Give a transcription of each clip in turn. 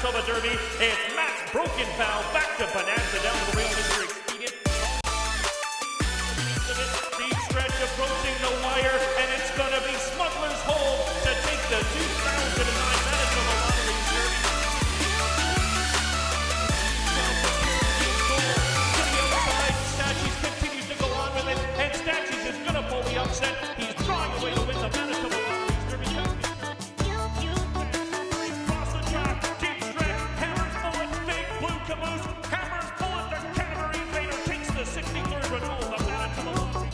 Manitoba Derby. It's Matt's broken foul back to Bonanza down the rail. Mr. Expedient. Deep stretch approaching the wire, and it's going to be Smuggler's Hold to take the 2009 Manitoba Lottery Derby. To the outside, Stachys continues to go on with it, and Stachys is going to pull the upset. He's drawing away to win the Manitoba Lottery Derby. Across the track, deep stretch, Hammer's bullet, big blue caboose. Hammer's bullet, the Canterbury Invader takes the 63rd renewal of Manitoba Lottery.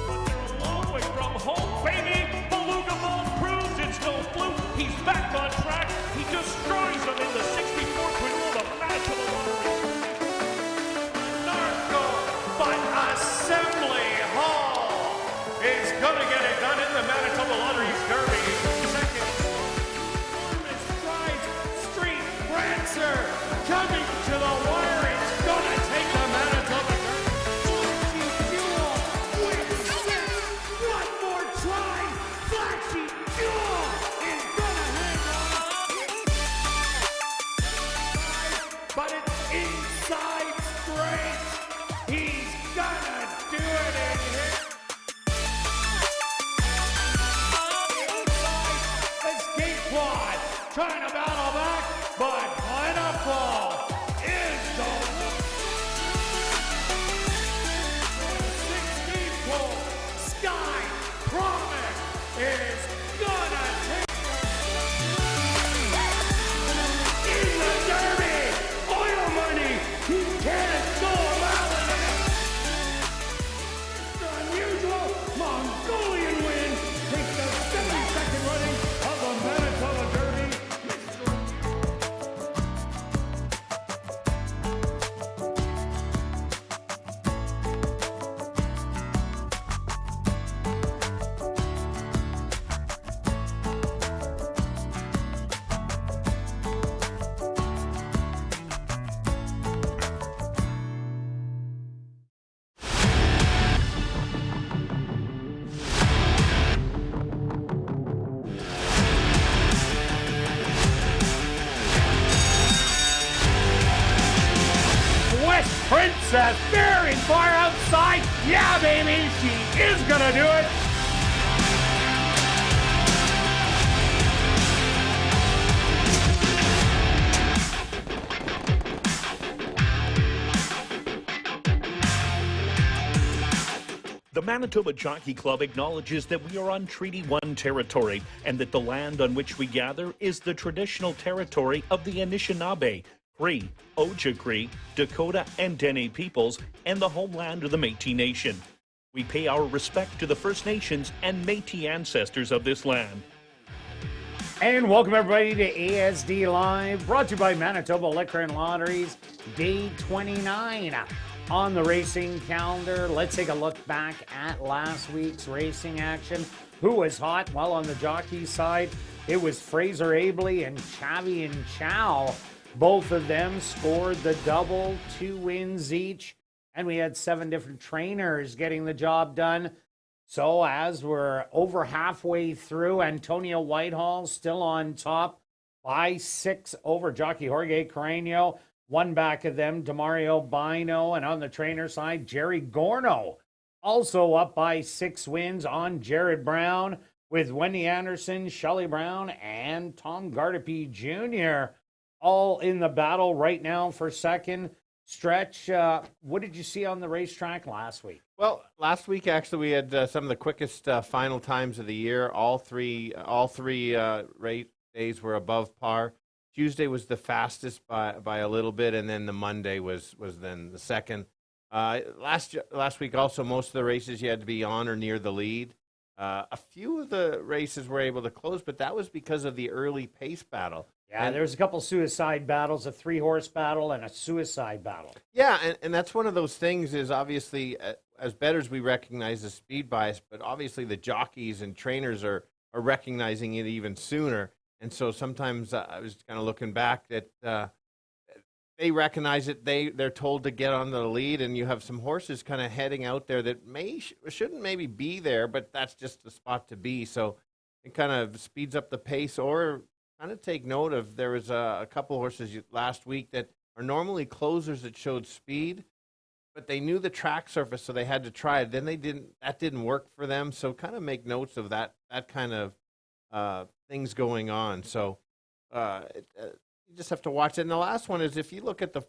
But they're a long way from home, baby. Beluga Ball proves it's no fluke. He's back on track. He destroys them in the 64th renewal of Manitoba Lottery. Narco, but Assembly Hall is going to get it done in the Manitoba Lottery's Derby. Second, enormous strides, Street Prancer coming to the wire. It's going to take the Manitoba Derby. Flashy Fuel wins six. One more try. Flashy Fuel is going to hang on. But it's inside straight. He's gonna do it in here. Escape quad trying to battle back, but Pineapple is the 16-pole. Sky Promise is gonna take in the Derby. Oil money. He can't go around it. It's unusual. Mongolian win takes the 72nd running of the Manitoba Derby. West Princess very far outside. Yeah, baby, she is gonna do it. The Manitoba Jockey Club acknowledges that we are on Treaty 1 territory and that the land on which we gather is the traditional territory of the Anishinaabe, Cree, Ojibwe, Dakota, and Dene peoples, and the homeland of the Métis Nation. We pay our respect to the First Nations and Métis ancestors of this land. And welcome everybody to ASD Live, brought to you by Manitoba Liquor and Lotteries, day 29 on the racing calendar. Let's take a look back at last week's racing action. Who was hot? Well, on the jockey side, it was Fraser Abley and Chavi and Chow. Both of them scored the double, 2 wins each. And we had 7 different trainers getting the job done. So as we're over halfway through, Antonio Whitehall still on top by 6 over jockey Jorge Carreño. 1 back of them, Demario Bino. And on the trainer side, Jerry Gorno also up by 6 wins on Jared Brown, with Wendy Anderson, Shelley Brown, and Tom Gardapi Jr. all in the battle right now for second. Stretch, what did you see on the racetrack last week? Well, last week actually we had some of the quickest final times of the year. All three race days were above par. Tuesday was the fastest by a little bit, and then the Monday was then the second. Last week also, most of the races you had to be on or near the lead. A few of the races were able to close, but that was because of the early pace battle. Yeah, there was a couple suicide battles, a 3-horse battle and a suicide battle. Yeah, and that's one of those things is obviously, as bettors, we recognize the speed bias, but obviously the jockeys and trainers are recognizing it even sooner. And so sometimes I was kind of looking back that they recognize it. They're told to get on the lead, and you have some horses kind of heading out there that shouldn't maybe be there, but that's just the spot to be. So it kind of speeds up the pace or kind of take note of. There was a couple horses last week that are normally closers that showed speed, but they knew the track surface, so they had to try it. Then that didn't work for them. So kind of make notes of that kind of things going on. So you just have to watch it. And the last one is, if you look at the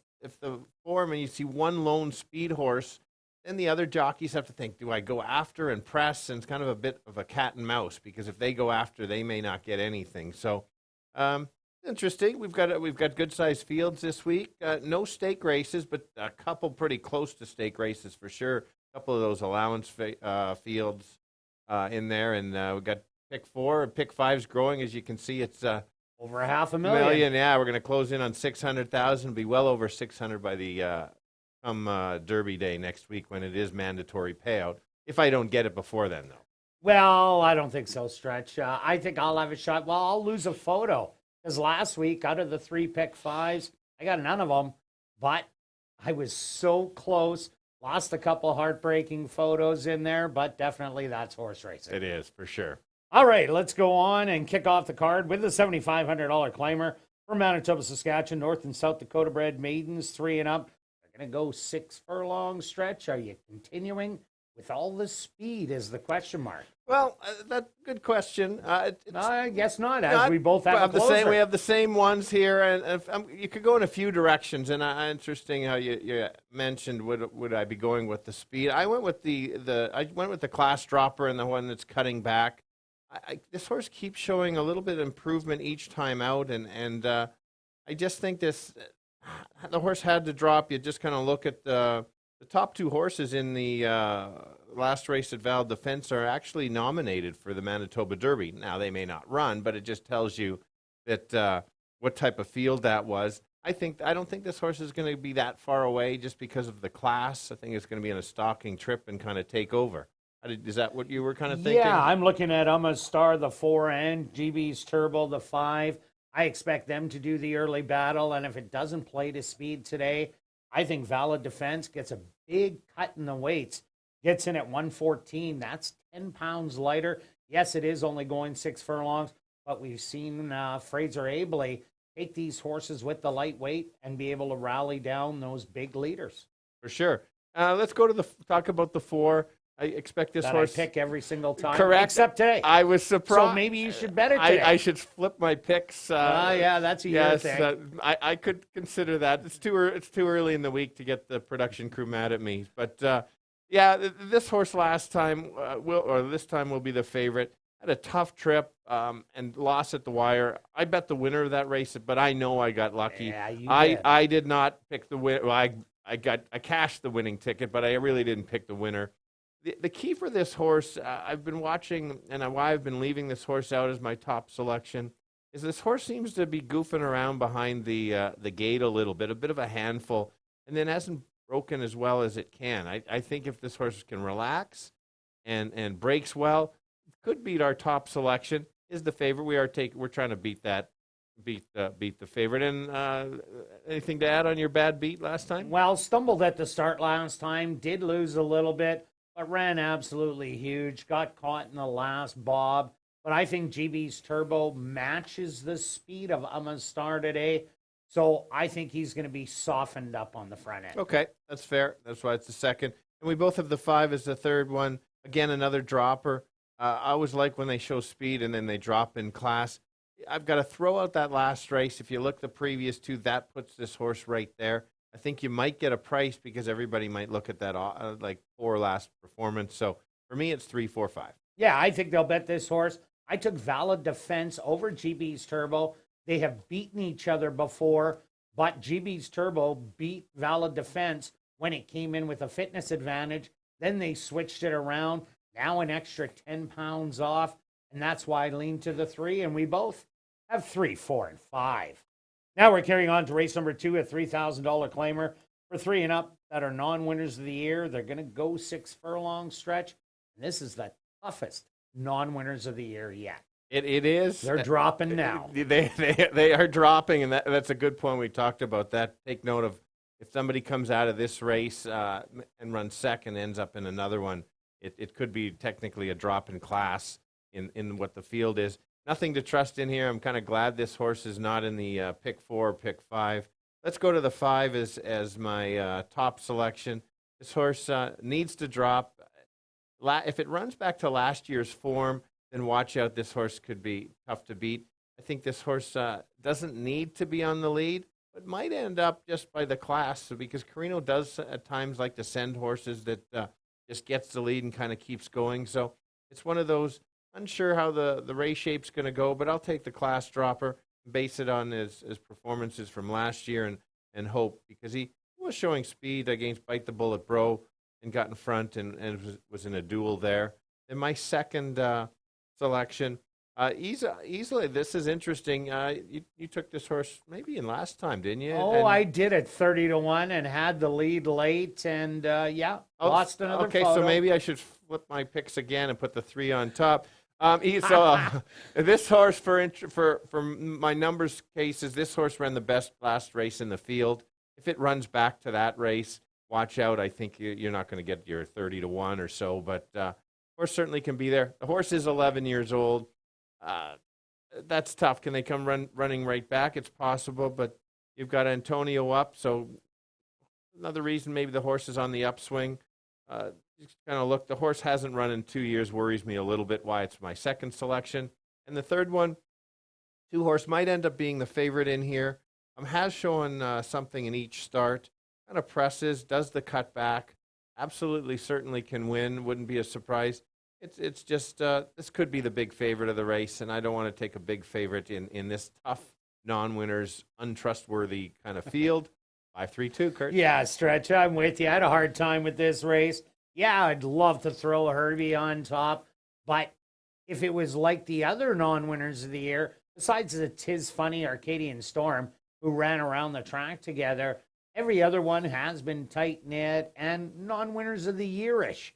form and you see one lone speed horse, then the other jockeys have to think, do I go after and press? And it's kind of a bit of a cat and mouse, because if they go after, they may not get anything. So interesting. We've got good sized fields this week. No stake races, but a couple pretty close to stake races for sure. A couple of those allowance fields in there, and we've got pick 4 and pick 5's growing. As you can see, it's over $500,000. Yeah, we're going to close in on 600,000. Be well over 600 by the come Derby Day next week, when it is mandatory payout. If I don't get it before then, though. Well, I don't think so, Stretch. I think I'll have a shot. Well, I'll lose a photo, because last week, out of the 3 pick 5s, I got none of them, but I was so close. Lost a couple heartbreaking photos in there, but definitely that's horse racing. It is, for sure. All right, let's go on and kick off the card with the $7,500 claimer for Manitoba, Saskatchewan, North and South Dakota bred maidens, 3 and up. They're going to go 6 furlong stretch. Are you continuing with all this speed is the question mark. Well, that's a good question. I guess not, as we both have we have the same ones here, and you could go in a few directions. And interesting how you mentioned would I be going with the speed? I went with the class dropper and the one that's cutting back. This horse keeps showing a little bit of improvement each time out, and I just think the horse had to drop. You just kind of look at the top 2 horses in the last race at Val Defense are actually nominated for the Manitoba Derby. Now, they may not run, but it just tells you that what type of field that was. I don't think this horse is going to be that far away just because of the class. I think it's going to be in a stalking trip and kind of take over. Is that what you were kind of thinking? Yeah, I'm looking at Umma's Star, the 4, and GB's Turbo, the 5. I expect them to do the early battle, and if it doesn't play to speed today, I think Valid Defense gets a big cut in the weights, gets in at 114. That's 10 pounds lighter. Yes, it is only going 6 furlongs, but we've seen Fraser Abley take these horses with the lightweight and be able to rally down those big leaders. For sure. Let's go to talk about the 4. I expect this horse. I pick every single time. Correct. Except today. I was surprised. So maybe you should bet it today. I should flip my picks. Yeah, that's a year thing. I could consider that. It's too early in the week to get the production crew mad at me. But yeah, this horse this time will be the favorite. Had a tough trip and lost at the wire. I bet the winner of that race, but I know I got lucky. Yeah, you did. I did not pick the winner. Well, I cashed the winning ticket, but I really didn't pick the winner. The key for this horse, I've been watching, and why I've been leaving this horse out as my top selection, is this horse seems to be goofing around behind the gate a bit of a handful, and then hasn't broken as well as it can. I think if this horse can relax and breaks well, it could beat our top selection. Is the favorite. We're trying to beat the favorite. And anything to add on your bad beat last time? Well, stumbled at the start last time, did lose a little bit, but ran absolutely huge. Got caught in the last bob. But I think GB's Turbo matches the speed of Umma's Star today. So I think he's going to be softened up on the front end. Okay, that's fair. That's why it's the second. And we both have the 5 as the third one. Again, another dropper. I always like when they show speed and then they drop in class. I've got to throw out that last race. If you look the previous 2, that puts this horse right there. I think you might get a price because everybody might look at that 4 last performance. So for me, it's 3, 4, 5. Yeah, I think they'll bet this horse. I took Valid Defense over GB's Turbo. They have beaten each other before, but GB's Turbo beat Valid Defense when it came in with a fitness advantage. Then they switched it around. Now an extra 10 pounds off, and that's why I lean to the 3, and we both have 3, 4, and 5. Now we're carrying on to race number 2, a $3,000 claimer for 3 and up that are non-winners of the year. They're going to go 6 furlong stretch, and this is the toughest non-winners of the year yet. It is. They're dropping now. They are dropping, and that's a good point. We talked about that. Take note of if somebody comes out of this race and runs second, ends up in another one, it could be technically a drop in class in what the field is. nothing to trust in here. I'm kind of glad this horse is not in the pick 4 or pick 5. Let's go to the 5 as my top selection. This horse needs to drop. If it runs back to last year's form, then watch out. This horse could be tough to beat. I think this horse doesn't need to be on the lead, but might end up just by the class. So because Carino does at times like to send horses that just gets the lead and kind of keeps going. So it's one of those, unsure how the race shape's going to go, but I'll take the class dropper, base it on his performances from last year and hope, because he was showing speed against Bite the Bullet Bro and got in front and was in a duel there. And my second selection, easily, this is interesting. You took this horse maybe in last time, didn't you? Oh, I did it 30-1 and had the lead late, and lost another photo. So maybe I should flip my picks again and put the 3 on top. This horse, for my numbers cases, this horse ran the best last race in the field. If it runs back to that race, watch out. I think you're not going to get your 30-1 or so, but horse certainly can be there. The horse is 11 years old. That's tough. Can they come running right back? It's possible, but you've got Antonio up, so another reason maybe the horse is on the upswing. Just kind of look. The horse hasn't run in 2 years, worries me a little bit why it's my second selection. And the third one, 2 horse might end up being the favorite in here. Has shown something in each start. Kind of presses, does the cut back. Absolutely, certainly can win. Wouldn't be a surprise. It's just this could be the big favorite of the race, and I don't want to take a big favorite in this tough non-winners, untrustworthy kind of field. 5-3-2, Kirt. Yeah, Stretch, I'm with you. I had a hard time with this race. Yeah, I'd love to throw Herbie on top, but if it was like the other non-winners of the year, besides the Tis Funny Arcadian Storm, who ran around the track together, every other one has been tight-knit and non-winners of the year-ish.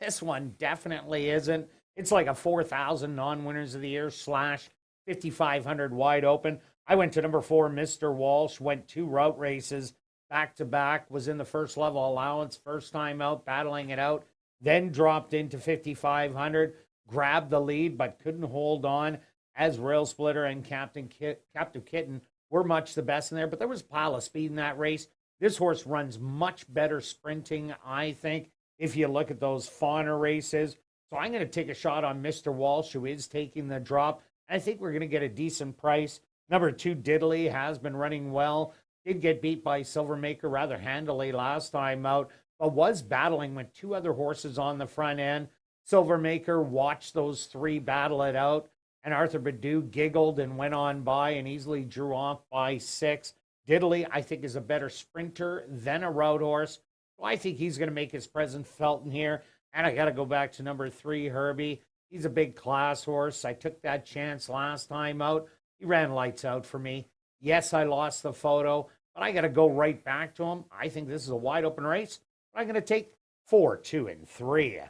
This one definitely isn't. It's like a 4,000 non-winners of the year / 5,500 wide open. I went to number 4, Mr. Walsh, went 2 route races back-to-back, was in the first level allowance, first time out, battling it out, then dropped into 5,500, grabbed the lead, but couldn't hold on as Rail Splitter and Captain Kitten were much the best in there, but there was a pile of speed in that race. This horse runs much better sprinting, I think, if you look at those fauna races. So I'm going to take a shot on Mr. Walsh, who is taking the drop. I think we're going to get a decent price. Number 2, Diddley, has been running well. Did get beat by Silvermaker rather handily last time out, but was battling with 2 other horses on the front end. Silvermaker watched those 3 battle it out, and Arthur Badu giggled and went on by and easily drew off by 6. Diddley, I think, is a better sprinter than a route horse. So I think he's going to make his presence felt in here. And I got to go back to number 3, Herbie. He's a big class horse. I took that chance last time out. He ran lights out for me. Yes, I lost the photo, but I got to go right back to him. I think this is a wide open race. I'm going to take 4, 2, and 3.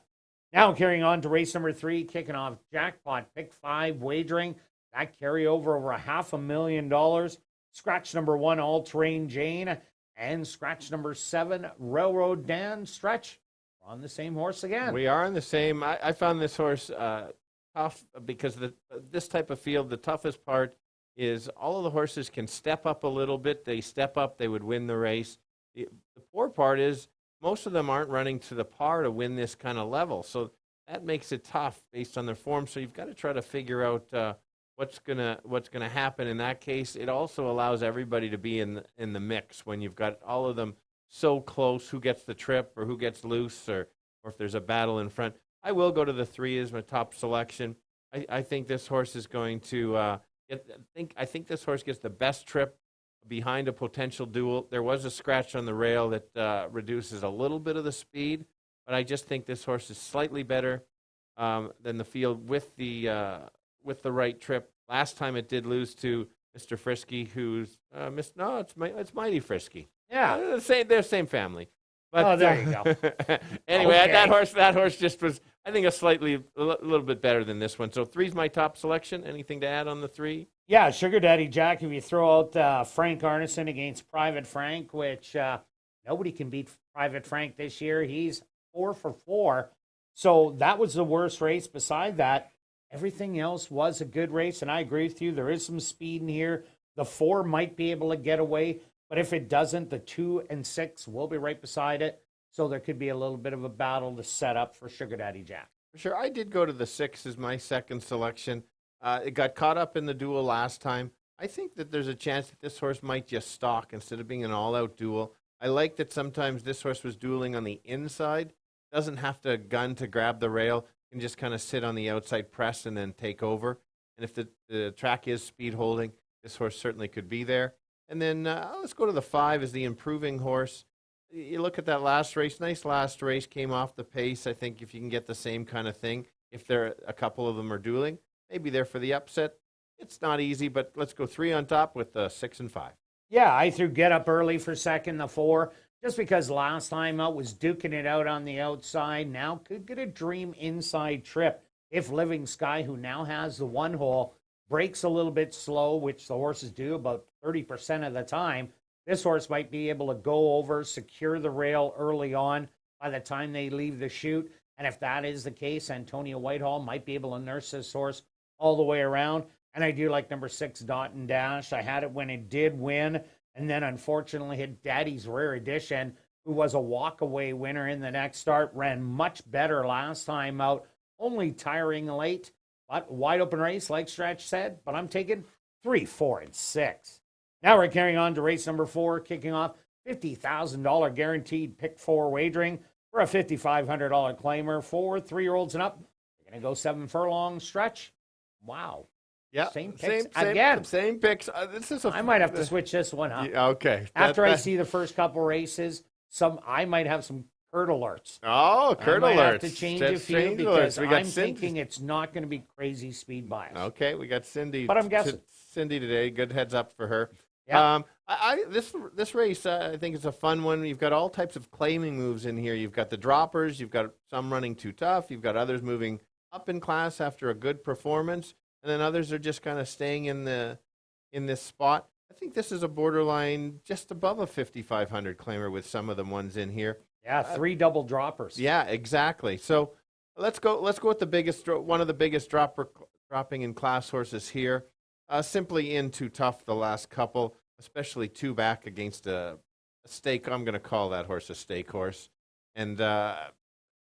Now carrying on to race number 3, kicking off jackpot pick 5 wagering. That carryover over $500,000. Scratch number 1, All Terrain Jane, and scratch number 7, Railroad Dan. Stretch, we're on the same horse again. We are on the same. I found this horse tough because this type of field, the toughest part is all of the horses can step up a little bit. They step up, they would win the race. The poor part is most of them aren't running to the par to win this kind of level. So that makes it tough based on their form. So you've got to try to figure out what's gonna happen in that case. It also allows everybody to be in the mix when you've got all of them so close, who gets the trip or who gets loose or if there's a battle in front. I will go to the 3 as my top selection. I think this horse is going to I think this horse gets the best trip behind a potential duel. There was a scratch on the rail that reduces a little bit of the speed, but I just think this horse is slightly better than the field with the right trip. Last time it did lose to Mr. Frisky, who's it's Mighty Frisky. Yeah, they're same family. But, there you go. Anyway, Okay. that horse just was, I think, a little bit better than this one. So 3's my top selection. Anything to add on the 3? Yeah, Sugar Daddy Jack, if you throw out Frank Arneson against Private Frank, which nobody can beat Private Frank this year. He's 4 for 4. So that was the worst race. Beside that, Everything else was a good race, and I agree with you. There is some speed in here. The 4 might be able to get away, but if it doesn't, the 2 and 6 will be right beside it. So there could be a little bit of a battle to set up for Sugar Daddy Jack. For sure. I did go to the 6 as my second selection. It got caught up in the duel last time. I think that there's a chance that this horse might just stalk instead of being an all-out duel. I like that sometimes this horse was dueling on the inside. Doesn't have to gun to grab the rail. Can just kind of sit on the outside press and then take over. And if the track is speed holding, this horse certainly could be there. And then let's go to the 5 as the improving horse. You look at that last race, nice last race, came off the pace. I think if you can get the same kind of thing, if a couple of them are dueling, maybe they're for the upset. It's not easy, but let's go 3 on top with the 6 and 5. Yeah, I threw Get Up Early for second, the 4, just because last time out was duking it out on the outside. Now could get a dream inside trip if Living Sky, who now has the 1 hole, breaks a little bit slow, which the horses do about 30% of the time. This horse might be able to go over, secure the rail early on by the time they leave the chute. And if that is the case, Antonia Whitehall might be able to nurse this horse all the way around. And I do like number 6, Dot and Dash. I had it when it did win, and then unfortunately hit Daddy's Rare Edition, who was a walkaway winner in the next start, ran much better last time out, only tiring late, but wide open race, like Stretch said. But I'm taking 3, 4, and 6. Now we're carrying on to race number 4, kicking off $50,000 guaranteed pick 4 wagering for a $5,500 claimer for 3-year-olds and up. We're going to go 7 furlongs. Stretch. Wow. Yeah, same picks again. Same picks. I might have to switch this one up. Yeah, okay. After I see the first couple races, I might have some Kirt alerts. Oh, Kirt alerts. I might have alerts. to change a few because I'm thinking it's not going to be crazy speed bias. Okay, we got Cindy. But I'm guessing. Cindy today. Good heads up for her. Yeah. This race, I think it's a fun one. You've got all types of claiming moves in here. You've got the droppers. You've got some running too tough. You've got others moving up in class after a good performance. And then others are just kind of staying in this spot. I think this is a borderline just above a 5,500 claimer with some of the ones in here. Yeah, 3 double droppers. Yeah, exactly. So let's go with the biggest, one of the biggest dropping in class horses here. Simply in too tough the last couple, especially 2 back against a stake. I'm going to call that horse a stake horse, and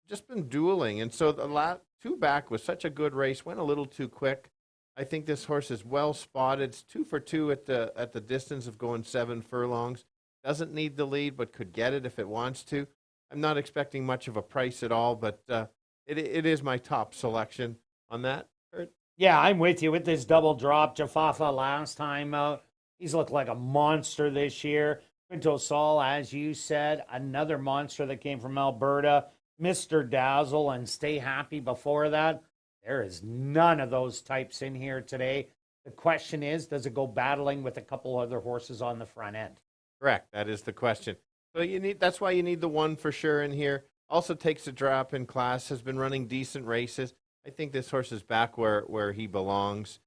just been dueling. And so the last 2 back was such a good race, went a little too quick. I think this horse is well spotted. It's 2 for 2 at the distance of going 7 furlongs. Doesn't need the lead, but could get it if it wants to. I'm not expecting much of a price at all, but it is my top selection on that. Kirt? Yeah, I'm with you with this double drop. Jafafa last time out. He's looked like a monster this year. Quinto Sol, as you said, another monster that came from Alberta. Mr. Dazzle and Stay Happy before that. There is none of those types in here today. The question is, does it go battling with a couple other horses on the front end? Correct. That is the question. So that's why you need the 1 for sure in here. Also takes a drop in class, has been running decent races. I think this horse is back where he belongs,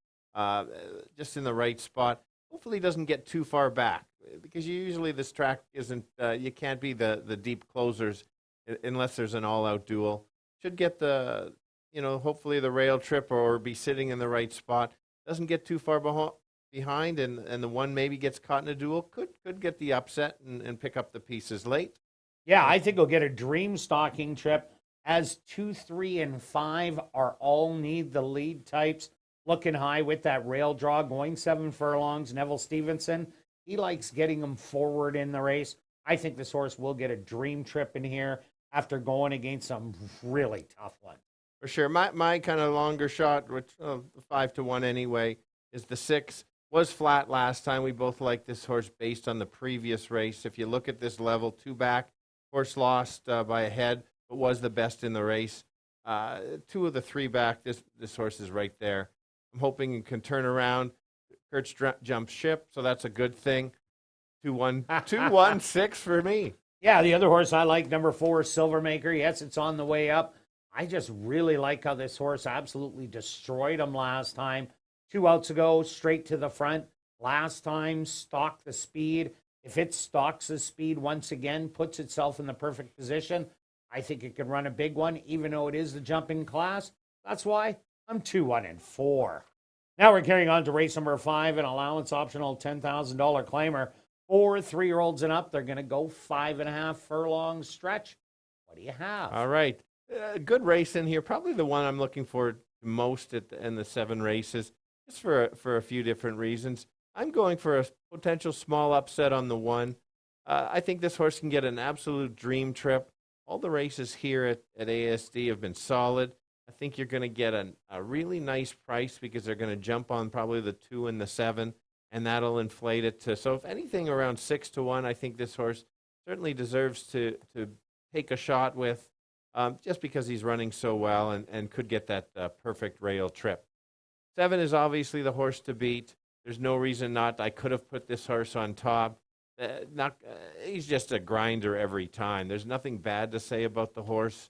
just in the right spot. Hopefully he doesn't get too far back, because usually this track isn't, you can't be the deep closers unless there's an all-out duel. Should get the, hopefully the rail trip or be sitting in the right spot. Doesn't get too far behind, and the 1 maybe gets caught in a duel. Could get the upset and pick up the pieces late. Yeah, I think he'll get a dream stalking trip, as 2, 3, and 5 are all need the lead types. Looking high with that rail draw, going 7 furlongs. Neville Stevenson, he likes getting them forward in the race. I think this horse will get a dream trip in here after going against some really tough ones. For sure. My kind of longer shot, which 5 to 1 anyway, is the 6. Was flat last time. We both like this horse based on the previous race. If you look at this level, 2 back, horse lost by a head, but was the best in the race. 2 of the 3 back, this horse is right there. I'm hoping it can turn around. Kurt's jumps ship, so that's a good thing. 2-1-6 for me. Yeah, the other horse I like, number 4, Silvermaker. Yes, it's on the way up. I just really like how this horse absolutely destroyed him last time. 2 outs ago, straight to the front. Last time, stalked the speed. If it stalks the speed once again, puts itself in the perfect position, I think it could run a big one, even though it is the jumping class. That's why I'm 2-1-4. Now we're carrying on to race number 5, an allowance optional $10,000 claimer for 3-year-olds and up. They're going to go 5.5 furlong stretch. What do you have? All right. Good race in here. Probably the one I'm looking for most in the 7 races, just for a few different reasons. I'm going for a potential small upset on the 1. I think this horse can get an absolute dream trip. All the races here at ASD have been solid. I think you're going to get a really nice price because they're going to jump on probably the 2 and the 7, and that'll inflate it to. So if anything around 6-1, I think this horse certainly deserves to take a shot with, just because he's running so well and could get that perfect rail trip. 7 is obviously the horse to beat. There's no reason not. I could have put this horse on top. He's just a grinder every time. There's nothing bad to say about the horse.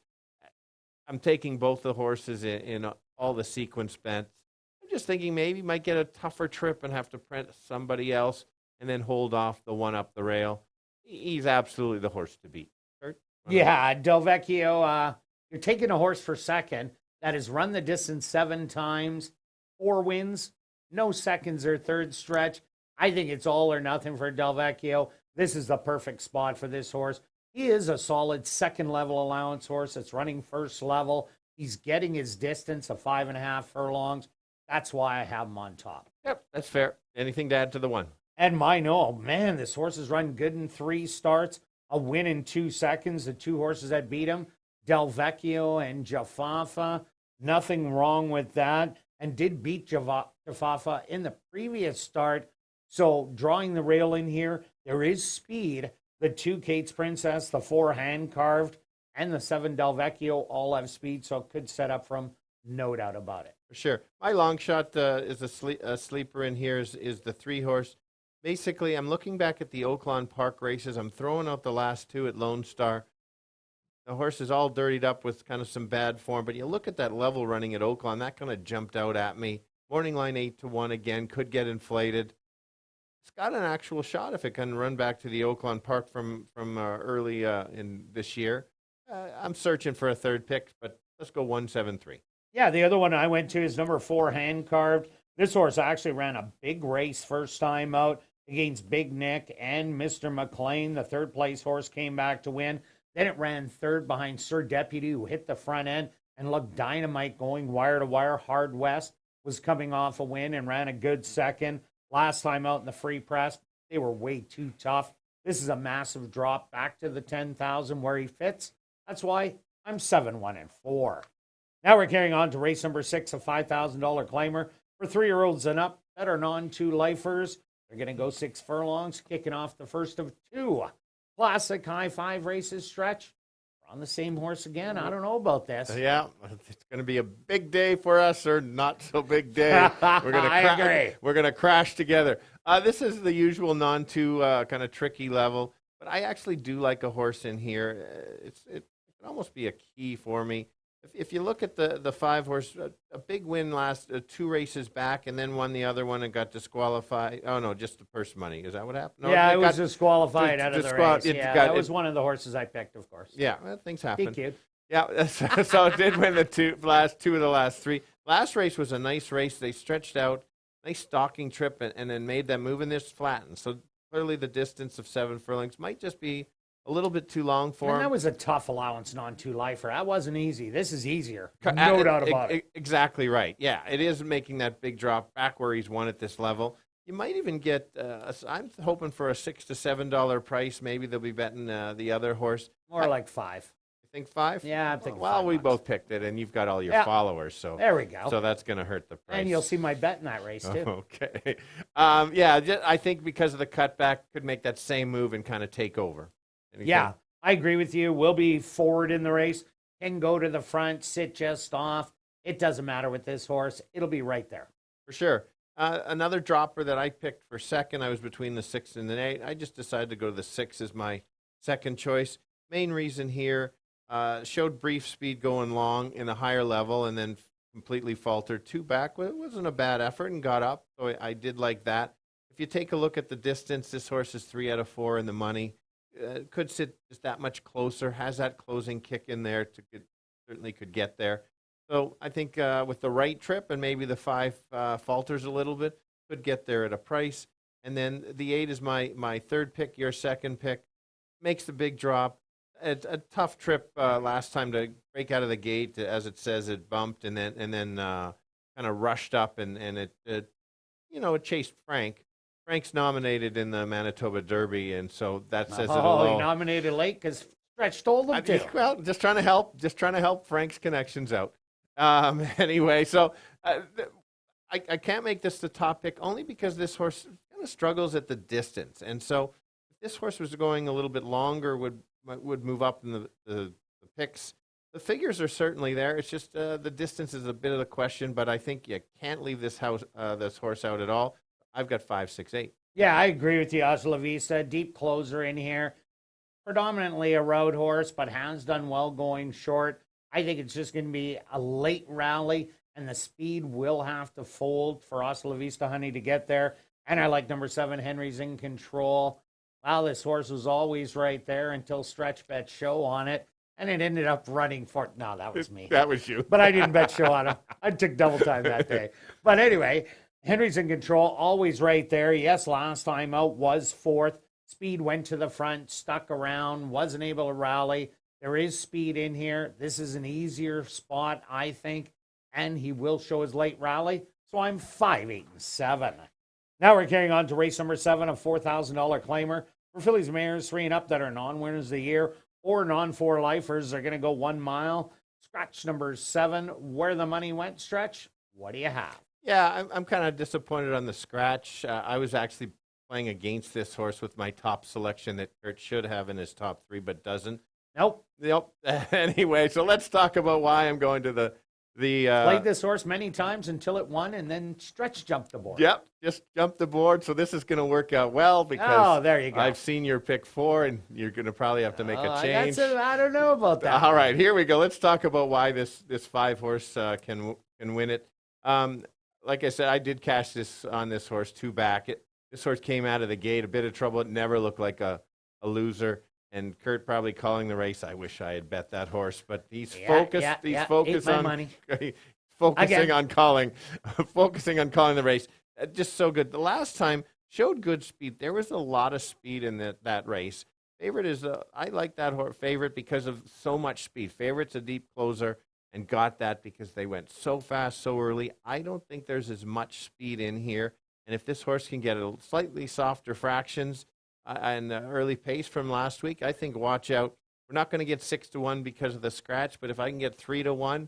I'm taking both the horses in all the sequence bets. I'm just thinking maybe he might get a tougher trip and have to print somebody else and then hold off the one up the rail. He's absolutely the horse to beat. Kirt? Yeah, Del Vecchio, you're taking a horse for second that has run the distance 7 times, 4 wins, no seconds or third stretch. I think it's all or nothing for Del Vecchio. This is the perfect spot for this horse. He is a solid second-level allowance horse that's running first level. He's getting his distance of 5.5 furlongs. That's why I have him on top. Yep, that's fair. Anything to add to the 1? And oh man, this horse has run good in 3 starts. A win in 2 seconds. The 2 horses that beat him, Del Vecchio and Jafafa. Nothing wrong with that. And did beat Jafafa in the previous start. So drawing the rail in here, there is speed. The 2 Kate's Princess, the 4 hand carved, and the 7 Del Vecchio all have speed, so it could set up from no doubt about it. For sure. My long shot is a sleeper in here is the 3 horse. Basically, I'm looking back at the Oaklawn Park races. I'm throwing out the last 2 at Lone Star. The horse is all dirtied up with kind of some bad form, but you look at that level running at Oaklawn, that kind of jumped out at me. Morning line 8-1 again, could get inflated. It's got an actual shot if it can run back to the Oaklawn Park from early in this year. I'm searching for a third pick, but let's go 1-7-3. Yeah, the other one I went to is number 4, hand carved. This horse actually ran a big race first time out against Big Nick and Mr. McLean. The 3rd place horse came back to win. Then it ran 3rd behind Sir Deputy, who hit the front end and looked dynamite going wire to wire. Hard West was coming off a win and ran a good 2nd. Last time out in the free press, they were way too tough. This is a massive drop back to the 10,000 where he fits. That's why I'm 7-1-4. Now we're carrying on to race number 6, a $5,000 claimer for 3-year-olds and up that are non-2 lifers. They're going to go 6 furlongs, kicking off the first of 2 classic high 5 races stretch. We're on the same horse again. I don't know about this. Yeah, it's going to be a big day for us, or not so big day. I agree. We're going to crash together. This is the usual non-2 kind of tricky level, but I actually do like a horse in here. It can almost be a key for me. If you look at the 5 horse, a big win last 2 races back, and then won the other one and got disqualified. Oh no, just the purse money. Is that what happened? No, yeah, it was disqualified out of the race. Yeah, that was one of the horses I picked, of course. Yeah, well, things happen. DQ. Yeah, so it did win the last two of the last 3. Last race was a nice race. They stretched out, nice stalking trip, and then made that move, and this flattened. So clearly the distance of 7 furlongs might just be a little bit too long for him. That was a tough allowance non-2 lifer. That wasn't easy. This is easier. No doubt about it. Exactly right. Yeah, it is making that big drop back where he's won at this level. You might even get, I'm hoping for a $6 to $7 price. Maybe they'll be betting the other horse. More like 5. You think 5? Yeah, I'm thinking well, $5. We both picked it, and you've got all your followers. So there we go. So that's going to hurt the price. And you'll see my bet in that race, too. Okay. I think because of the cutback, could make that same move and kind of take over. Anything? Yeah. I agree with you. We'll be forward in the race. Can go to the front, sit just off. It doesn't matter with this horse. It'll be right there. For sure. Another dropper that I picked for second, I was between the 6 and the 8. I just decided to go to the 6 as my second choice. Main reason here, showed brief speed going long in a higher level and then completely faltered. 2 back. Well, it wasn't a bad effort and got up. So I did like that. If you take a look at the distance, this horse is 3 out of 4 in the money. Could sit just that much closer, has that closing kick in there, certainly could get there. So I think with the right trip and maybe the 5 falters a little bit, could get there at a price. And then the 8 is my third pick, your second pick. Makes the big drop. A tough trip last time to break out of the gate. As it says, it bumped and then kind of rushed up and it chased Frank. Frank's nominated in the Manitoba Derby, and so that says it all. He nominated late because Stretch told him to. Well, just trying to help Frank's connections out. Anyway, so I can't make this the top pick only because this horse kind of struggles at the distance, and so if this horse was going a little bit longer, would move up in the picks. The figures are certainly there. It's just the distance is a bit of the question, but I think you can't leave this horse out at all. I've got 5, 6, 8. Yeah, I agree with you, Osla Vista. Deep closer in here. Predominantly a road horse, but has done well going short. I think it's just going to be a late rally, and the speed will have to fold for Osla Vista Honey to get there. And I like number 7, Henry's in Control. Well, this horse was always right there until Stretch bet show on it, and it ended up running for it. No, that was me. That was you. But I didn't bet show on him. I took double time that day. But anyway, Henry's in Control, always right there. Yes, last time out was 4th. Speed went to the front, stuck around, wasn't able to rally. There is speed in here. This is an easier spot, I think, and he will show his late rally. So I'm 5, 8, and 7. Now we're carrying on to race number 7, a $4,000 claimer for fillies and mares 3 and up that are non-winners of the year or non-4 lifers. They're going to go 1 mile. Scratch number 7, where the money went. Stretch, what do you have? Yeah, I'm kind of disappointed on the scratch. I was actually playing against this horse with my top selection that Kirt should have in his top 3, but doesn't. Nope. Anyway, so let's talk about why I'm going to the played this horse many times until it won, and then Stretch jumped the board. Yep, just jumped the board. So this is going to work out well because there you go. I've seen your pick 4, and you're going to probably have to make a change. I don't know about that. All right, here we go. Let's talk about why this 5 horse can win it. Like I said, I did cash this on this horse 2 back. This horse came out of the gate, a bit of trouble. It never looked like a loser. And Kirt probably calling the race. I wish I had bet that horse, but he's focused. He's focused on money. focusing on calling the race. Just so good. The last time showed good speed. There was a lot of speed in that race. Favorite is I like that horse favorite because of so much speed. Favorite's a deep closer and got that because they went so fast so early. I don't think there's as much speed in here. And if this horse can get a slightly softer fractions and early pace from last week, I think watch out. We're not going to get 6-1 because of the scratch, but if I can get 3-1,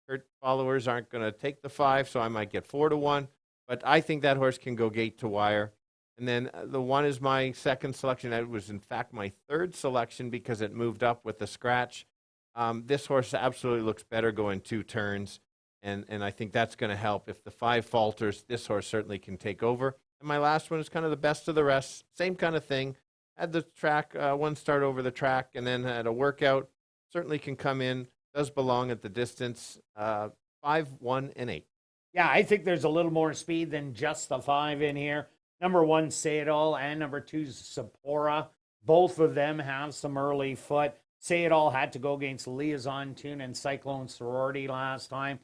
Kirt followers aren't going to take the 5, so I might get 4-1. But I think that horse can go gate to wire. And then the 1 is my second selection. That was, in fact, my third selection because it moved up with the scratch. This horse absolutely looks better going 2 turns, and I think that's going to help. If the 5 falters, this horse certainly can take over. And my last one is kind of the best of the rest. Same kind of thing. Had the track, 1 start over the track, and then had a workout. Certainly can come in. Does belong at the distance. 5, 1, and 8. Yeah, I think there's a little more speed than just the 5 in here. Number 1, Say It All, and number 2, Sappora. Both of them have some early foot. Say It All had to go against Liaison Tune and Cyclone Sorority last time.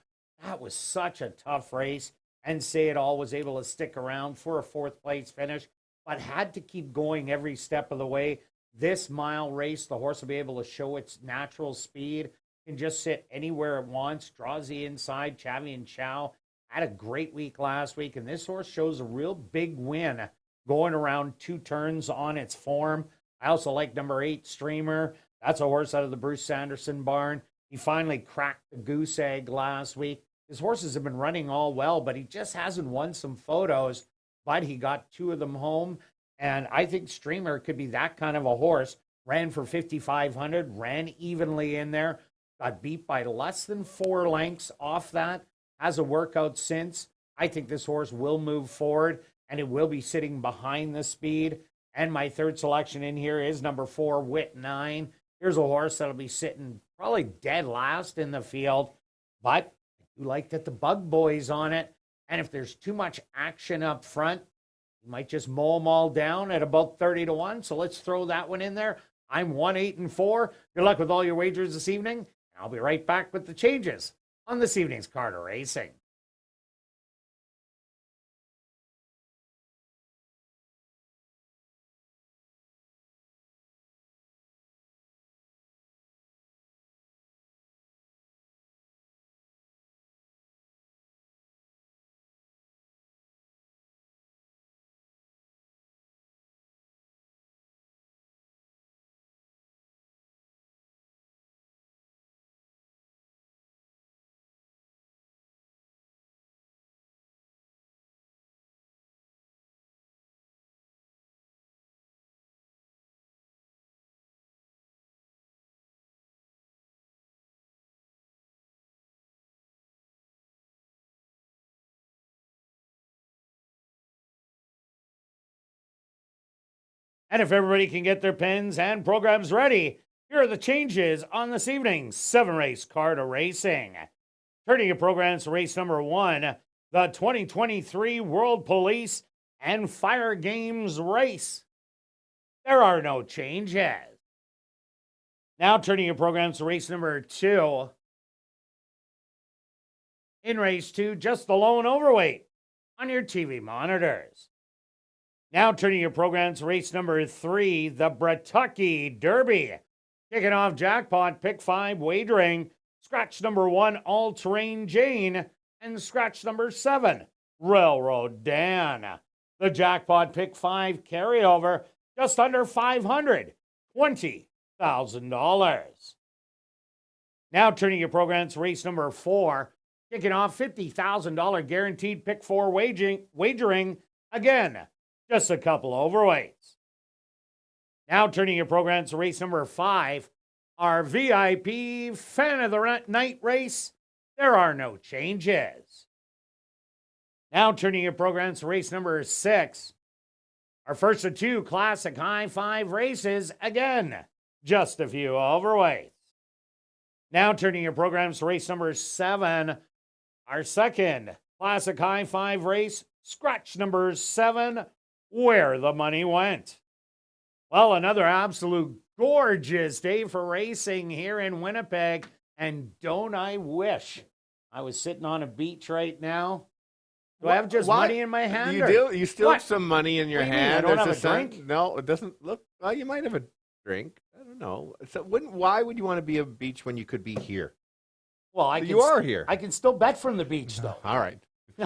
That was such a tough race. And Say It All was able to stick around for a 4th place finish, but had to keep going every step of the way. This mile race, the horse will be able to show its natural speed. Can just sit anywhere it wants. Draws the inside. Chavi and Chow had a great week last week, and this horse shows a real big win going around 2 turns on its form. I also like number 8, Streamer. That's a horse out of the Bruce Sanderson barn. He finally cracked the goose egg last week. His horses have been running all well, but he just hasn't won some photos. But he got 2 of them home, and I think Streamer could be that kind of a horse. Ran for 5,500, ran evenly in there, got beat by less than 4 lengths off that. Has a workout since. I think this horse will move forward, and it will be sitting behind the speed. And my third selection in here is number 4, Wit 9. Here's a horse that'll be sitting probably dead last in the field, but I do like that the Bug Boy's on it. And if there's too much action up front, you might just mow them all down at about 30-1. So let's throw that one in there. I'm 1, 8, and 4. Good luck with all your wagers this evening. I'll be right back with the changes on on this evening's card of racing. And if everybody can get their pens and programs ready, here are the changes on this evening's 7-race card of racing. Turning your programs to race number 1, the 2023 World Police and Fire Games race. There are no changes. Now turning your programs to race number 2. In race 2, just the lone overweight on your TV monitors. Now turning your programs to race number 3, the Bratucky Derby. Kicking off jackpot, pick 5 wagering, scratch number 1, All-Terrain Jane, and scratch number 7, Railroad Dan. The jackpot pick 5 carryover, just under $500, $20,000. Now turning your programs to race number 4, kicking off $50,000 guaranteed pick 4 wagering, again, just a couple overweights. Now turning your programs to race number 5, our VIP Fan of the Night race. There are no changes. Now turning your programs to race number 6, our first of 2 classic high 5 races. Again, just a few overweights. Now turning your programs to race number 7, our second classic high 5 race. Scratch number 7, where the money went. Well, another absolute gorgeous day for racing here in Winnipeg. And don't I wish I was sitting on a beach right now? Do I have just money in my hand? You do? You still have some money in your hand? I don't have a drink? No, it doesn't look. Well, you might have a drink. I don't know. So why would you want to be at a beach when you could be here? Well, you are here. I can still bet from the beach, though. All right.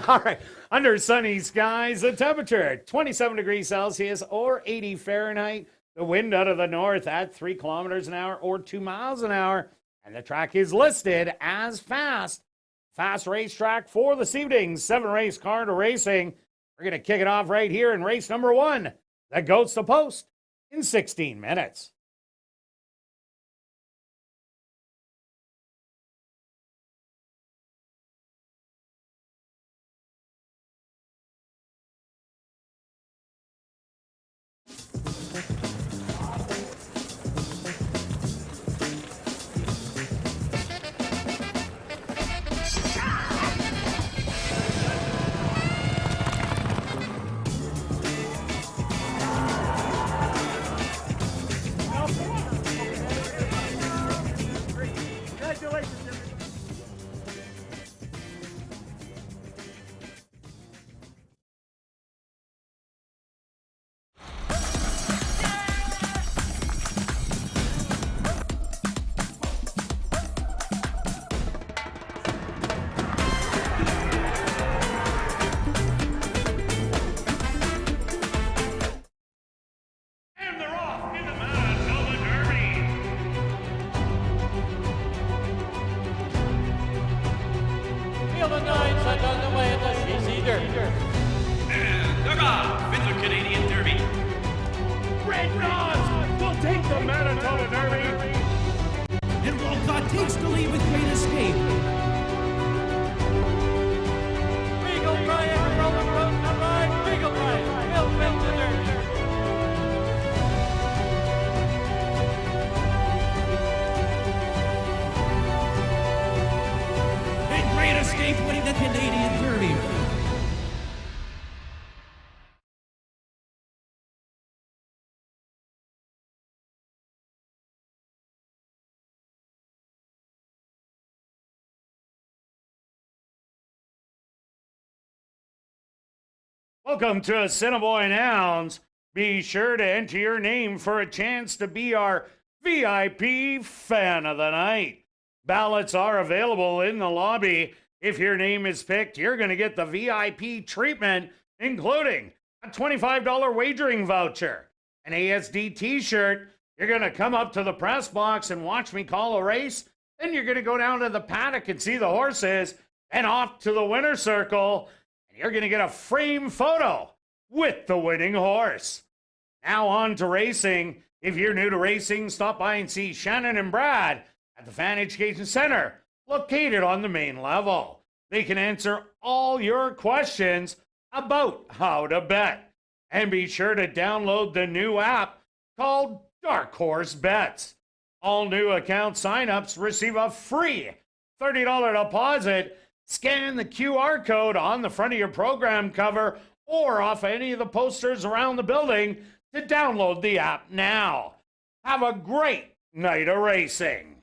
All right. Under sunny skies, the temperature 27 degrees Celsius or 80 Fahrenheit. The wind out of the north at 3 kilometers an hour or 2 miles an hour. And the track is listed as fast. Fast racetrack for this evening's 7-race card of racing. We're going to kick it off right here in race number 1. That goes to post in 16 minutes. And they're off in the Canadian Derby. Red Dogs will take the Manitoba Derby. And Walcott takes the lead with great escape. Regal Brian, Roman Road, number 9, Regal Brian, will win the Derby. And great escape winning the Canadian Derby. Welcome to Assiniboia Nouns. Be sure to enter your name for a chance to be our VIP Fan of the Night. Ballots are available in the lobby. If your name is picked, you're going to get the VIP treatment, including a $25 wagering voucher, an ASD t-shirt. You're going to come up to the press box and watch me call a race. Then you're going to go down to the paddock and see the horses and off to the winner's circle. And you're going to get a frame photo with the winning horse. Now on to racing. If you're new to racing, stop by and see Shannon and Brad at the Fan Education Center, located on the main level. They can answer all your questions about how to bet. And be sure to download the new app called Dark Horse Bets. All new account signups receive a free $30 deposit. Scan the QR code on the front of your program cover or off any of the posters around the building to download the app now. Have a great night of racing.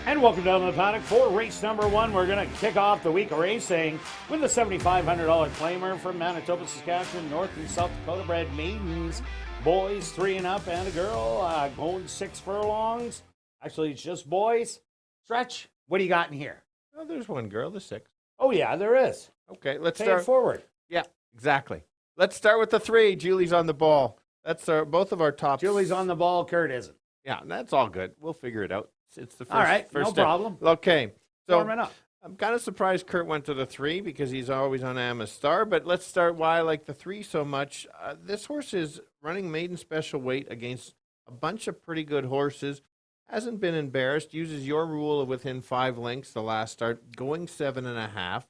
And welcome down to the paddock for race number one. We're going to kick off the week of racing with a $7,500 claimer from Manitoba, Saskatchewan, North and South Dakota bred maidens, boys 3 and up, and a girl going 6 furlongs. Actually, it's just boys. Stretch, what do you got in here? Oh, there's one girl, the 6. Oh, yeah, there is. Okay, let's Pay start it forward. Yeah, exactly. Let's start with the 3. Julie's on the ball. That's both of our top. Julie's on the ball. Kirt isn't. Yeah, that's all good. We'll figure it out. It's the first. All right, first no step. problem. Okay, so Warming up. I'm kind of surprised Kirt went to the 3 because he's always on Amistar. But let's start why I like the 3 so much. This horse is running maiden special weight against a bunch of pretty good horses. Hasn't been embarrassed. Uses your rule of within 5 lengths the last start, going 7.5.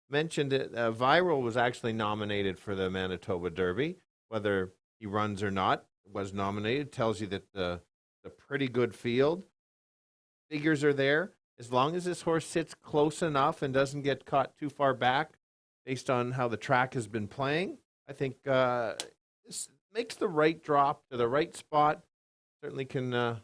Mentioned it. Viral was actually nominated for the Manitoba Derby. Whether he runs or not, was nominated. Tells you that the pretty good field. Figures are there. As long as this horse sits close enough and doesn't get caught too far back based on how the track has been playing, I think this makes the right drop to the right spot. Certainly can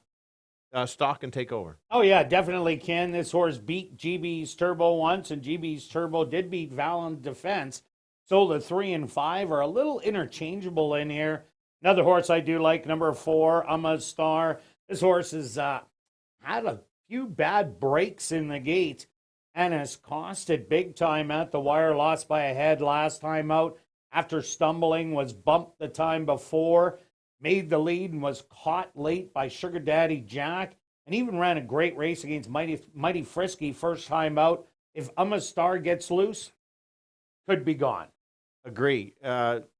stalk and take over. Oh, yeah, definitely can. This horse beat GB's Turbo once, and GB's Turbo did beat Valiant Defense. So the 3 and 5 are a little interchangeable in here. Another horse I do like, number 4, Amistar. This horse has had a few bad breaks in the gate and has costed big time at the wire. Lost by a head last time out after stumbling, was bumped the time before, made the lead and was caught late by Sugar Daddy Jack, and even ran a great race against Mighty Frisky first time out. If Amistar gets loose, could be gone. Agree.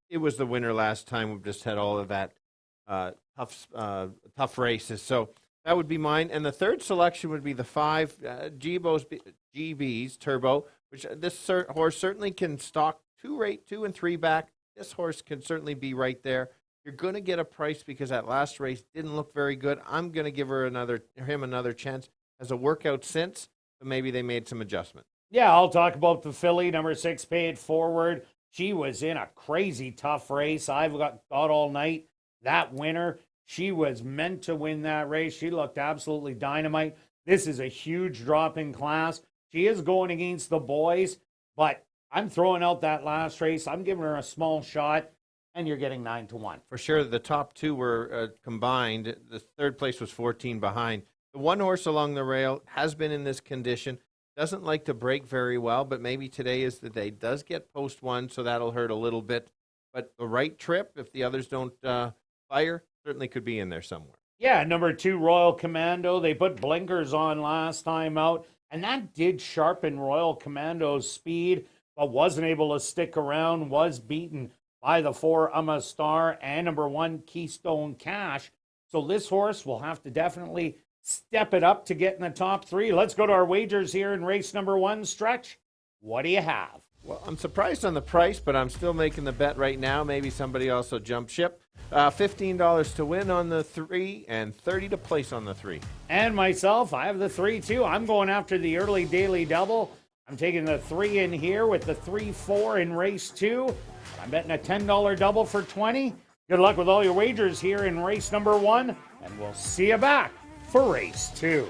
it was the winner last time. We've just had all of that tough races. So that would be mine. And the third selection would be the 5 GB's Turbo, which this horse certainly can stalk 2 and 3 back. This horse can certainly be right there. You're going to get a price because that last race didn't look very good. I'm going to give him another chance as a workout since, but maybe they made some adjustments. Yeah, I'll talk about the filly, number 6, Pay It Forward. She was in a crazy tough race. I've got all night. That winner, she was meant to win that race. She looked absolutely dynamite. This is a huge drop in class. She is going against the boys, but I'm throwing out that last race. I'm giving her a small shot, and you're getting 9-1. For sure, the top 2 were combined. The third place was 14 behind. The one horse along the rail has been in this condition. Doesn't like to break very well, but maybe today is the day. Does get post 1, so that'll hurt a little bit. But the right trip, if the others don't fire, certainly could be in there somewhere. Yeah, number 2, Royal Commando. They put blinkers on last time out, and that did sharpen Royal Commando's speed, but wasn't able to stick around, was beaten by the 4 Star and number 1, Keystone Cash. So this horse will have to definitely step it up to get in the top 3. Let's go to our wagers here in race number 1. Stretch, what do you have? Well, I'm surprised on the price, but I'm still making the bet right now. Maybe somebody also jump ship. $15 to win on the 3 and $30 to place on the 3. And myself, I have the 3 too. I'm going after the early daily double. I'm taking the 3 in here with the 3-4 in race 2. I'm betting a $10 double for 20. Good luck with all your wagers here in race number 1, and we'll see you back for race 2.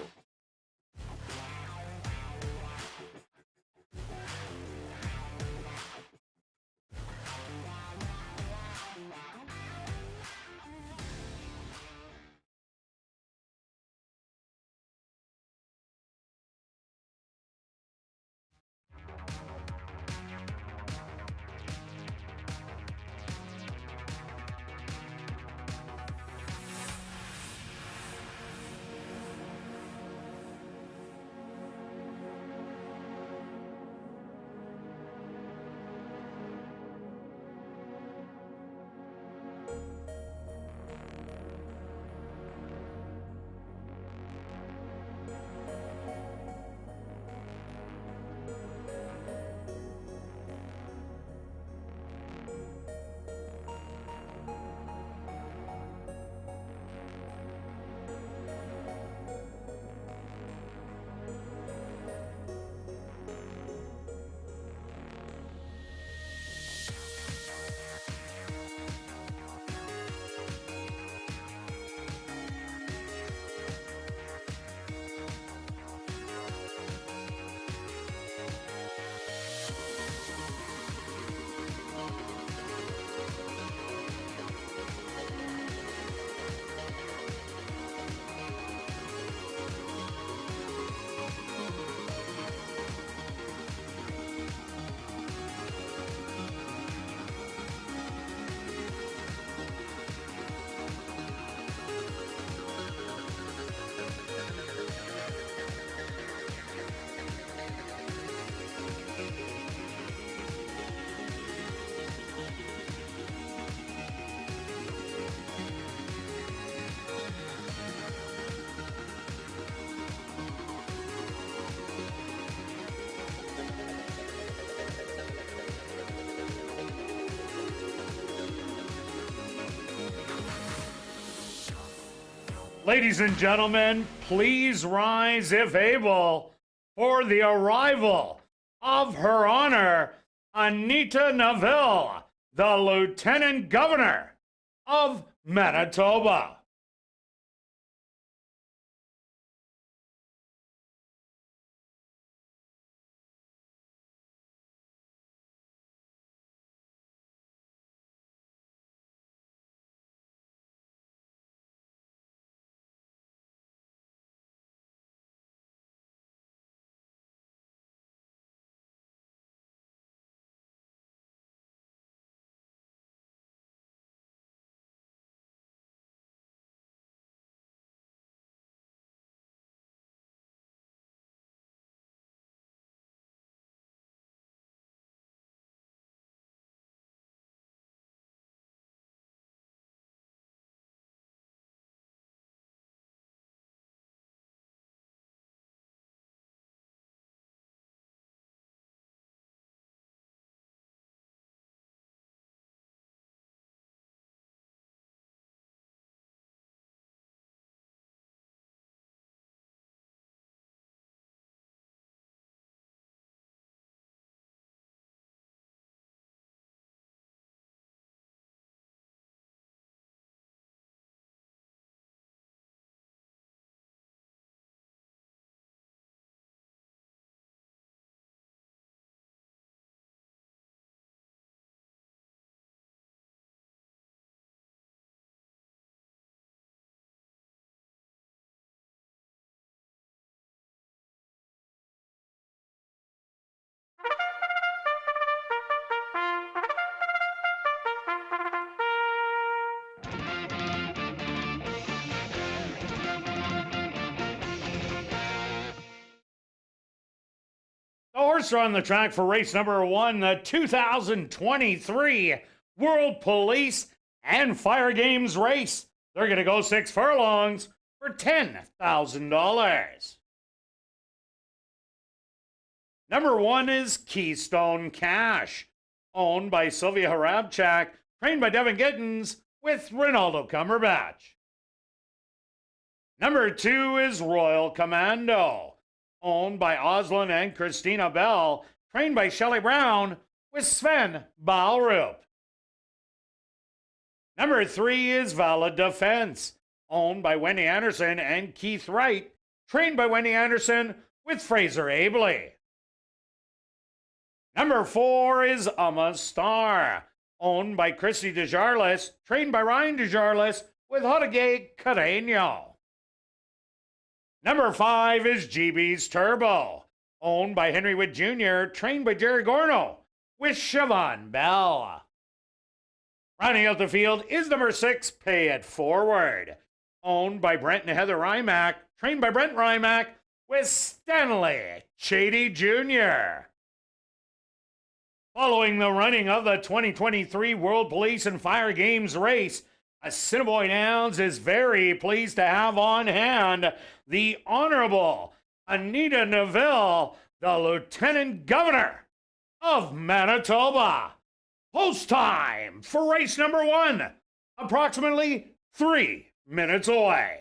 Ladies and gentlemen, please rise if able for the arrival of Her Honor Anita Neville, the Lieutenant Governor of Manitoba. The horses are on the track for race number 1, the 2023 World Police and Fire Games race. They're going to go 6 furlongs for $10,000. Number 1 is Keystone Cash, owned by Sylvia Harabchak, trained by Devin Gittins with Ronaldo Cumberbatch. Number 2 is Royal Commando, owned by Oslin and Christina Bell, trained by Shelley Brown with Sven Balrup. Number 3 is Valid Defense, owned by Wendy Anderson and Keith Wright, trained by Wendy Anderson with Fraser Abley. Number 4 is Amma Star, owned by Christy Desjarlis, trained by Ryan Desjarlis with Jorge Carreño. Number 5 is GB's Turbo, owned by Henry Witt Jr., trained by Jerry Gorno with Siobhan Bell. Rounding out the field is number 6, Pay It Forward, owned by Brent and Heather Rymack, trained by Brent Rymack with Stanley Chady Jr. Following the running of the 2023 World Police and Fire Games race, Assiniboia Downs is very pleased to have on hand the Honorable Anita Neville, the Lieutenant Governor of Manitoba. Post time for race number 1, approximately 3 minutes away.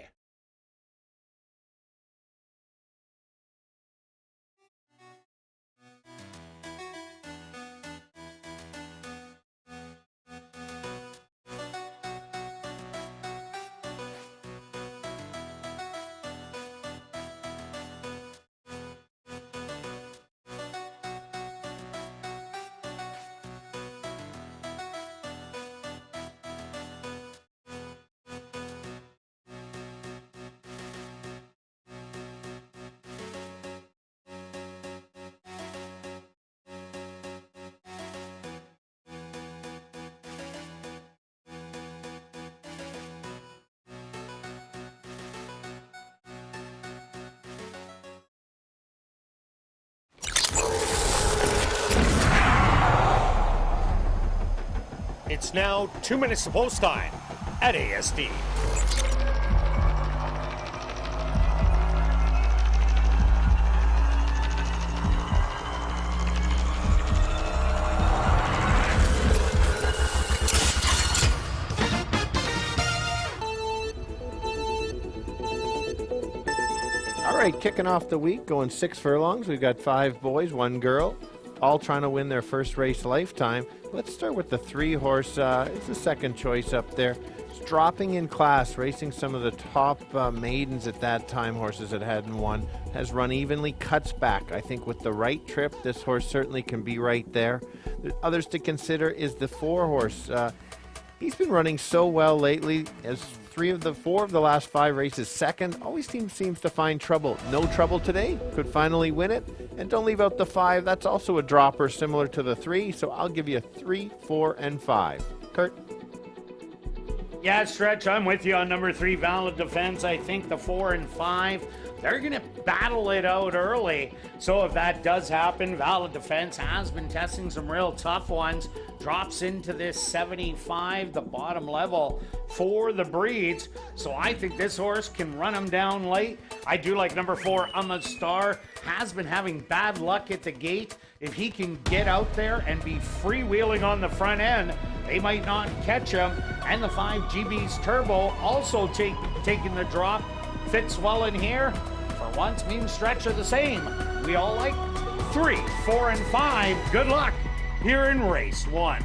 It's now 2 minutes to post time at ASD. All right, kicking off the week, going 6 furlongs. We've got 5 boys, 1 girl, all trying to win their first race lifetime. Let's start with the 3-horse. It's the second choice up there. It's dropping in class, racing some of the top maidens at that time, horses that hadn't won. Has run evenly, cuts back. I think with the right trip, this horse certainly can be right there. The others to consider is the 4-horse. He's been running so well lately, as 4 of the last 5 races second. Always seems to find trouble. No trouble today. Could finally win it. And don't leave out the 5. That's also a dropper similar to the 3. So I'll give you 3, 4, and 5. Kirt? Yeah, Stretch, I'm with you on number 3, Valid Defense. I think the 4 and 5, they're going to battle it out early. So if that does happen, Valid Defense has been testing some real tough ones. Drops into this 75, the bottom level for the breeds. So I think this horse can run him down late. I do like number 4, Amma Star. Has been having bad luck at the gate. If he can get out there and be freewheeling on the front end, they might not catch him. And the 5, GB's Turbo, also taking the drop. Fits well in here. For once, me and Stretch are the same. We all like 3, 4, and 5. Good luck here in race 1.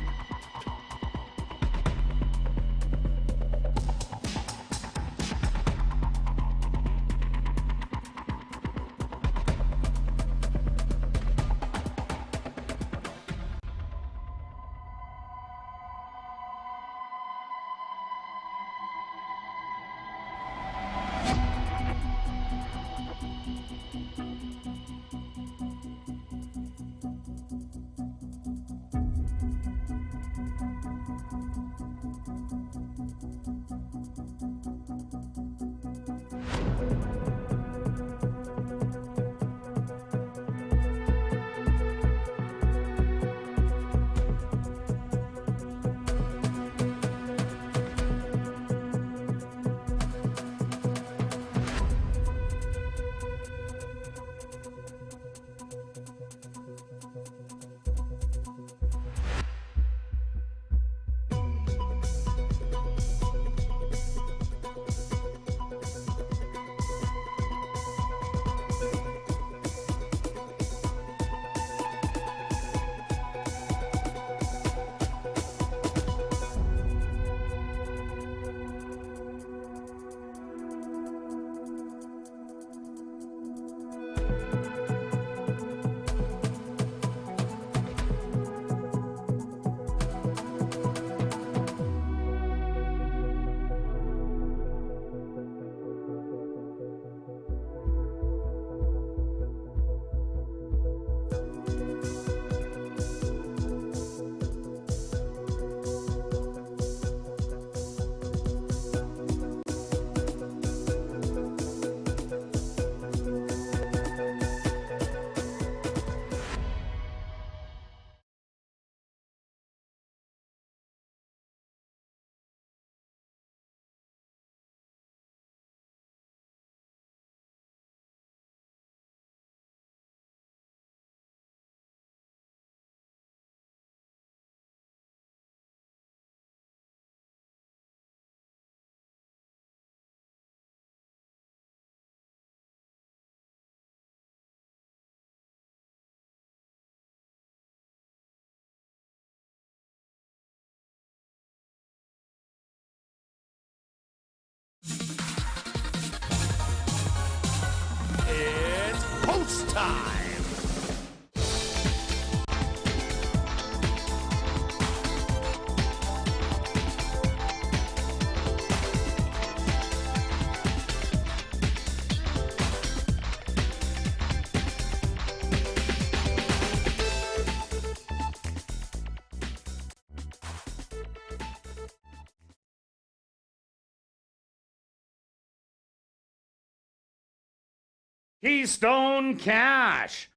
Keystone Cash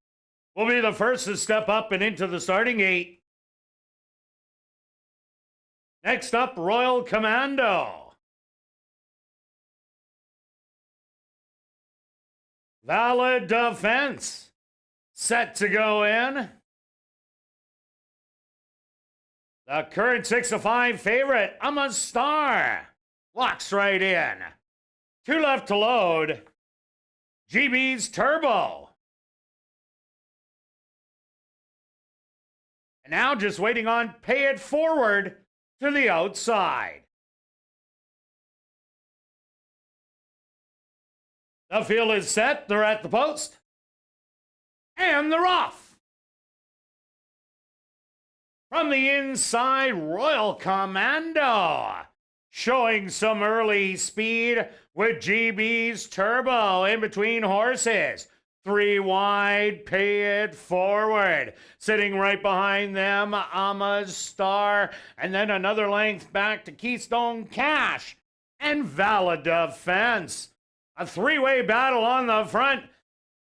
will be the first to step up and into the starting gate. Next up, Royal Commando. Valid Defense set to go in. The current 6-5 favorite, I'm a Star, locks right in. 2 left to load. GB's Turbo. And now just waiting on Pay It Forward to the outside. The field is set. They're at the post. And they're off. From the inside, Royal Commando showing some early speed with GB's Turbo in between horses. 3 wide, Pay It Forward. Sitting right behind them, I'm a Star. And then another length back to Keystone Cash and Valid Defense. A 3-way battle on the front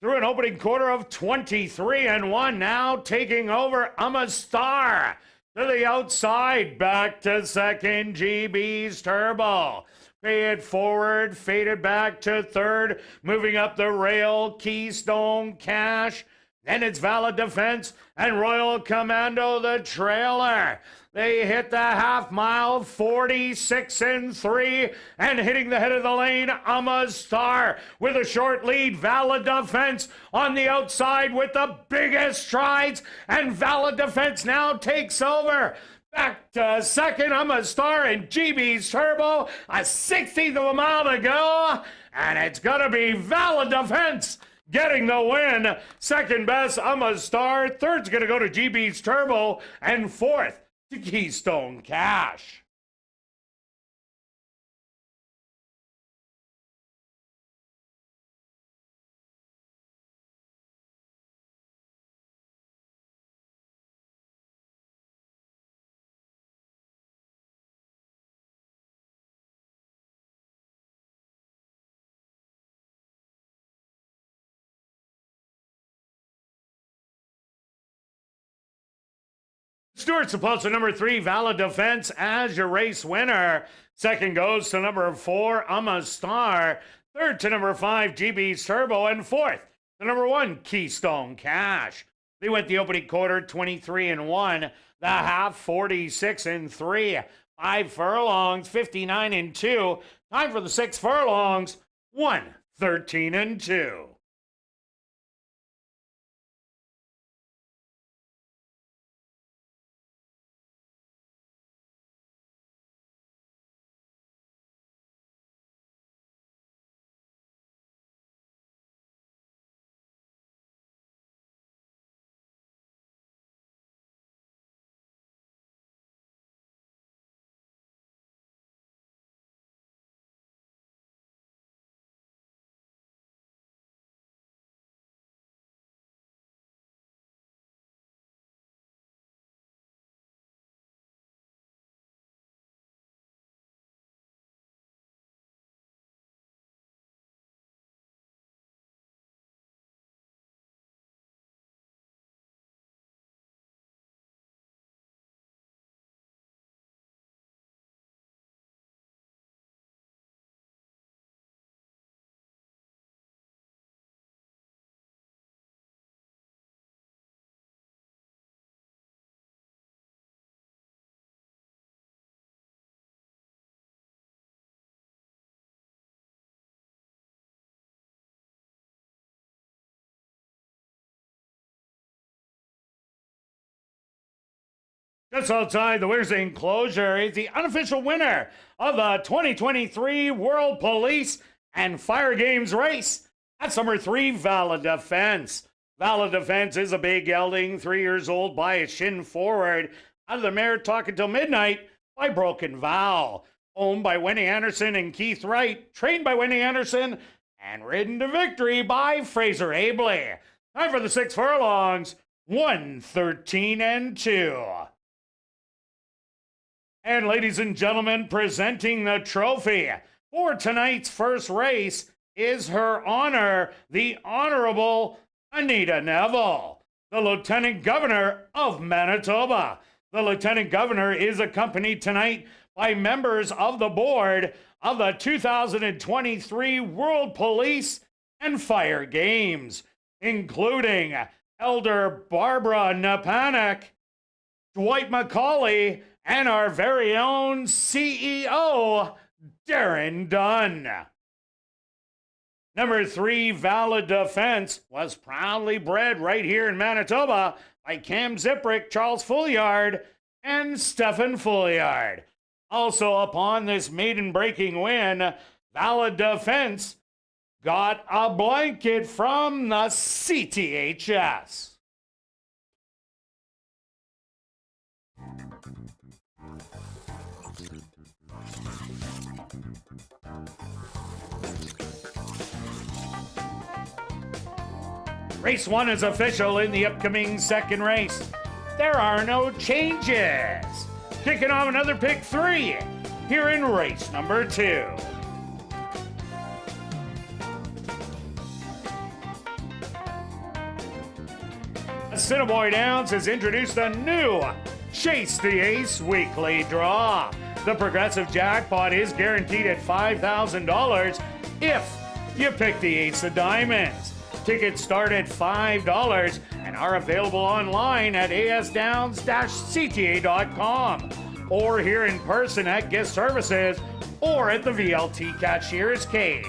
through an opening quarter of 23-1. Now taking over, I'm a Star. To the outside, back to second, GB's Turbo. Pay It Forward, faded back to third, moving up the rail, Keystone Cash. Then it's Valid Defense and Royal Commando, the trailer. They hit the half mile, 46-3, and hitting the head of the lane, I'm a Star with a short lead. Valid Defense on the outside with the biggest strides, and Valid Defense now takes over. Back to second, I'm a Star, and GB's Turbo, a 16th of a mile to go, and it's gonna be Valid Defense getting the win. Second best, I'm a Star. Third's gonna go to GB's Turbo, and fourth to Keystone Cash. Stewart's supposed to number 3, Valid Defense, as your race winner. Second goes to number 4, I'm a Star. Third to number 5, GB's Turbo. And fourth to number 1, Keystone Cash. They went the opening quarter 23-1, the half 46-3, 5 furlongs 59-2. Time for the 6 furlongs 113-2. Just outside the winner's enclosure is the unofficial winner of the 2023 World Police and Fire Games race. That's number 3, Valid Defense. Valid Defense is a big gelding, 3 years old, by a shin forward. Out of the mare, Talking Till Midnight by Broken Vow. Owned by Wendy Anderson and Keith Wright. Trained by Wendy Anderson and ridden to victory by Fraser Abley. Time for the 6 furlongs, 113-2. And ladies and gentlemen, presenting the trophy for tonight's first race, is Her Honor, the Honorable Anita Neville, the Lieutenant Governor of Manitoba. The Lieutenant Governor is accompanied tonight by members of the board of the 2023 World Police and Fire Games, including Elder Barbara Napanek, Dwight McCauley, and our very own CEO, Darren Dunn. Number 3, Valid Defense, was proudly bred right here in Manitoba by Cam Ziprick, Charles Fulliard, and Stefan Fulliard. Also upon this maiden-breaking win, Valid Defense got a blanket from the CTHS. Race 1 is official in the upcoming second race. There are no changes. Kicking off another pick 3 here in race number 2. Assiniboia Downs has introduced a new Chase the Ace weekly draw. The progressive jackpot is guaranteed at $5,000 if you pick the ace of diamonds. Tickets start at $5 and are available online at asdowns-cta.com or here in person at guest services or at the VLT cashier's cage.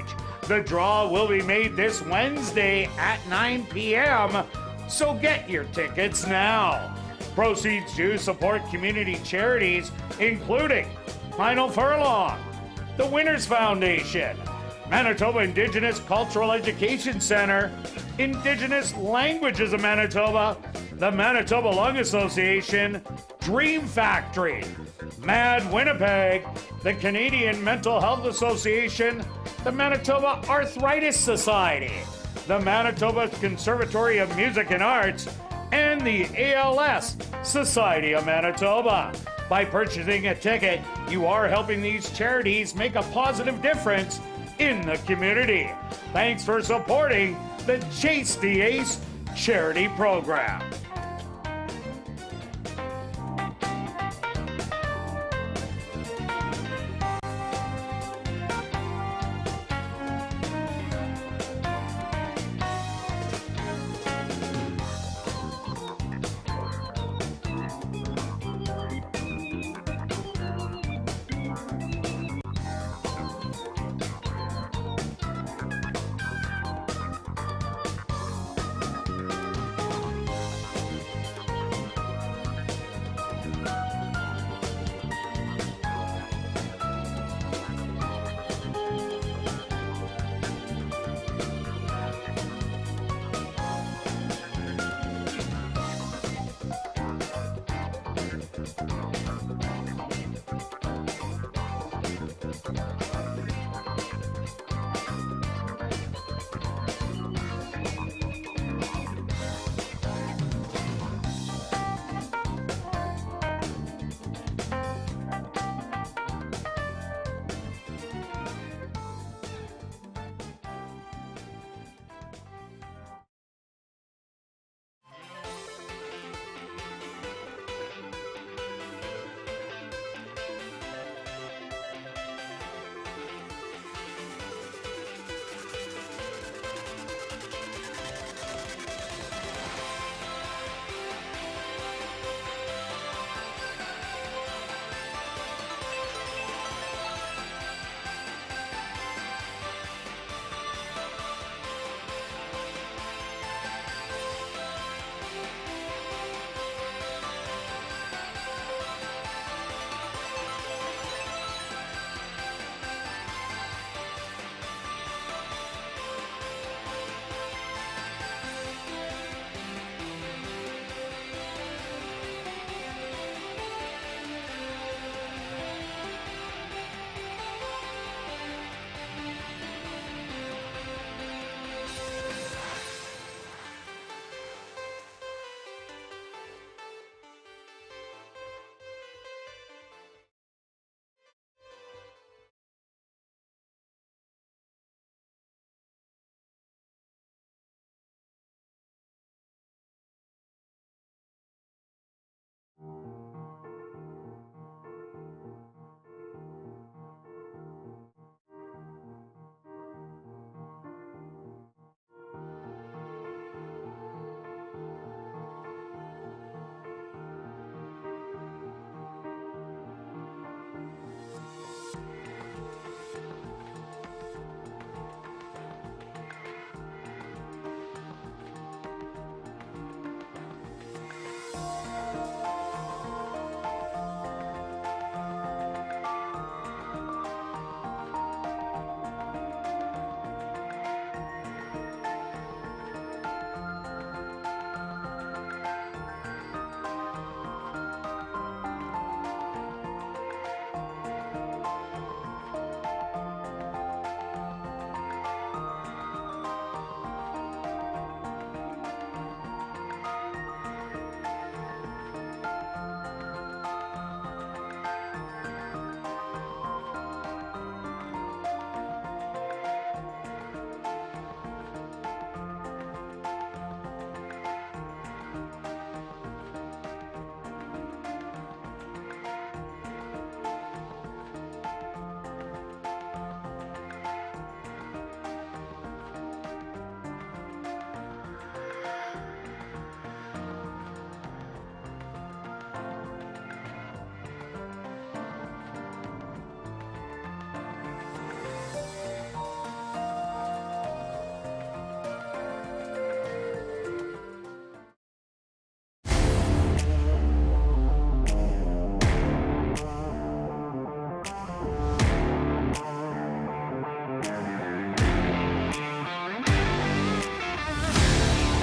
The draw will be made this Wednesday at 9 p.m., so get your tickets now. Proceeds to support community charities including Final Furlong, the Winners Foundation, Manitoba Indigenous Cultural Education Center, Indigenous Languages of Manitoba, the Manitoba Lung Association, Dream Factory, MAD Winnipeg, the Canadian Mental Health Association, the Manitoba Arthritis Society, the Manitoba Conservatory of Music and Arts, and the ALS Society of Manitoba. By purchasing a ticket, you are helping these charities make a positive difference in the community. Thanks for supporting the Chase the Ace charity program.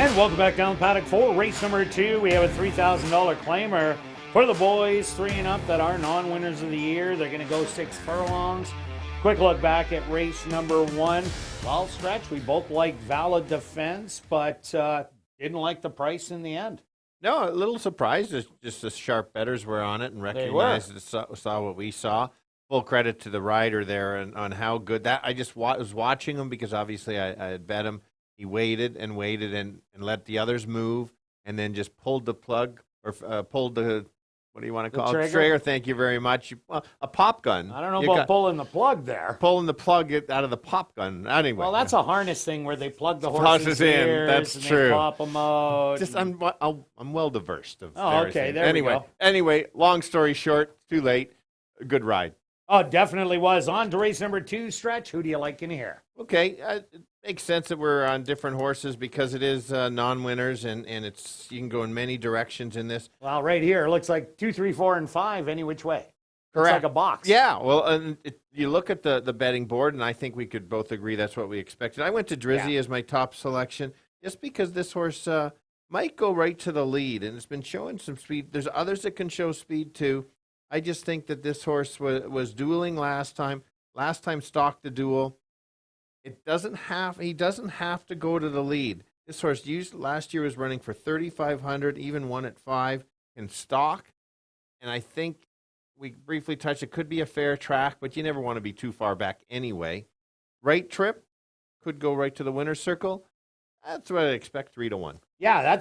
And welcome back down paddock 4, race number 2. We have a $3,000 claimer for the boys 3 and up that are non-winners of the year. They're going to go 6 furlongs. Quick look back at race number 1. Well, Stretch, we both like Valid Defense, but didn't like the price in the end. No, a little surprised. Just the sharp bettors were on it and recognized saw what we saw. Full credit to the rider there on how good that. I just was watching him because obviously I had bet him. He waited and waited and let the others move, and then just pulled the plug or pulled the, what do you want to call it? Trigger. Thank you very much. Well, a pop gun. I don't know about pulling the plug there. Pulling the plug out of the pop gun. Anyway. Well, that's a harness thing where they plug the horses in. That's and true. They pop them out. Just I'm well versed of. Okay, there we go. Anyway, long story short, too late. Good ride. Oh, definitely was. On to race number 2, Stretch. Who do you like in here? Okay, it makes sense that we're on different horses because it is non-winners, and it's you can go in many directions in this. Well, right here, it looks like 2, 3, 4, and 5 any which way. Correct. It's like a box. Yeah, well, you look at the betting board, and I think we could both agree that's what we expected. I went to Drizzy as my top selection just because this horse might go right to the lead, and it's been showing some speed. There's others that can show speed too. I just think that this horse was dueling last time. Last time stalked the duel. He doesn't have to go to the lead. This horse last year was running for 3,500, even won at 5 in stock. And I think we briefly touched it could be a fair track, but you never want to be too far back anyway. Right trip could go right to the winner's circle. That's what I expect, 3-1. Yeah,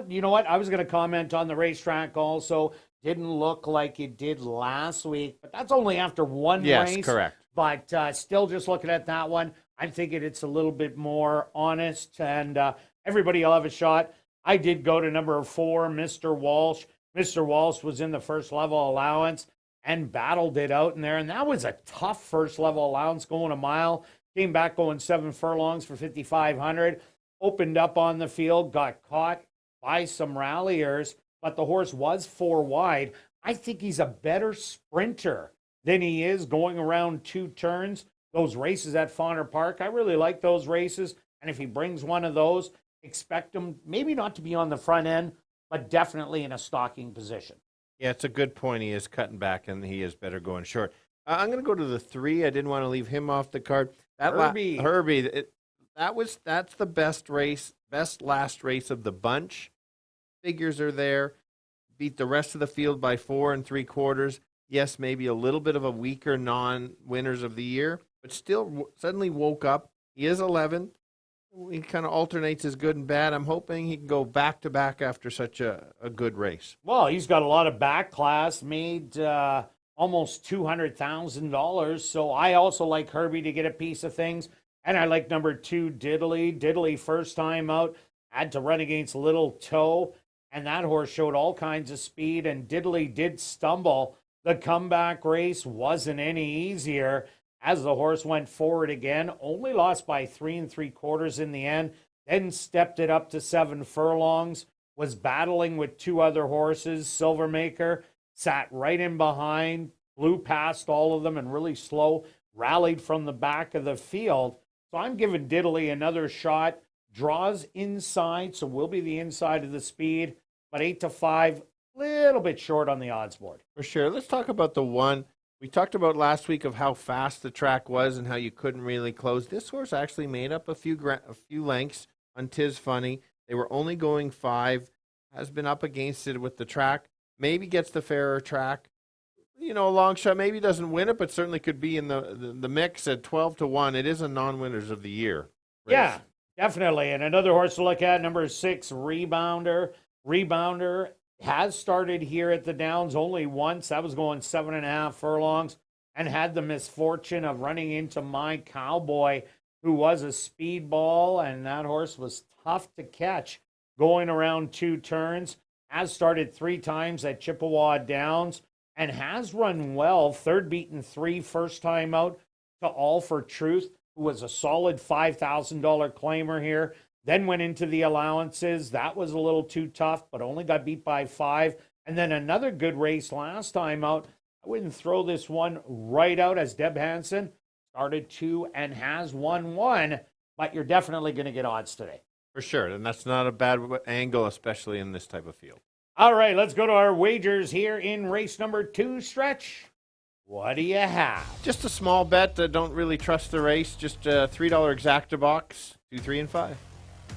you know what? I was going to comment on the racetrack also. Didn't look like it did last week, but that's only after one race. Yes, correct. But still just looking at that one, I'm thinking it's a little bit more honest, and everybody will have a shot. I did go to number 4, Mr. Walsh. Mr. Walsh was in the first level allowance and battled it out in there, and that was a tough first level allowance going a mile. Came back going 7 furlongs for 5,500. Opened up on the field, got caught by some ralliers, but the horse was 4 wide. I think he's a better sprinter than he is going around 2 turns. Those races at Fauner Park, I really like those races. And if he brings one of those, expect him maybe not to be on the front end, but definitely in a stalking position. Yeah, it's a good point. He is cutting back, and he is better going short. I'm going to go to the 3. I didn't want to leave him off the card. Herbie. That's the best last race of the bunch. Figures are there. Beat the rest of the field by 4 3/4. Yes, maybe a little bit of a weaker non-winners of the year, but still suddenly woke up. He is 11. He kind of alternates his good and bad. I'm hoping he can go back-to-back after such a good race. Well, he's got a lot of back class, made almost $200,000. So I also like Herbie to get a piece of things. And I like number 2, Diddley. Diddley, first time out, had to run against Little Toe. And that horse showed all kinds of speed, and Diddley did stumble. The comeback race wasn't any easier as the horse went forward again. Only lost by 3 3/4 in the end, then stepped it up to 7 furlongs, was battling with 2 other horses. Silvermaker sat right in behind, blew past all of them and really slow, rallied from the back of the field. So I'm giving Diddley another shot. Draws inside, so will be the inside of the speed. But 8-5, little bit short on the odds board. For sure. Let's talk about the 1. We talked about last week of how fast the track was and how you couldn't really close. This horse actually made up a few lengths on Tis Funny. They were only going 5. Has been up against it with the track. Maybe gets the fairer track. A long shot. Maybe doesn't win it, but certainly could be in the mix at 12-1. It is a non-winners of the year race. Yeah, definitely. And another horse to look at, number 6, Rebounder. Rebounder has started here at the Downs only once. That was going 7.5 furlongs and had the misfortune of running into my Cowboy, who was a speedball, and that horse was tough to catch going around 2 turns. Has started 3 times at Chippewa Downs and has run well. 3rd beaten 3 first time out to All for Truth, who was a solid $5,000 claimer here. Then went into the allowances. That was a little too tough, but only got beat by 5. And then another good race last time out. I wouldn't throw this one right out as Deb Hansen started 2 and has won 1, but you're definitely going to get odds today. For sure, and that's not a bad angle, especially in this type of field. All right, let's go to our wagers here in race number 2, Stretch. What do you have? Just a small bet. Don't really trust the race. Just a $3 exacta box, 2, 3, and 5.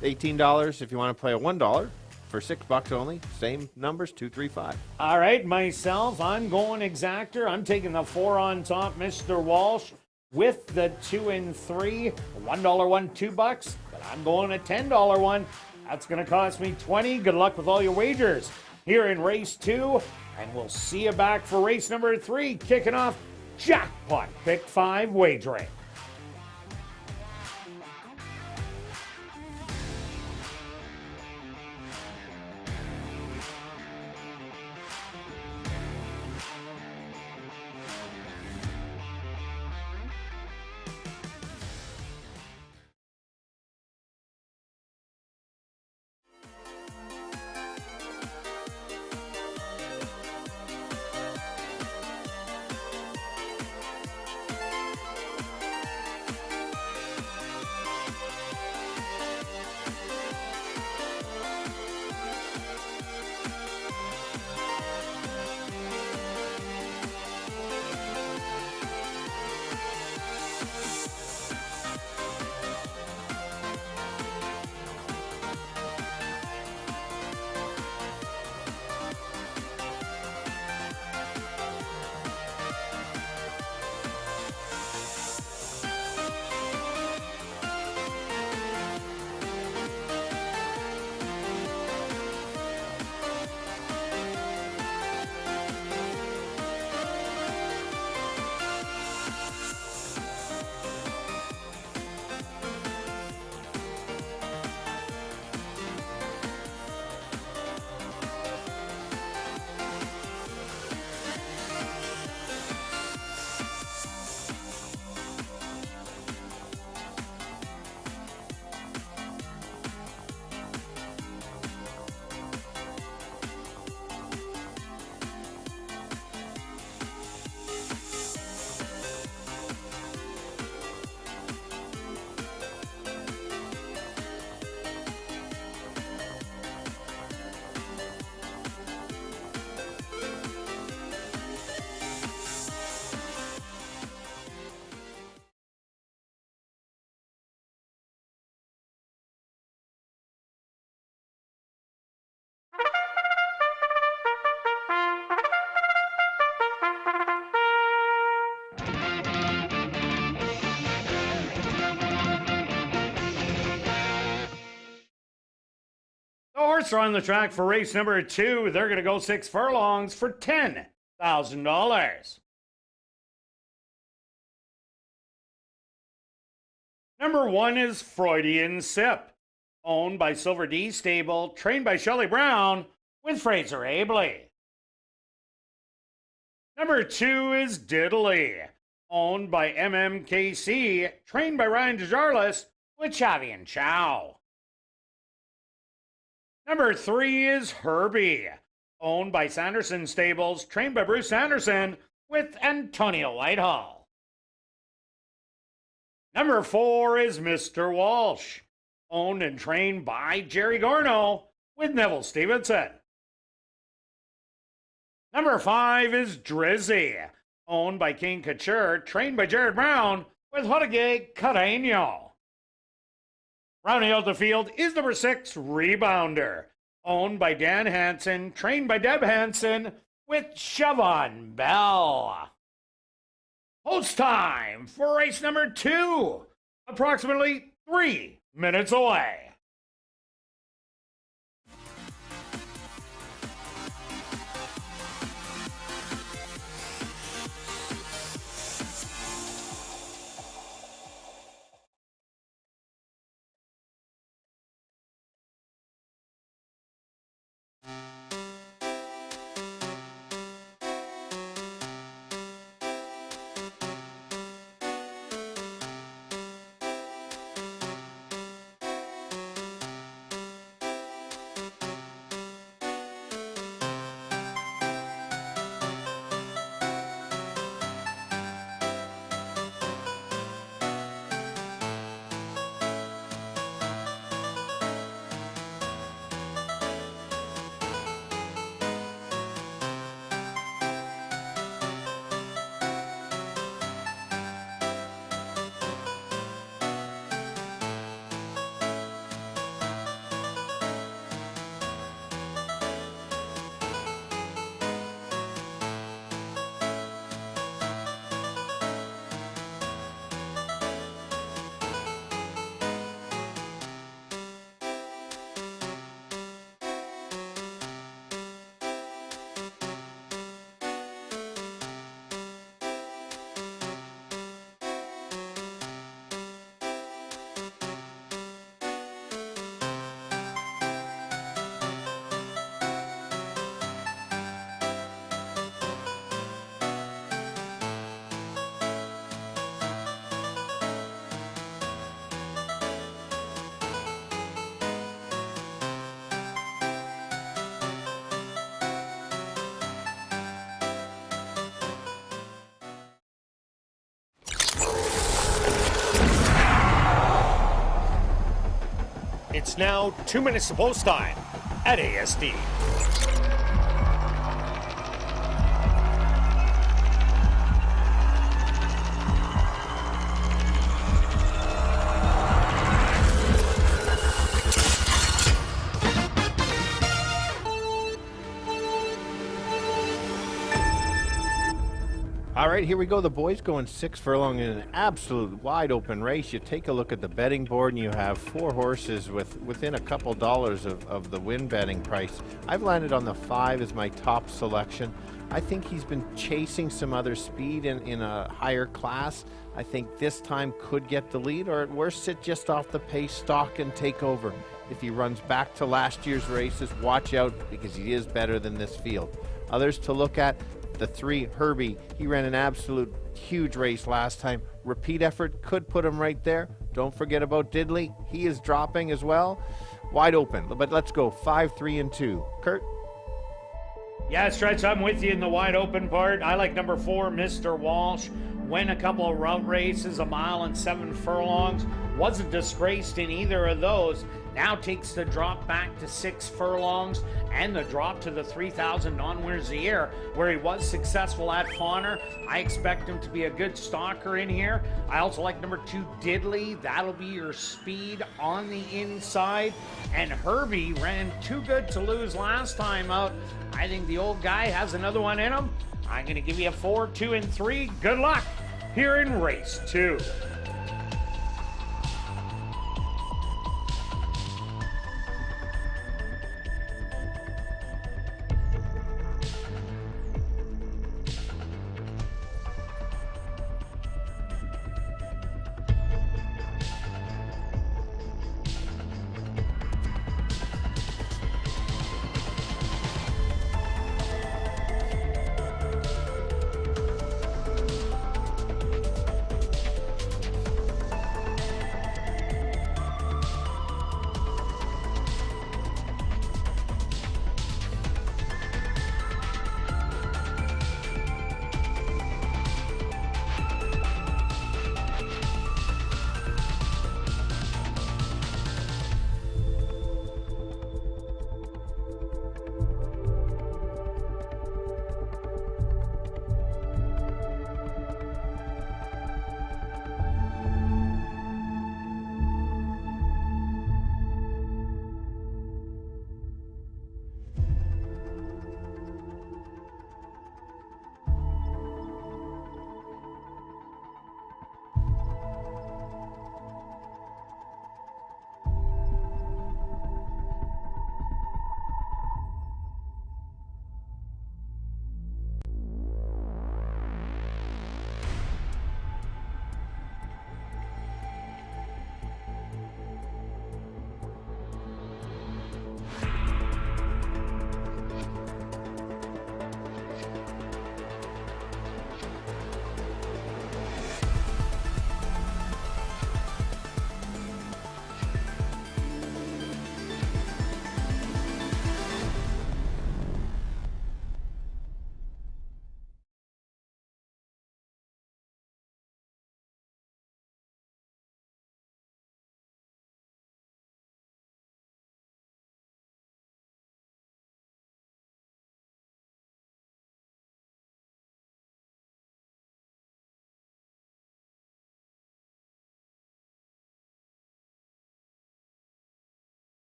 $18 if you want to play a $1 for $6 only. Same numbers, 2, 3, 5. All right, myself, I'm going exactor. I'm taking the 4 on top, Mr. Walsh, with the 2 and 3. A $1 one, $2, but I'm going a $10 one. That's going to cost me $20. Good luck with all your wagers here in race 2, and we'll see you back for race number 3, kicking off Jackpot Pick 5 wagering. Horse are on the track for race number 2. They're going to go 6 furlongs for $10,000. Number 1 is Freudian Sip, owned by Silver D Stable, trained by Shelley Brown with Fraser Abley. Number 2 is Diddley, owned by MMKC, trained by Ryan DeJarlis with Chavi and Chow. Number 3 is Herbie, owned by Sanderson Stables, trained by Bruce Sanderson with Antonio Whitehall. Number 4 is Mr. Walsh, owned and trained by Jerry Garno with Neville Stevenson. Number 5 is Drizzy, owned by King Couture, trained by Jared Brown with Jorge Carreño. Rounding out the field is number 6, Rebounder, owned by Dan Hansen, trained by Deb Hansen with Siobhan Bell. Host time for race number 2, approximately 3 minutes away. It's now 2 minutes to post time at ASD. All right, here we go. The boys going 6 furlong in an absolute wide open race. You take a look at the betting board and you have 4 horses within a couple dollars of the win betting price. I've landed on the 5 as my top selection. I think he's been chasing some other speed in a higher class. I think this time could get the lead, or at worst sit just off the pace, stalk and take over. If he runs back to last year's races, watch out because he is better than this field. Others to look at: the 3, Herbie. He ran an absolute huge race last time. Repeat effort could put him right there. Don't forget about Diddley. He is dropping as well. Wide open, but let's go 5, 3, and 2. Kirt? Yeah, Stretch, I'm with you in the wide open part. I like number 4, Mr. Walsh. Win a couple of route races, 1 mile and 7 furlongs. Wasn't disgraced in either of those. Now takes the drop back to 6 furlongs and the drop to the 3,000 non-winners a year, where he was successful at Fawner. I expect him to be a good stalker in here. I also like number 2, Diddley. That'll be your speed on the inside. And Herbie ran too good to lose last time out. I think the old guy has another one in him. I'm going to give you a 4, 2, and 3. Good luck here in race 2.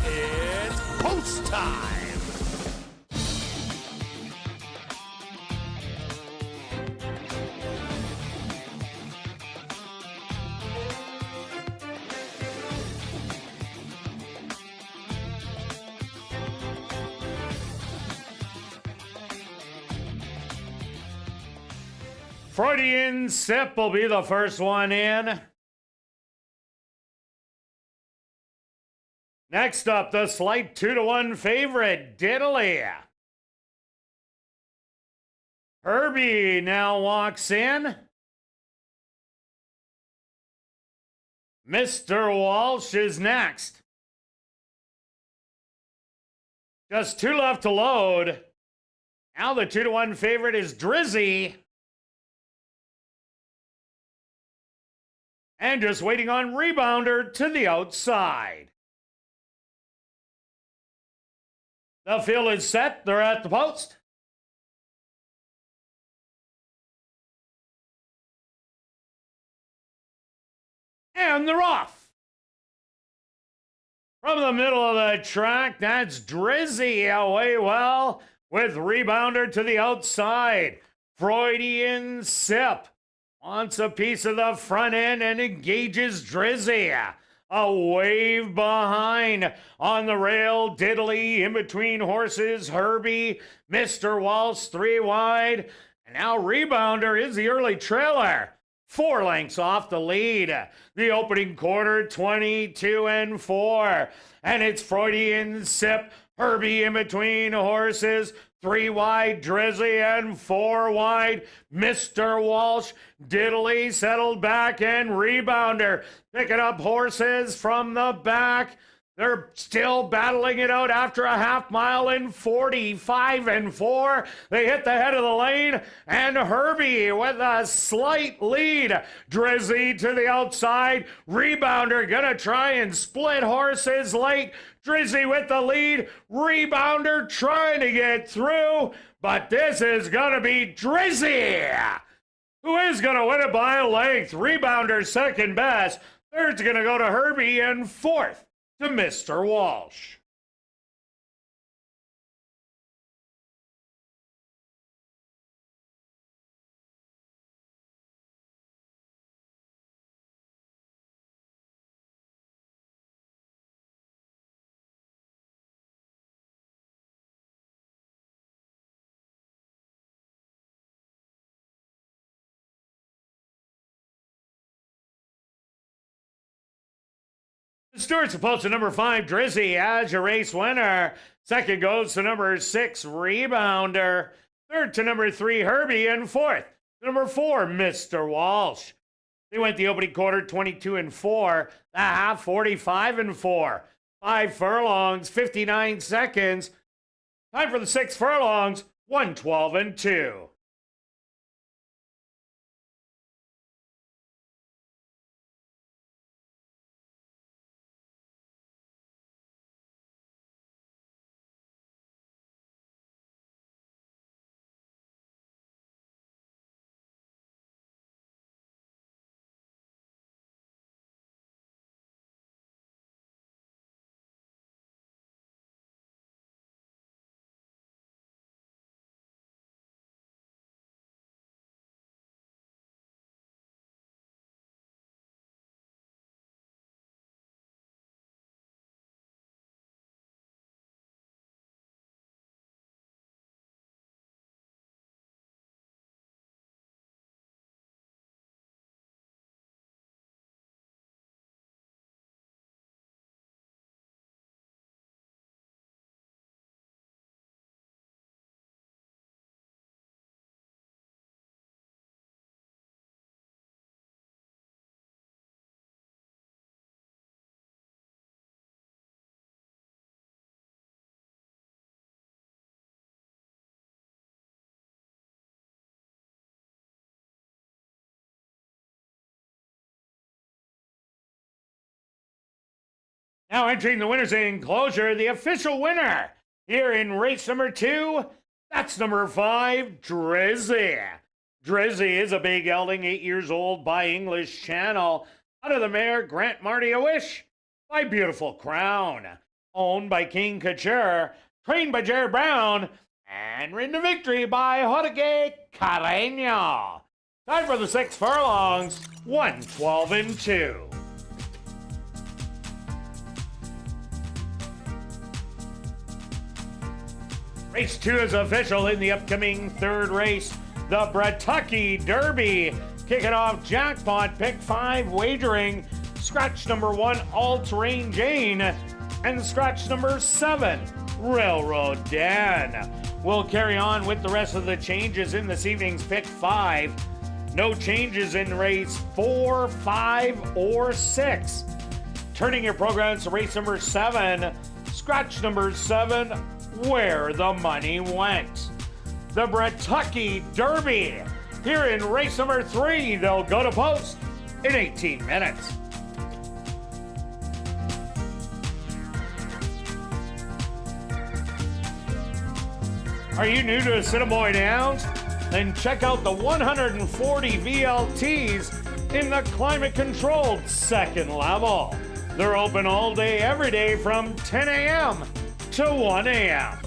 It's post time. Freudian sip will be the first one in. Next up, the slight 2-1 favorite, Diddley. Herbie now walks in. Mr. Walsh is next. Just 2 left to load. Now the 2-1 favorite is Drizzy. And just waiting on Rebounder to the outside. The field is set. They're at the post. And they're off. From the middle of the track, that's Drizzy away well with Rebounder to the outside. Freudian Sip wants a piece of the front end and engages Drizzy. A wave behind on the rail. Diddley in between horses. Herbie, Mr. Walsh 3 wide. And now Rebounder is the early trailer. 4 lengths off the lead. The opening quarter, 22-4. And it's Freudian Sip. Herbie in between horses. 3 wide, Drizzy, and 4 wide, Mr. Walsh. Diddley settled back, and Rebounder picking up horses from the back. They're still battling it out after a half mile in 45-4. They hit the head of the lane, and Herbie with a slight lead. Drizzy to the outside. Rebounder gonna try and split horses late. Drizzy with the lead. Rebounder trying to get through, but this is gonna be Drizzy, who is gonna win it by a length. Rebounder second best. Third's gonna go to Herbie, and fourth to Mr. Walsh. Stewart's opposed to number 5, Drizzy, as your race winner. Second goes to number 6, Rebounder. Third to number 3, Herbie. And fourth to number 4, Mr. Walsh. They went the opening quarter 22-4, the half 45-4. 5 furlongs, 59 seconds. Time for the 6 furlongs, 112-2. Now entering the winner's enclosure, the official winner here in race number 2, that's number 5, Drizzy. Drizzy is a big gelding, 8 years old, by English Channel. Out of the mare, Grant Marty a Wish by Beautiful Crown. Owned by King Couture, trained by Jared Brown, and ridden to victory by Jorge Carreño. Time for the 6 furlongs, 112-2. Race 2 is official in the upcoming 3rd race, the Bratucky Derby. Kicking off jackpot, pick 5 wagering, scratch number 1, All Terrain Jane. And scratch number 7, Railroad Dan. We'll carry on with the rest of the changes in this evening's pick 5. No changes in race 4, 5, or 6. Turning your programs to race number 7, scratch number 7, Where the Money Went. The Kentucky Derby. Here in race number 3, they'll go to post in 18 minutes. Are you new to Assiniboia Downs? Then check out the 140 VLTs in the climate-controlled second level. They're open all day, every day from 10 a.m. to 1 a.m.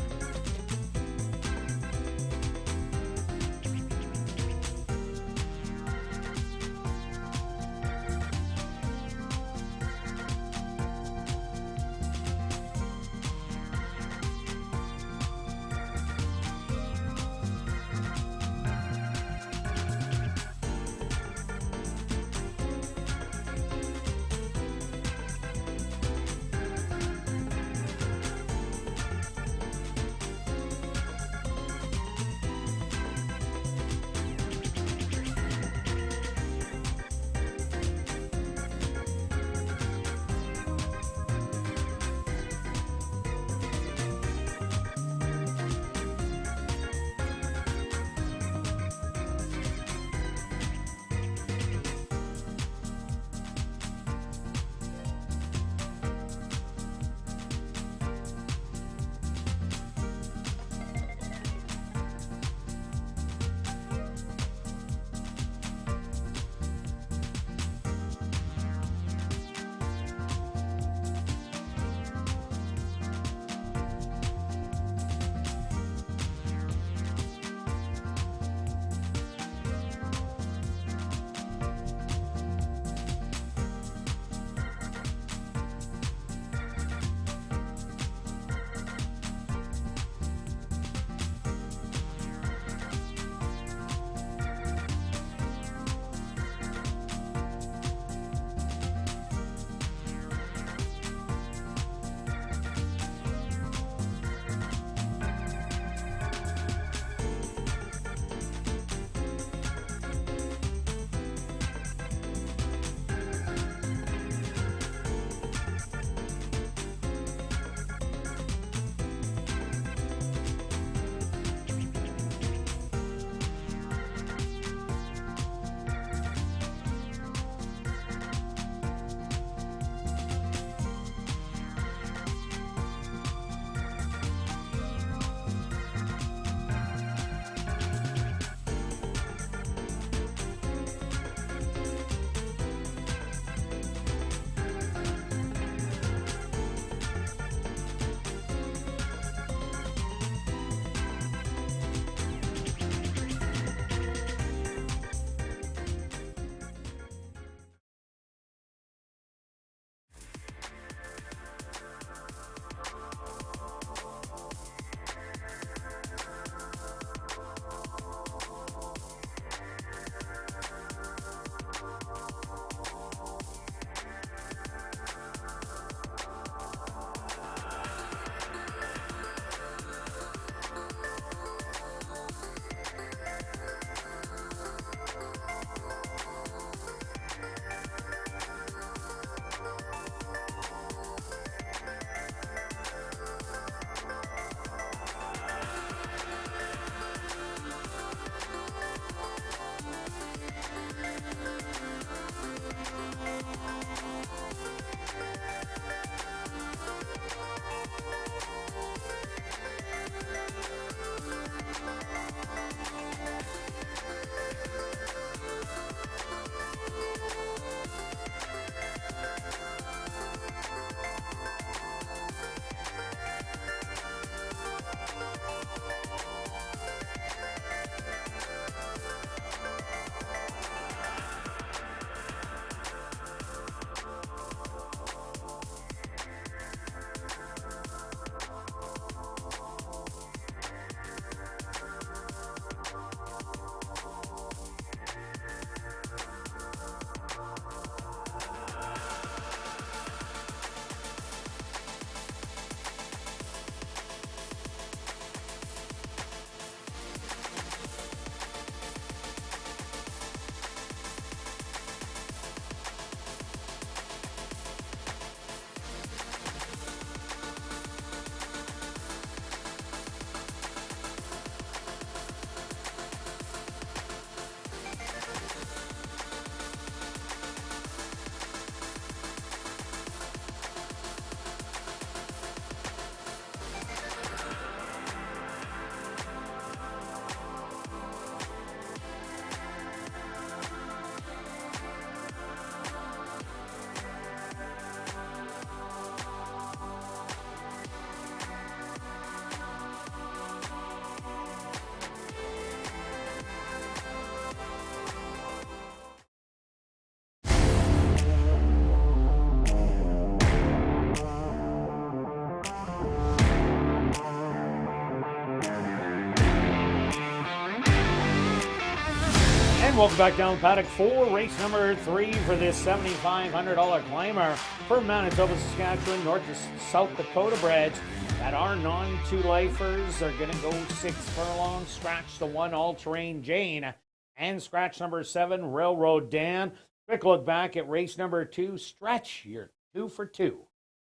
And welcome back down paddock 4, race number 3 for this $7,500 climber for Manitoba, Saskatchewan, North to South Dakota breds that are non-two-lifers. They're going to go 6 furlongs, scratch the 1 all-terrain Jane, and scratch number 7 Railroad Dan. Quick look back at race number 2, stretch, you're 2 for 2.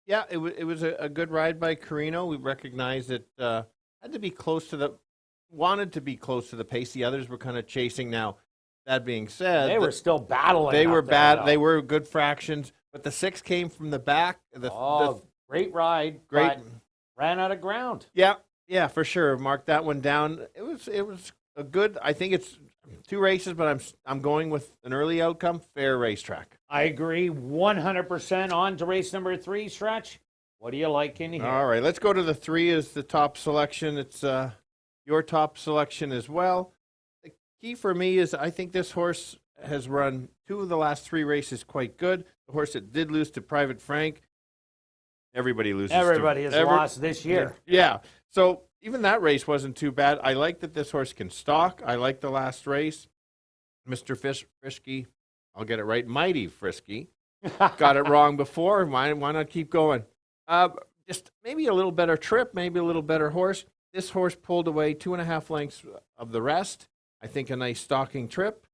Yeah, it was a good ride by Carino. We recognized it had to be close to wanted to be close to the pace. The others were kind of chasing. Now, that being said, they were still battling. They were bad. They were good fractions, but the 6 came from the back. Great ride. Great. Ran out of ground. Yeah, for sure. Mark that one down. It was a good. I think it's 2 races, but I'm going with an early outcome, fair racetrack. I agree 100%. On to race number 3, stretch. What do you like in here? All right, let's go to the 3 as the top selection. It's your top selection as well. The key for me is I think this horse has run 2 of the last 3 races quite good. The horse that did lose to Private Frank, everybody loses. Everybody has lost this year. Yeah, so even that race wasn't too bad. I like that this horse can stalk. I like the last race. Mr. Frisky, I'll get it right, Mighty Frisky. Got it wrong before. Why not keep going? Just maybe a little better trip, maybe a little better horse. This horse pulled away 2.5 lengths of the rest. I think a nice stalking trip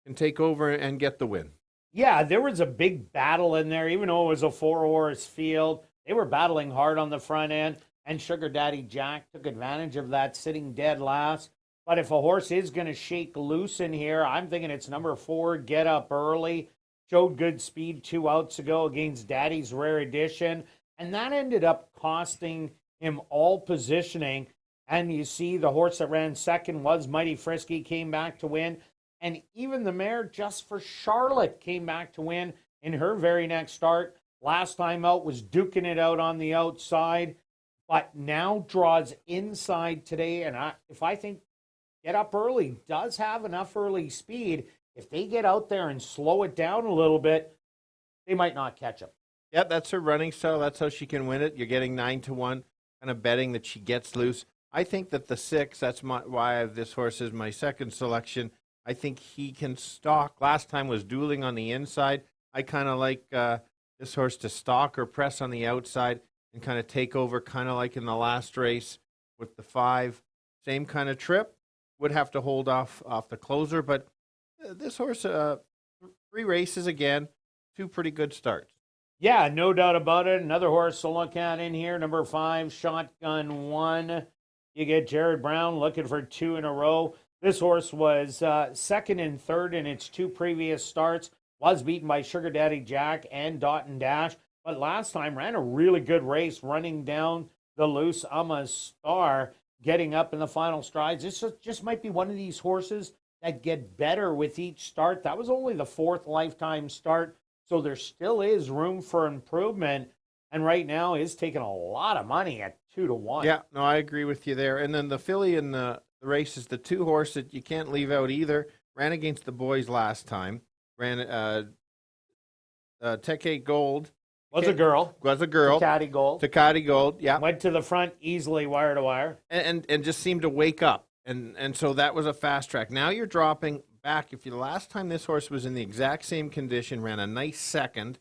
can take over and get the win. Yeah, there was a big battle in there, even though it was a 4-horse field. They were battling hard on the front end, and Sugar Daddy Jack took advantage of that, sitting dead last. But if a horse is going to shake loose in here, I'm thinking it's number 4, Get Up Early. Showed good speed 2 outs ago against Daddy's Rare Edition, and that ended up costing him all positioning. And you see the horse that ran second was Mighty Frisky, came back to win. And even the mare Just for Charlotte came back to win in her very next start. Last time out was duking it out on the outside, but now draws inside today. And if I think Get Up Early does have enough early speed, if they get out there and slow it down a little bit, they might not catch him. Yeah, that's her running style. That's how she can win it. You're getting 9-1, kind of betting that she gets loose. I think that the 6, that's why this horse is my second selection. I think he can stalk. Last time was dueling on the inside. I kind of like this horse to stalk or press on the outside and kind of take over, kind of like in the last race with the 5. Same kind of trip. Would have to hold off the closer, but this horse, 3 races again, 2 pretty good starts. Yeah, no doubt about it. Another horse to look at in here, number 5, Shotgun 1. You get Jared Brown looking for 2 in a row. This horse was second and third in its 2 previous starts. Was beaten by Sugar Daddy Jack and Dot and Dash. But last time ran a really good race running down the loose Star, getting up in the final strides. This just might be one of these horses that get better with each start. That was only the 4th lifetime start. So there still is room for improvement. And right now is taking a lot of money at 2-1. Yeah, no, I agree with you there. And then the filly in the race is the 2 horse that you can't leave out either. Ran against the boys last time. Ran Teke Gold. Was a girl. Takati Gold, yeah. Went to the front easily, wire to wire. And just seemed to wake up. And so that was a fast track. Now you're dropping back. If the last time this horse was in the exact same condition, ran a nice second,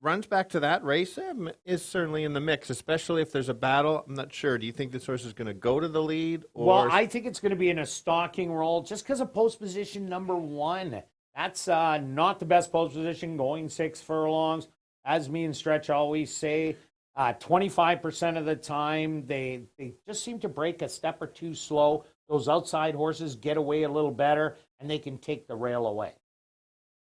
runs back to that race, is certainly in the mix, especially if there's a battle. I'm not sure. Do you think this horse is going to go to the lead? Well, I think it's going to be in a stalking role just because of post position number 1. That's not the best post position, going 6 furlongs. As me and Stretch always say, 25% of the time, they just seem to break a step or 2 slow. Those outside horses get away a little better, and they can take the rail away.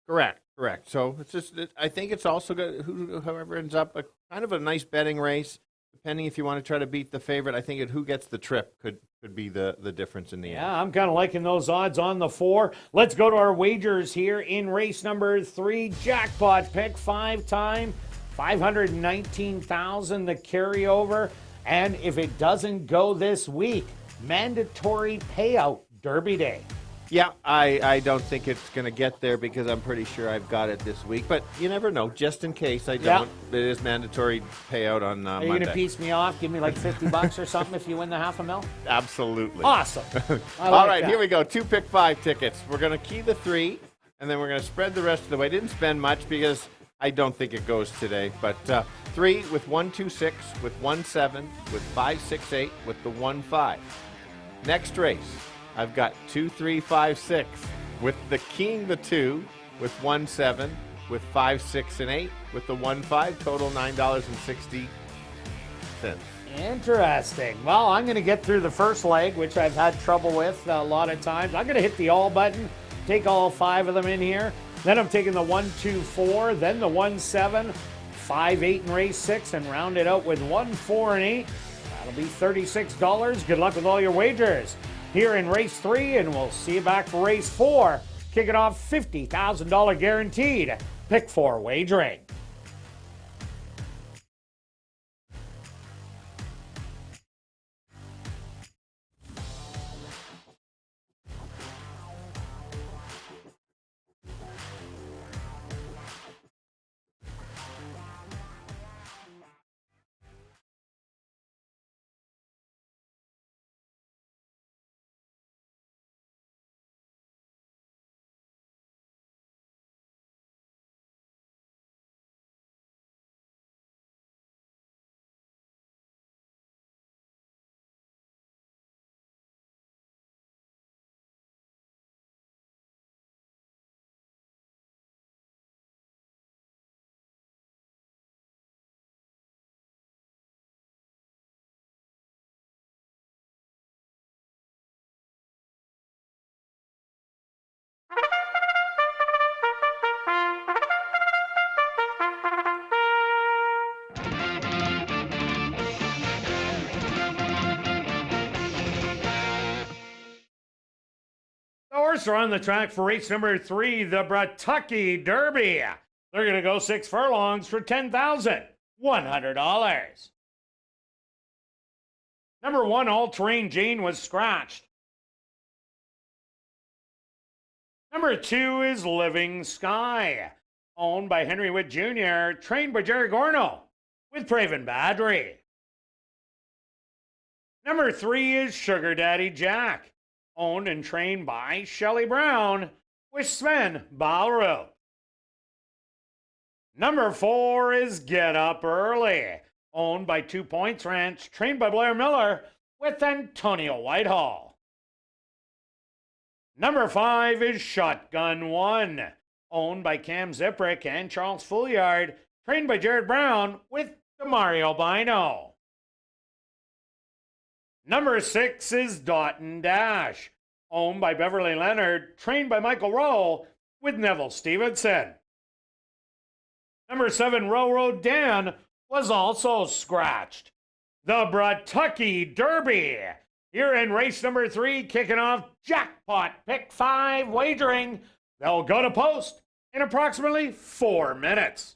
Correct. So it's just, I think it's also good, whoever ends up, kind of a nice betting race, depending if you want to try to beat the favorite. I think who gets the trip could be the difference in the end. Yeah, I'm kind of liking those odds on the 4. Let's go to our wagers here in race number 3. Jackpot pick 5-time, $519,000 the carryover. And if it doesn't go this week, mandatory payout Derby Day. Yeah, I don't think it's going to get there because I'm pretty sure I've got it this week. But you never know. Just in case I don't, it is mandatory payout on Are you Monday. going to piece me off? Give me like $50 or something if you win the $500,000? Absolutely. Awesome. All right, here we go. 2 pick 5 tickets. We're going to key the 3, and then we're going to spread the rest of the way. I didn't spend much because I don't think it goes today. But 3 with 126, with 17, with 568, with the 15. Next race. I've got 2, 3, 5, 6 with the king, the 2 with 1, 7 with 5, 6, and 8 with the 1, 5. Total $9.60. Interesting. Well, I'm going to get through the first leg, which I've had trouble with a lot of times. I'm going to hit the all button, take all 5 of them in here. Then I'm taking the 1, 2, 4, then the 1, 7, 5, 8 in race 6, and round it out with 1, 4, and 8. That'll be $36. Good luck with all your wagers here in race 3, and we'll see you back for race 4. Kicking off $50,000 guaranteed. Pick 4 wagering. Are on the track for race number 3, the Kentucky Derby. They're going to go 6 furlongs for $10,100. Number 1, All Terrain Jane, was scratched. Number 2 is Living Sky, owned by Henry Witt Jr., trained by Jerry Gorno with Praven Badry. Number 3 is Sugar Daddy Jack, owned and trained by Shelley Brown with Sven Balro. Number 4 is Get Up Early, owned by 2 Points Ranch, trained by Blair Miller with Antonio Whitehall. Number 5 is Shotgun One, owned by Cam Ziprick and Charles Fouliard, trained by Jared Brown with Demario Bino. Number 6 is Dot and Dash, owned by Beverly Leonard, trained by Michael Rowe with Neville Stevenson. Number 7, Railroad Dan, was also scratched. The Kentucky Derby, here in race number 3, kicking off jackpot pick 5 wagering. They'll go to post in approximately 4 minutes.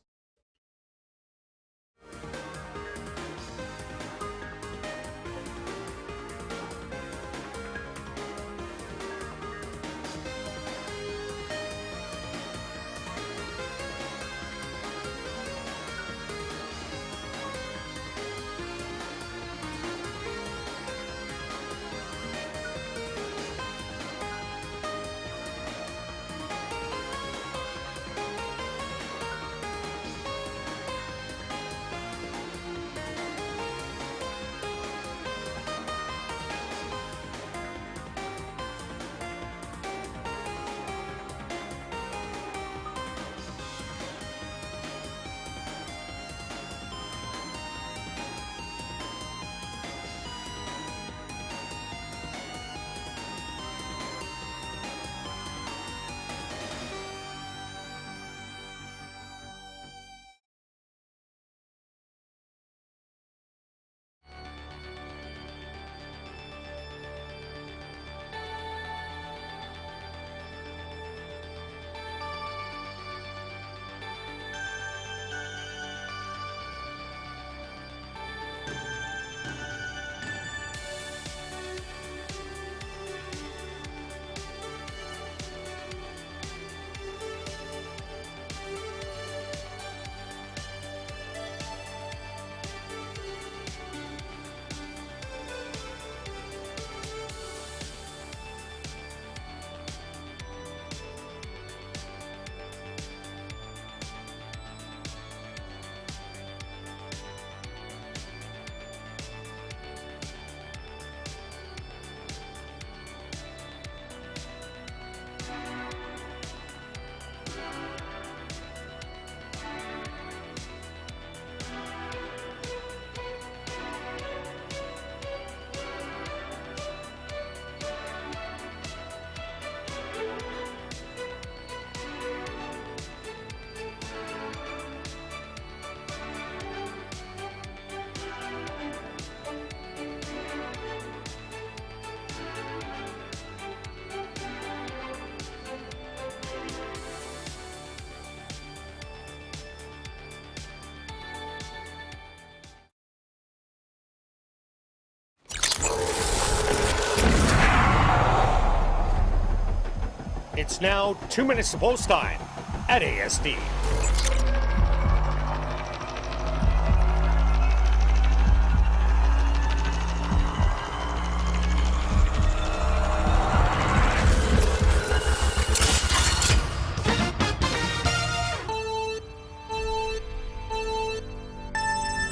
It's now 2 minutes to post time at ASD.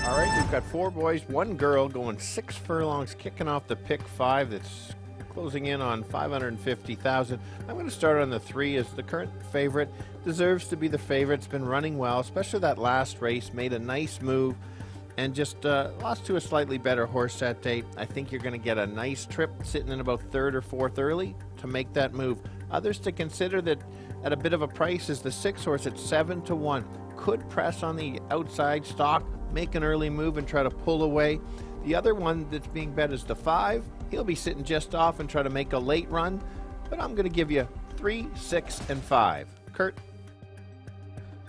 All right, we've got 4 boys, 1 girl, going 6 furlongs, kicking off the pick 5 that's closing in on 550,000. I'm going to start on the 3 as the current favorite. Deserves to be the favorite. It's been running well, especially that last race. Made a nice move and just lost to a slightly better horse that day. I think you're going to get a nice trip sitting in about 3rd or 4th early to make that move. Others to consider that at a bit of a price is the 6 horse at 7-1. Could press on the outside stock, make an early move and try to pull away. The other one that's being bet is the 5. He'll be sitting just off and try to make a late run, but I'm going to give you 3, 6, and 5. Kirt?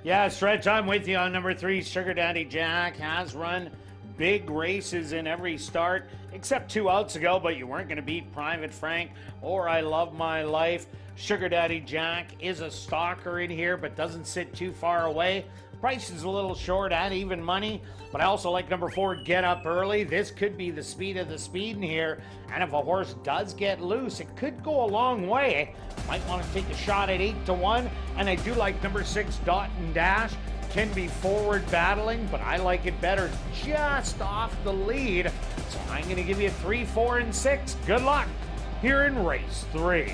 Yeah, Stretch, I'm with you on number 3. Sugar Daddy Jack has run big races in every start, except 2 outs ago, but you weren't going to beat Private Frank or I Love My Life. Sugar Daddy Jack is a stalker in here, but doesn't sit too far away. Price is a little short at even money, but I also like number 4, Get Up Early. This could be the speed of the speed in here, and if a horse does get loose, it could go a long way. Might want to take a shot at 8-1, and I do like number 6, Dot and Dash. Can be forward battling, but I like it better just off the lead. So I'm going to give you 3, 4, and 6. Good luck here in race 3.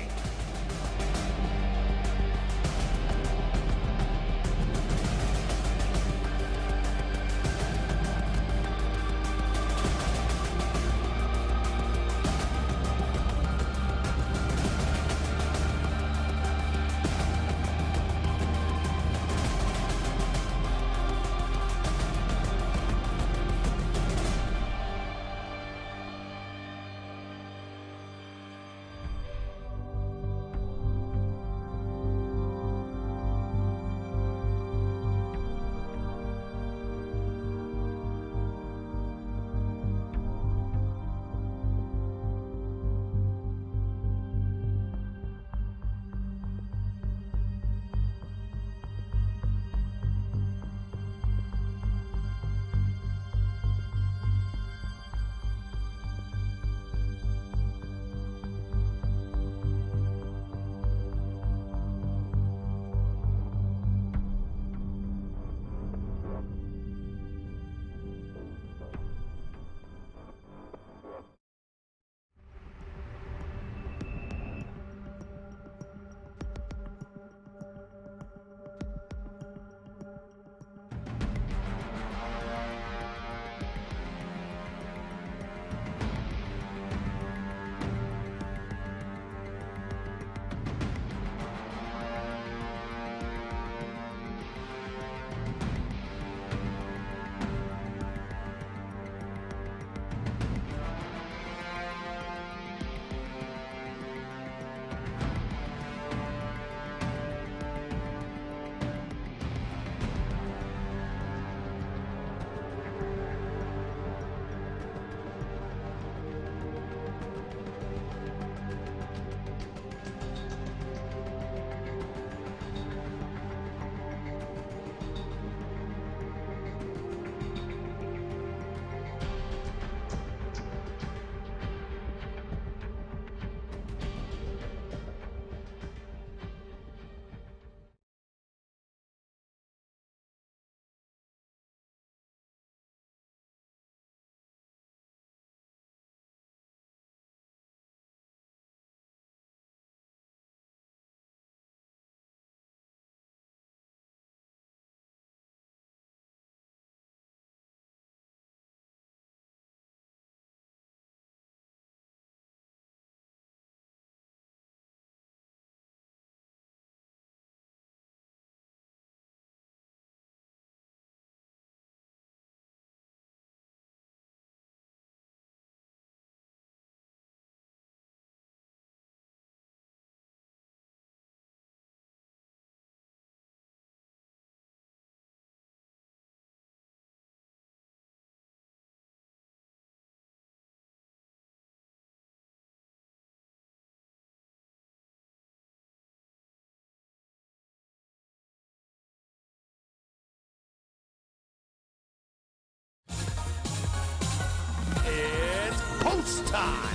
post time.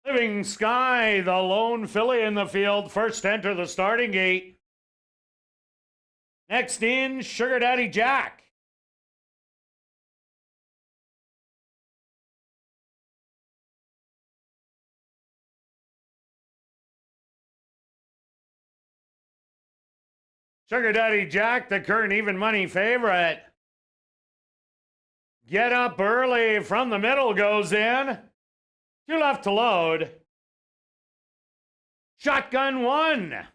Living Sky, the lone filly in the field, first to enter the starting gate. Next in, Sugar Daddy Jack. Sugar Daddy Jack, the current even money favorite. Get Up Early from the middle goes in. 2 left to load. Shotgun 1.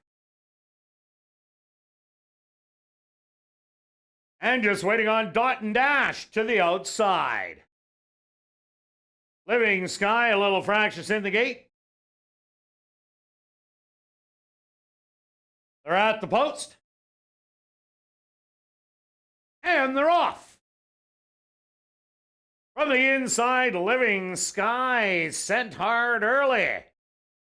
And just waiting on Dot and Dash to the outside. Living Sky, a little fractious in the gate. They're at the post. And they're off. From the inside, Living Sky sent hard early.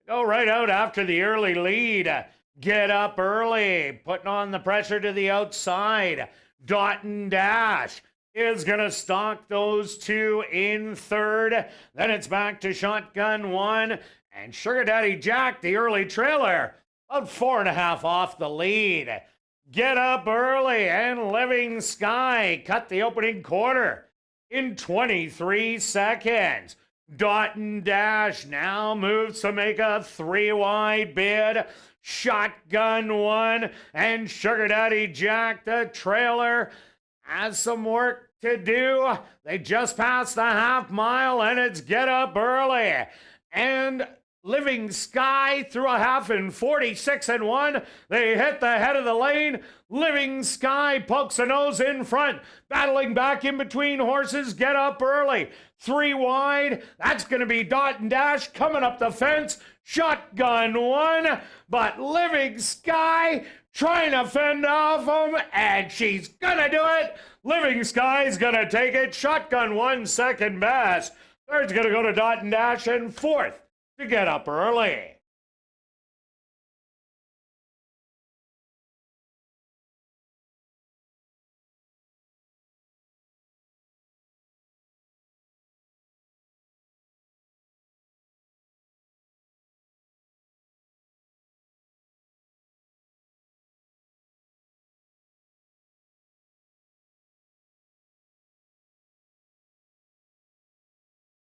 Go right out after the early lead. Get Up Early, putting on the pressure to the outside. Dot and Dash is going to stalk those 2 in third. Then it's back to Shotgun 1. And Sugar Daddy Jack, the early trailer, about 4.5 off the lead. Get Up Early and Living Sky cut the opening quarter in 23 seconds. Dot and Dash now moves to make a 3-wide bid. Shotgun 1 and Sugar Daddy Jack, the trailer, has some work to do. They just passed the half mile and it's Get Up Early. And Living Sky through a half in 46 and 1. They hit the head of the lane. Living Sky pokes a nose in front. Battling back in between horses. Get Up Early. 3 wide. That's going to be Dot and Dash coming up the fence. Shotgun 1. But Living Sky trying to fend off him. And she's going to do it. Living Sky's going to take it. Shotgun 1 second best. Third's going to go to Dot and Dash. And fourth to Get Up Early.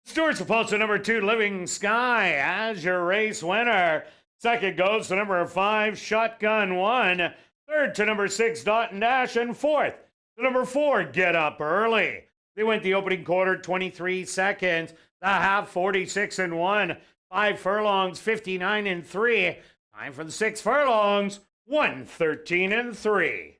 Stewart's supposed to number 2, Living Sky, as your race winner. Second goes to number 5, Shotgun 1. Third to number 6, Dot and Dash. And fourth to number 4, Get Up Early. They went the opening quarter 23 seconds. The half 46 and 1. 5 furlongs 59 and 3. Time for the 6 furlongs 113 and 3.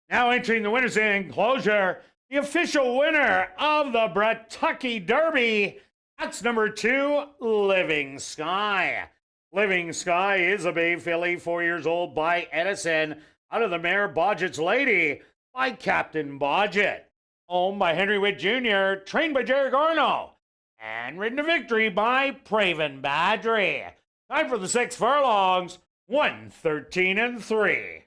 Now entering the winner's enclosure, the official winner of the Kentucky Derby That's number 2, Living Sky. Living Sky is a Bay filly, 4 years old, by Edison, out of the mare Bodgett's Lady by Captain Bodgett. Owned by Henry Witt Jr., trained by Jerry Garno, and ridden to victory by Praven Badry. Time for the 6 furlongs, 1:13 3.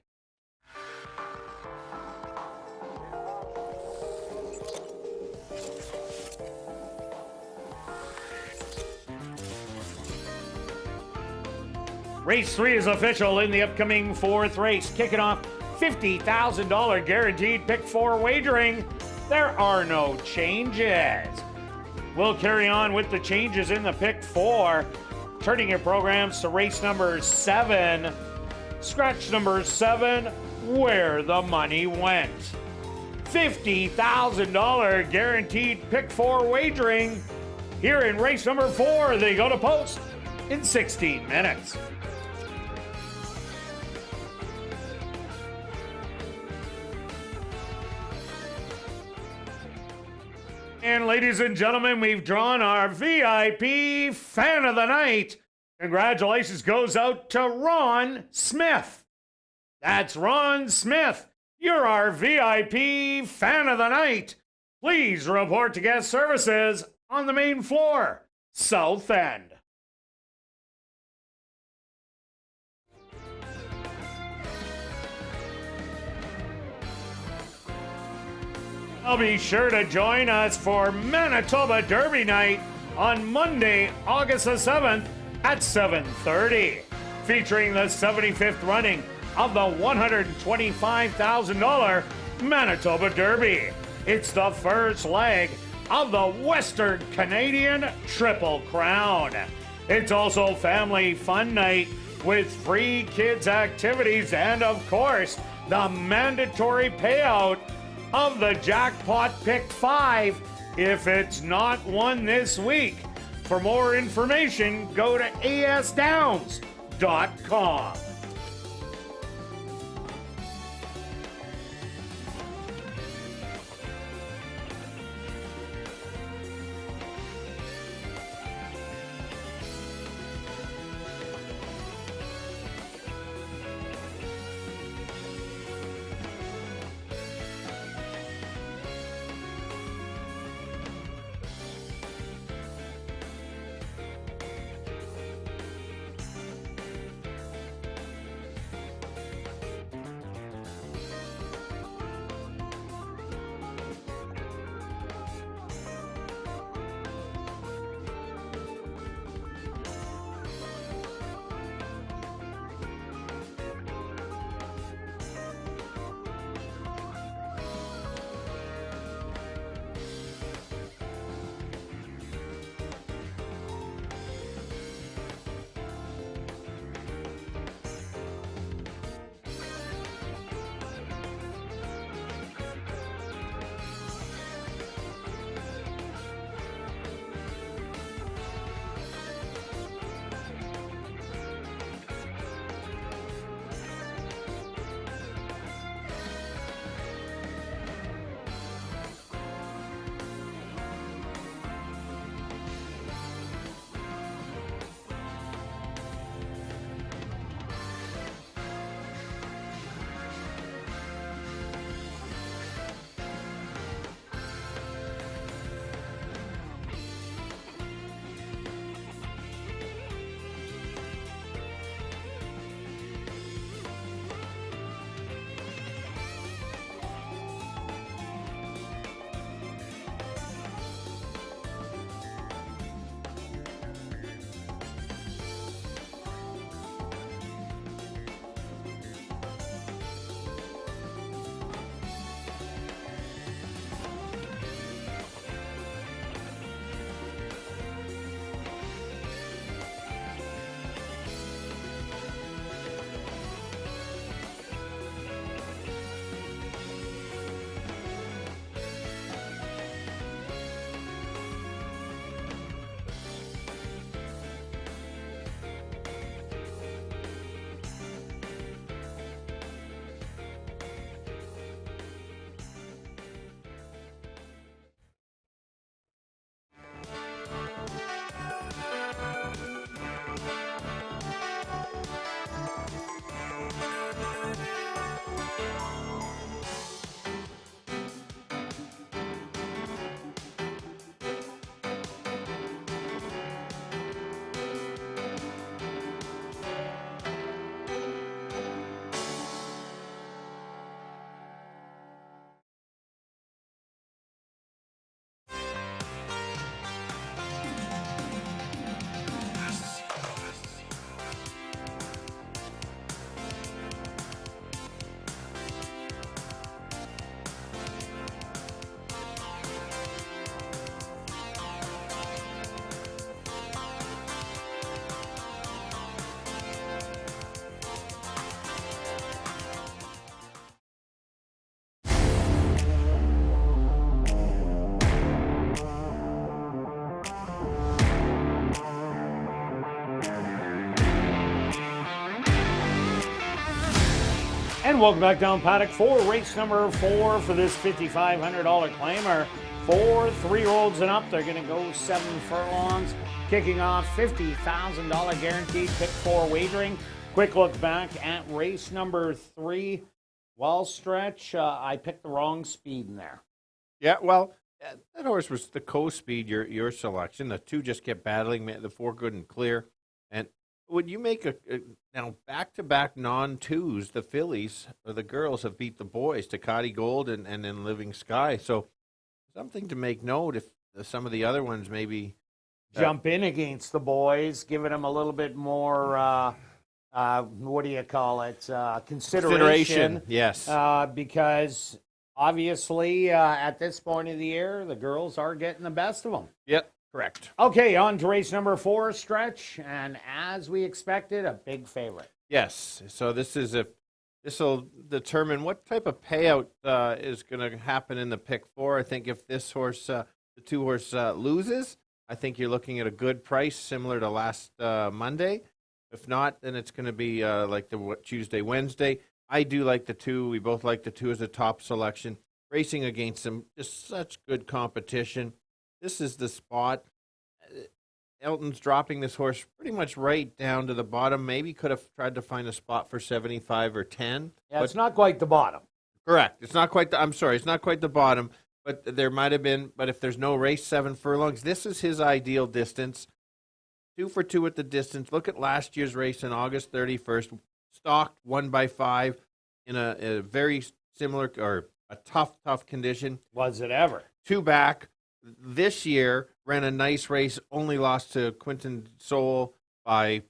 Race 3 is official in the upcoming 4th race. Kicking off $50,000 guaranteed pick 4 wagering. There are no changes. We'll carry on with the changes in the pick 4. Turning your programs to race number 7. Scratch number 7, where the money went. $50,000 guaranteed pick 4 wagering. Here in race number 4, they go to post in 16 minutes. And ladies and gentlemen, we've drawn our VIP Fan of the Night. Congratulations goes out to Ron Smith. That's Ron Smith. You're our VIP Fan of the Night. Please report to guest services on the main floor, South End. I'll be sure to join us for Manitoba Derby Night on Monday, August the 7th at 7:30, featuring the 75th running of the $125,000 Manitoba Derby. It's the first leg of the Western Canadian Triple Crown. It's also family fun night with free kids activities and, of course, the mandatory payout of the jackpot pick 5 if it's not won this week. For more information, go to asdowns.com. And welcome back down paddock for race number 4 for this $5,500 claimer. For 3-year-olds and up, they're going to go 7 furlongs, kicking off $50,000 guaranteed pick 4 wagering. Quick look back at race number 3. Well, Stretch, I picked the wrong speed in there. Yeah, well, that horse was the co-speed, your selection. The 2 just kept battling, the 4 good and clear. And when you make now back-to-back non-2s, the fillies or the girls have beat the boys, Takati Gold and then Living Sky. So something to make note if some of the other ones maybe jump in against the boys, giving them a little bit more, what do you call it, consideration. Yes. Because obviously at this point of the year, the girls are getting the best of them. Yep, correct. Okay, on to race number 4, Stretch, and as we expected, a big favorite. Yes, so this will determine what type of payout is going to happen in the pick 4. I think if this horse, the 2 horse loses, I think you're looking at a good price similar to last Monday. If not, then it's going to be like the Tuesday, Wednesday. I do like the 2. We both like the 2 as a top selection. Racing against them, just such good competition. This is the spot. Elton's dropping this horse pretty much right down to the bottom. Maybe could have tried to find a spot for 75 or 10. Yeah, it's not quite the bottom. Correct. It's not quite it's not quite the bottom, but there might have been. But if there's no race, 7 furlongs, this is his ideal distance. 2 for 2 at the distance. Look at last year's race on August 31st. Stalked 1 by 5 in a very similar or a tough condition. Was it ever? 2 back. This year ran a nice race. Only lost to Quinton Soul by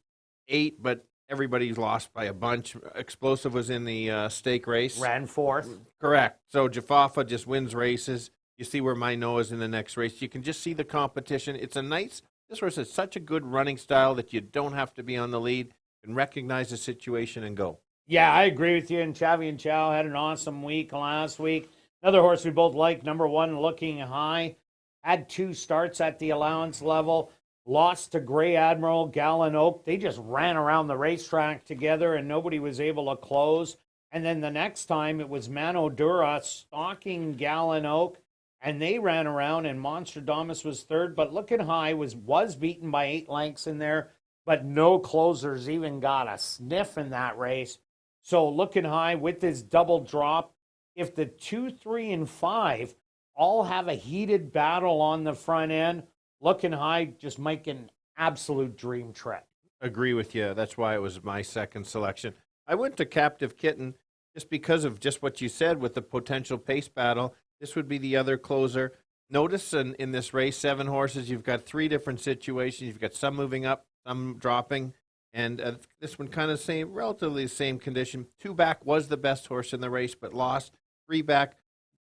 8, but everybody's lost by a bunch. Explosive was in the stake race. Ran 4th. Correct. So Jafafa just wins races. You see where Mino is in the next race. You can just see the competition. This horse has such a good running style that you don't have to be on the lead and recognize the situation and go. Yeah, I agree with you. And Chavi and Chow had an awesome week last week. Another horse we both like, number 1, Looking High. Had 2 starts at the allowance level. Lost to Grey Admiral, Gallon Oak. They just ran around the racetrack together and nobody was able to close. And then the next time it was Mano Dura stalking Gallon Oak. And they ran around, and Monstradamus was 3rd. But Looking High was beaten by 8 lengths in there, but no closers even got a sniff in that race. So Looking High with this double drop, if the 2, 3, and 5 all have a heated battle on the front end, Looking High just make an absolute dream trip. Agree with you. That's why it was my second selection. I went to Captive Kitten just because of just what you said with the potential pace battle. This would be the other closer. Notice in this race, 7 horses, you've got 3 different situations. You've got some moving up, some dropping, and this one kind of relatively the same condition. 2 back was the best horse in the race, but lost. 3 back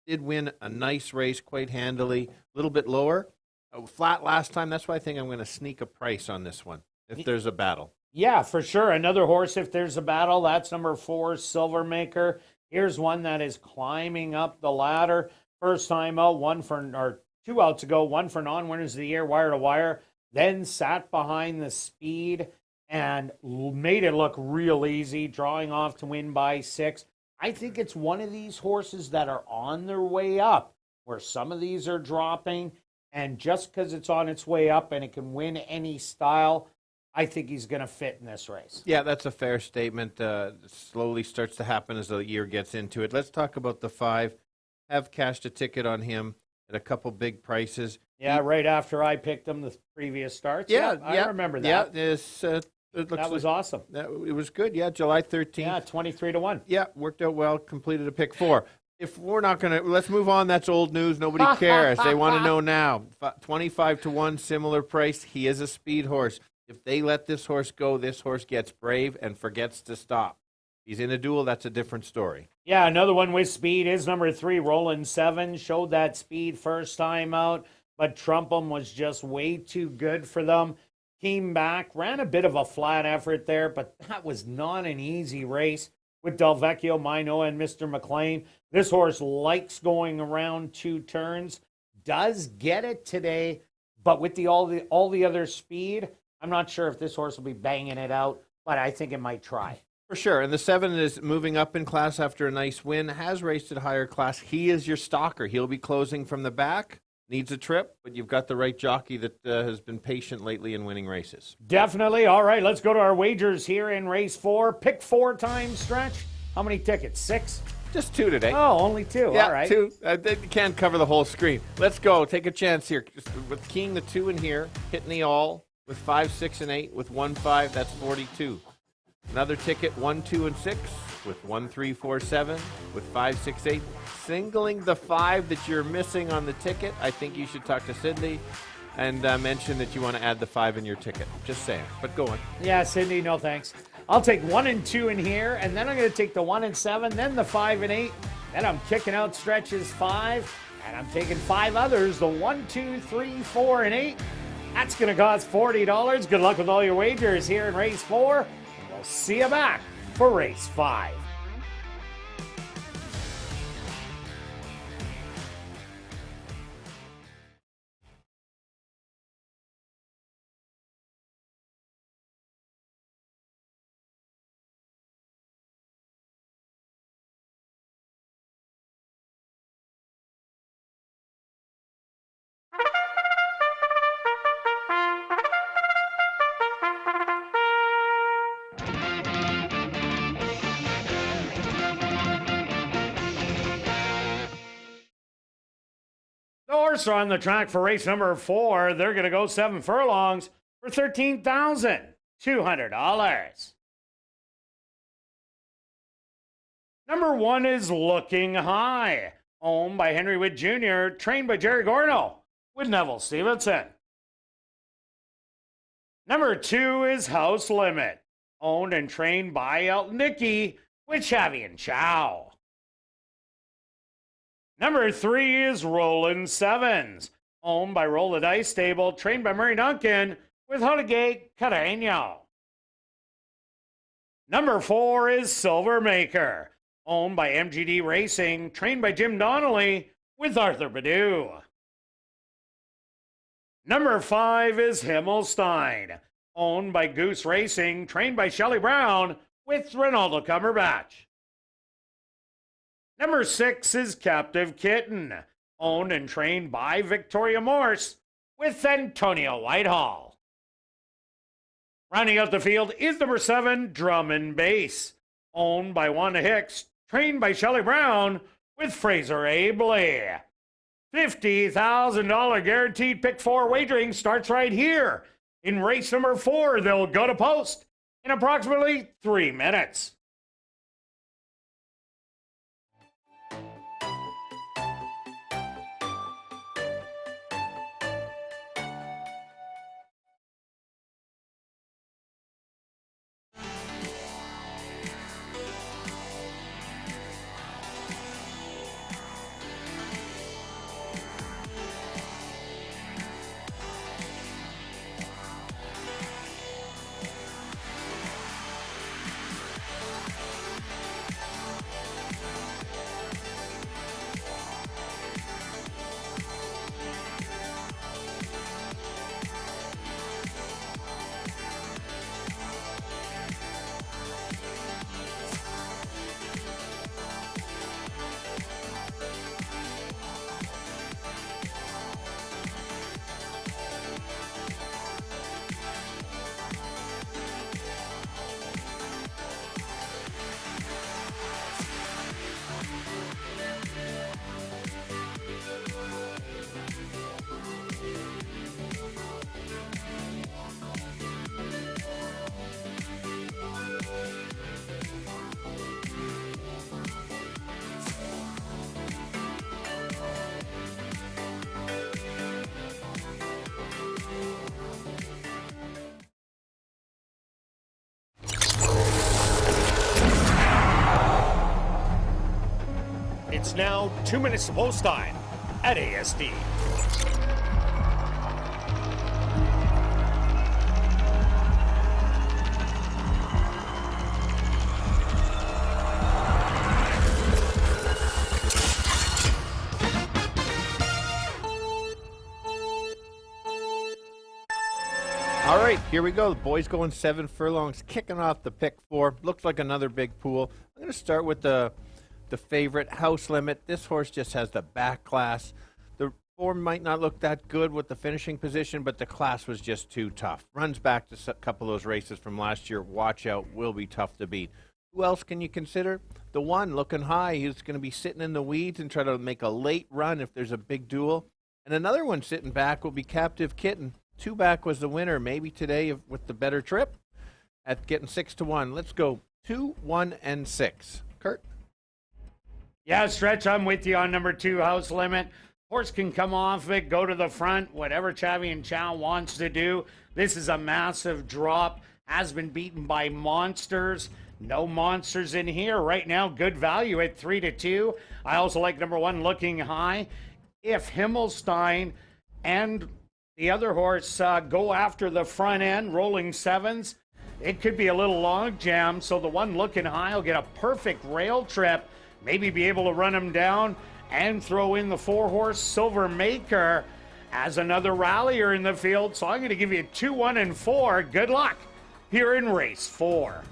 did win a nice race quite handily. A little bit lower, flat last time. That's why I think I'm going to sneak a price on this one if there's a battle. Yeah, for sure. Another horse, if there's a battle, that's number 4, Silvermaker. Here's one that is climbing up the ladder. First time out, 2 outs ago, 1 for non-winners of the year, wire to wire. Then sat behind the speed and made it look real easy, drawing off to win by 6. I think it's one of these horses that are on their way up, where some of these are dropping, and just because it's on its way up and it can win any style, I think he's going to fit in this race. Yeah, that's a fair statement. Slowly starts to happen as the year gets into it. Let's talk about the 5. Have cashed a ticket on him at a couple big prices. Yeah, right after I picked him the previous starts. Yeah, I remember that. Yeah, that was awesome. It was good. Yeah, July 13th. Yeah, 23-1. Yeah, worked out well. Completed a pick 4. If we're not going to, let's move on. That's old news. Nobody cares. They want to know now. 25-1, similar price. He is a speed horse. If they let this horse go, this horse gets brave and forgets to stop. He's in a duel, that's a different story. Yeah, another one with speed is number 3, Roland 7. Showed that speed first time out, but Trumpum was just way too good for them. Came back, ran a bit of a flat effort there, but that was not an easy race with Del Vecchio, Mino, and Mr. McLean. This horse likes going around 2 turns, does get it today, but with all the other speed, I'm not sure if this horse will be banging it out, but I think it might try. For sure. And the 7 is moving up in class after a nice win, has raced at higher class. He is your stalker. He'll be closing from the back. Needs a trip, but you've got the right jockey that has been patient lately in winning races. Definitely. All right, let's go to our wagers here in race 4. Pick 4 time stretch. How many tickets? 6? Just 2 today. Oh, only 2. Yeah, all right. 2. They can't cover the whole screen. Let's go. Take a chance here. Just with keying the 2 in here, hitting the all with 5, 6, and 8 with 1, 5. That's 42. Another ticket, 1, 2, and 6 with 1, 3, 4, 7 with 5, 6, 8. Singling the 5 that you're missing on the ticket. I think you should talk to Cindy and mention that you want to add the 5 in your ticket. Just saying. But go on. Yeah, Cindy, no thanks. I'll take 1 and 2 in here, and then I'm going to take the 1 and 7, then the 5 and 8. Then I'm kicking out stretches 5, and I'm taking 5 others, the 1, 2, 3, 4, and 8. That's going to cost $40. Good luck with all your wagers here in race 4. We'll see you back for race 5. The horse are on the track for race number 4. They're going to go 7 furlongs for $13,200. Number 1 is Looking High, owned by Henry Witt Jr., trained by Jerry Gorno with Neville Stevenson. Number 2 is House Limit, owned and trained by Elton Nicky with Xavi and Chow. Number 3 is Roland Sevens, owned by Roll the Dice Stable, trained by Murray Duncan with Hodegate Carreño. Number 4 is Silver Maker, owned by MGD Racing, trained by Jim Donnelly with Arthur Badu. Number 5 is Himmelstein, owned by Goose Racing, trained by Shelley Brown with Ronaldo Cumberbatch. Number 6 is Captive Kitten, owned and trained by Victoria Morse with Antonio Whitehall. Rounding out the field is number 7, Drum and Bass, owned by Wanda Hicks, trained by Shelley Brown with Fraser Abley. $50,000 guaranteed pick 4 wagering starts right here. In race number 4, they'll go to post in approximately 3 minutes. It's now 2 minutes to post time at ASD. All right, here we go. The boys going 7 furlongs, kicking off the pick 4. Looks like another big pool. I'm going to start with the favorite, House Limit. This horse just has the back class. The form might not look that good with the finishing position, but the class was just too tough. Runs back to a couple of those races from last year. Watch out, will be tough to beat. Who else can you consider? The one looking high. He's going to be sitting in the weeds and try to make a late run if there's a big duel. And another one sitting back will be Captive Kitten. 2 back was the winner, maybe today with the better trip at getting 6-1. Let's go 2, 1, and 6. Kirt? Yeah, Stretch, I'm with you on number 2, House Limit. Horse can come off it, go to the front, whatever Chavi and Chow wants to do. This is a massive drop. Has been beaten by monsters. No monsters in here right now. Good value at 3-2. I also like number 1, Looking High. If Himmelstein and the other horse go after the front end, rolling 7s, it could be a little log jam. So the one Looking High will get a perfect rail trip, maybe be able to run him down and throw in the 4-horse Silver Maker as another rallier in the field. So I'm going to give you 2, 1, and 4. Good luck here in race 4.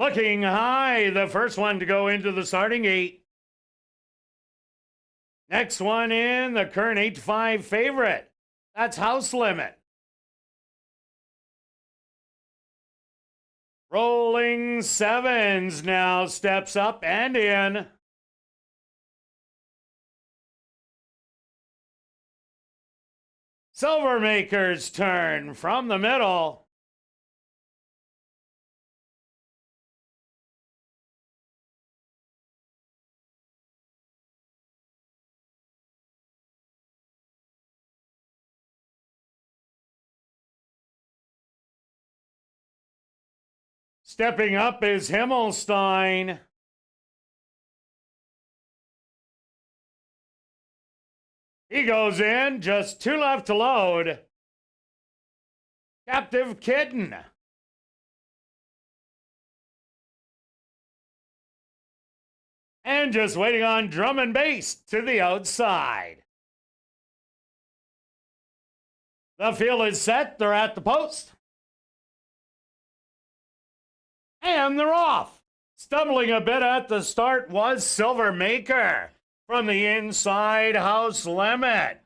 Looking high, the first one to go into the starting gate. Next one in, the current 8-5 favorite. That's House Limit. Rolling Sevens now steps up and in. Silvermaker's turn from the middle. Stepping up is Himmelstein. He goes in, just 2 left to load. Captive Kitten. And just waiting on drum and bass to the outside. The field is set, they're at the post. And they're off. Stumbling a bit at the start was Silvermaker. From the inside, House Limit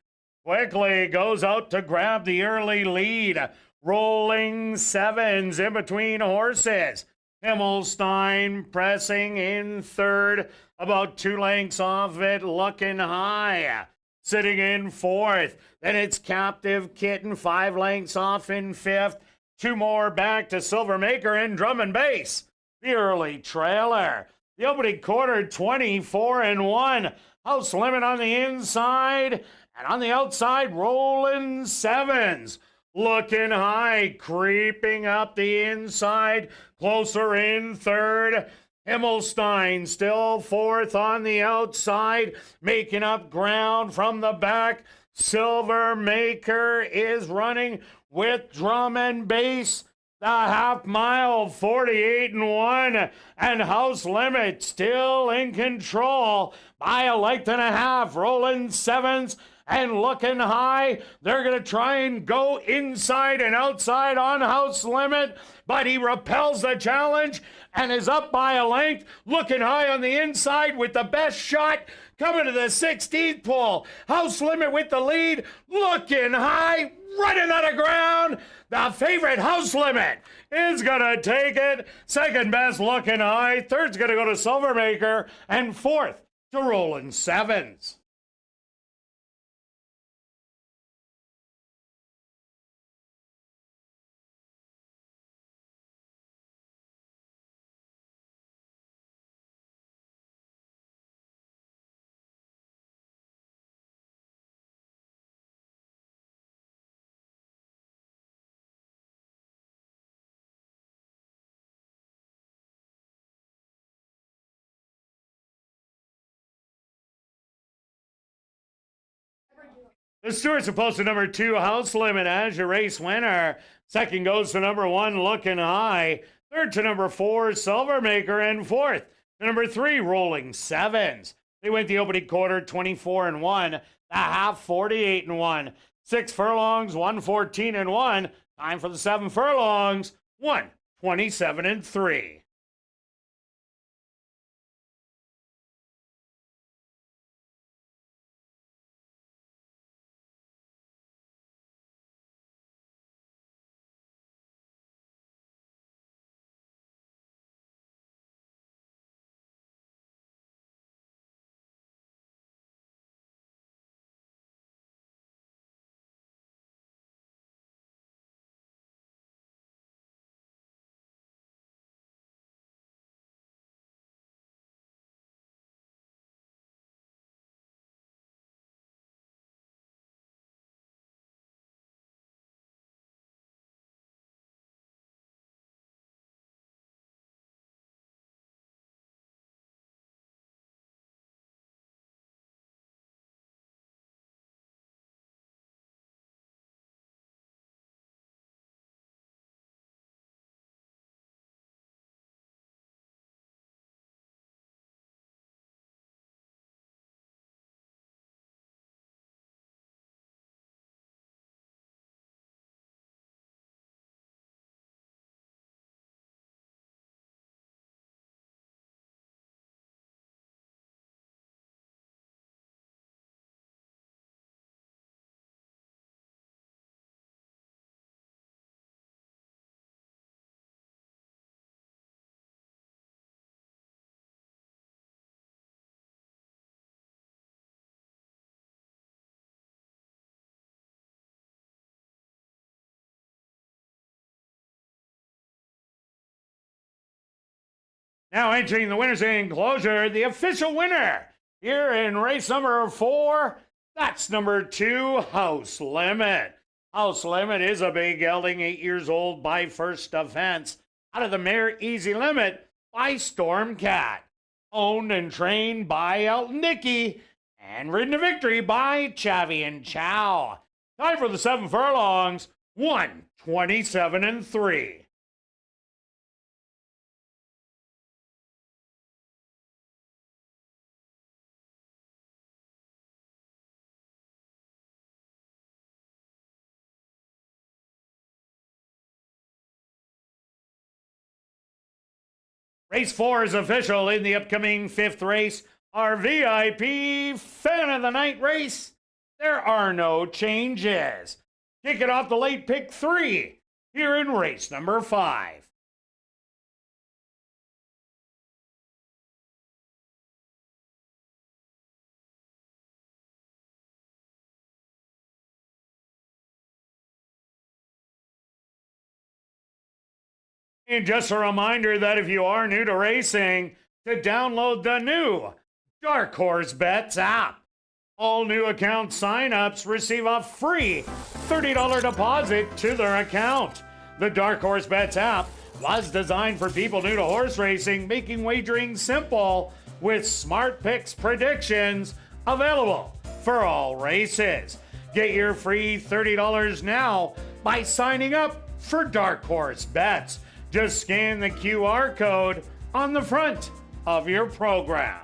quickly goes out to grab the early lead. Rolling Sevens in between horses. Himmelstein pressing in third, about 2 lengths off it, looking high. Sitting in fourth, then it's Captive Kitten, 5 lengths off in fifth. 2 more back to Silvermaker and drum and bass. The early trailer. The opening quarter, 24-1. House Limit on the inside. And on the outside, Rolling Sevens. Looking high, creeping up the inside. Closer in third. Himmelstein still fourth on the outside. Making up ground from the back. Silvermaker is running with drum and bass. The half mile, 48-1, and House Limit still in control by a length and a half. Rolling Sevens and looking high. They're going to try and go inside and outside on House Limit, but he repels the challenge and is up by a length. Looking high on the inside with the best shot. Coming to the 16th pole. House Limit with the lead. Looking high. Running out of ground. The favorite House Limit is going to take it. Second best looking high. Third's going to go to Silvermaker. And fourth to Rolling Sevens. The Stewards are posted number 2, House Limit as your race winner. Second goes to number 1, Looking High. Third to number 4, Silvermaker. And fourth to number 3, Rolling Sevens. They went the opening quarter 24-1, the half 48-1. 6 furlongs, 114-1. Time for the 7 furlongs, 127-3. Now entering the winner's enclosure, the official winner here in race number 4, that's number 2, House Limit. House Limit is a big gelding, 8 years old by first offense, out of the mare Easy Limit by Stormcat. Owned and trained by Elton Dickey and ridden to victory by Chavi and Chow. Time for the 7 furlongs, 1:27.3. Race 4 is official. In the upcoming 5th race, our VIP Fan of the Night race. There are no changes. Kick it off the late pick 3 here in race number 5. And just a reminder that if you are new to racing, to download the new Dark Horse Bets app. All new account signups receive a free $30 deposit to their account. The Dark Horse Bets app was designed for people new to horse racing, making wagering simple with smart picks predictions available for all races. Get your free $30 now by signing up for Dark Horse Bets. Just scan the QR code on the front of your program.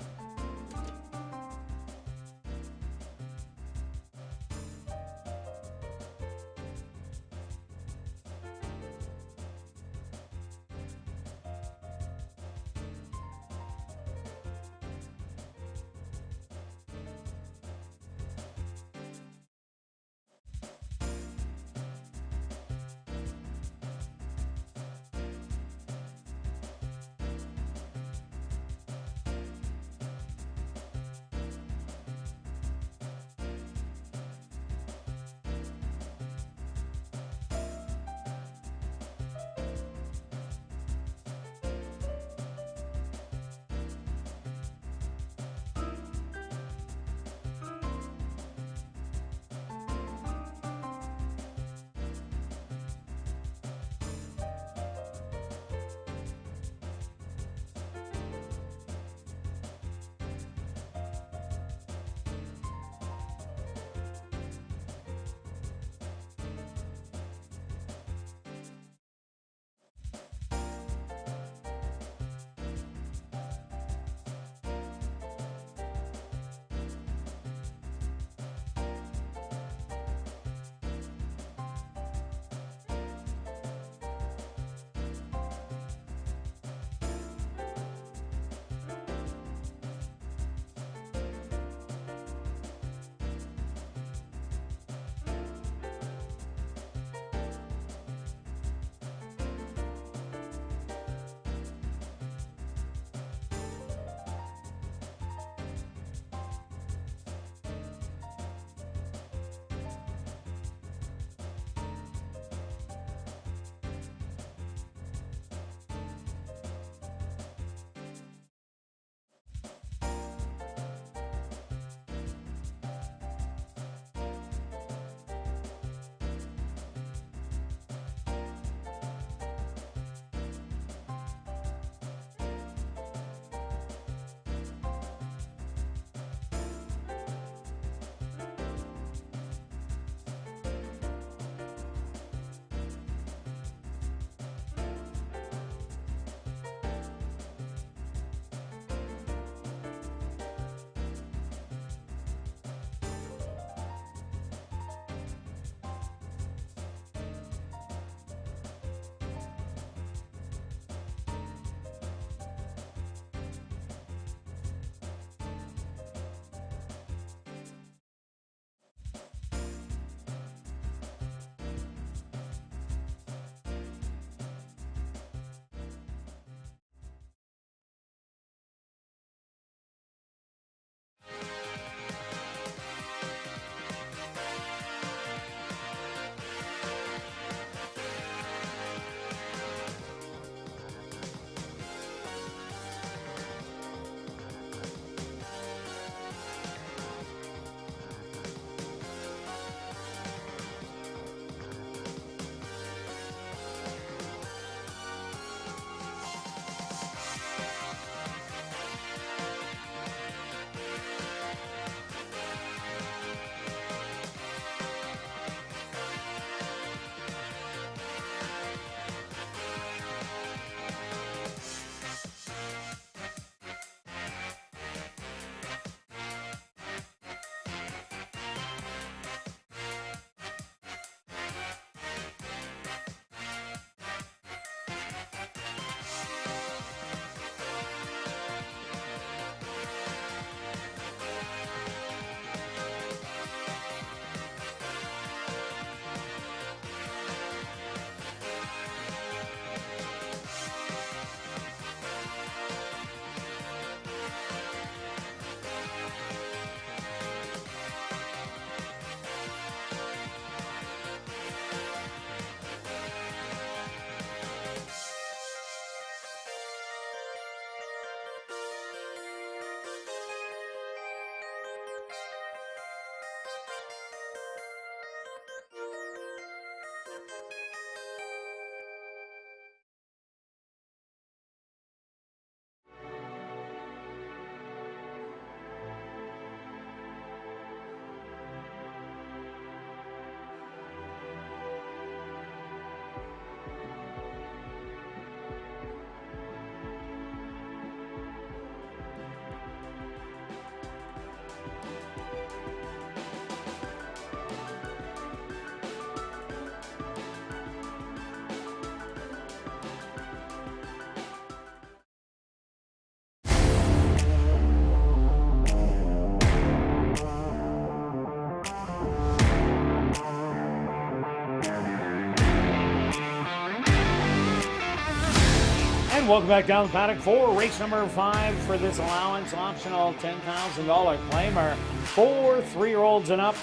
And welcome back down the paddock for race number 5 for this allowance optional $10,000 claimer for 3-year-olds and up.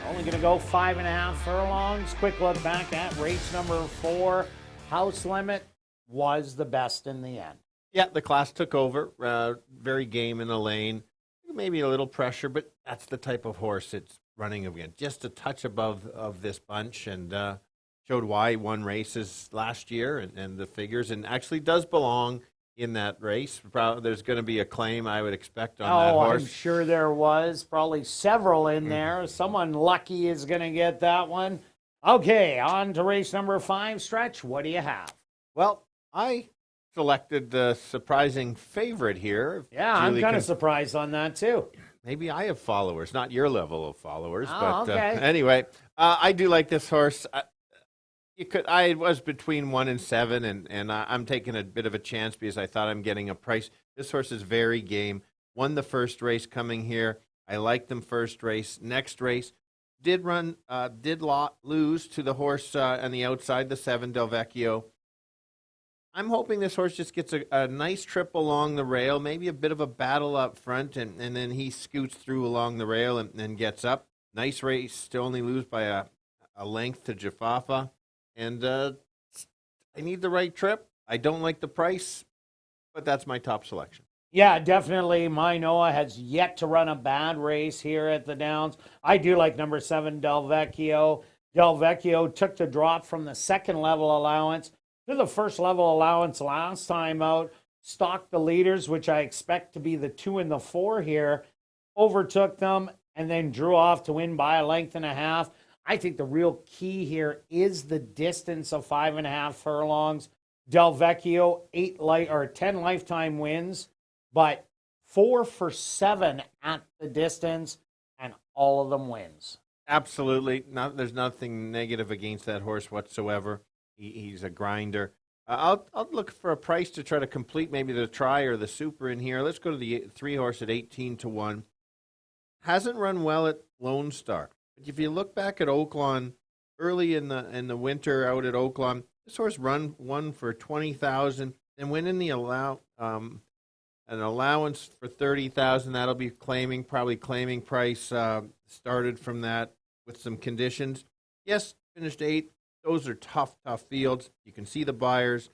Only going to go 5.5 furlongs. Quick look back at race number 4. House Limit was the best in the end. Yeah, the class took over. Very game in the lane. Maybe a little pressure, but that's the type of horse it's running again. Just a touch above of this bunch, and showed why he won races last year and the figures, and actually does belong in that race. There's going to be a claim, I would expect, on that horse. I'm sure there was. Probably several in there. Someone lucky is going to get that one. Okay, on to race number 5. Stretch, what do you have? Well, I selected the surprising favorite here. Yeah, I'm kind of surprised on that, too. Maybe I have followers, not your level of followers. Oh, but okay. Anyway, I do like this horse. I was between 1 and 7, and I'm taking a bit of a chance because I thought I'm getting a price. This horse is very game. Won the first race coming here. I liked them first race. Next race, did lose to the horse on the outside, the 7 Del Vecchio. I'm hoping this horse just gets a nice trip along the rail, maybe a bit of a battle up front, and then he scoots through along the rail and gets up. Nice race to only lose by a length to Jafafa. And I need the right trip. I don't like the price, but that's my top selection. Yeah, definitely. My Noah has yet to run a bad race here at the Downs. I do like number 7, Del Vecchio. Del Vecchio took the drop from the second level allowance to the first level allowance last time out. Stalked the leaders, which I expect to be the 2 and the 4 here. Overtook them and then drew off to win by a length and a half. I think the real key here is the distance of 5.5 furlongs. Del Vecchio, 10 lifetime wins, but 4 for 7 at the distance, and all of them wins. Absolutely. There's nothing negative against that horse whatsoever. He's a grinder. I'll look for a price to try to complete maybe the try or the super in here. Let's go to the 3 horse at 18 to 1. Hasn't run well at Lone Star. But if you look back at Oaklawn early in the winter out at Oaklawn, this horse won for 20,000 and went in the an allowance for 30,000. That'll be probably claiming price started from that with some conditions. Yes, finished 8th. Those are tough fields. You can see the buyers.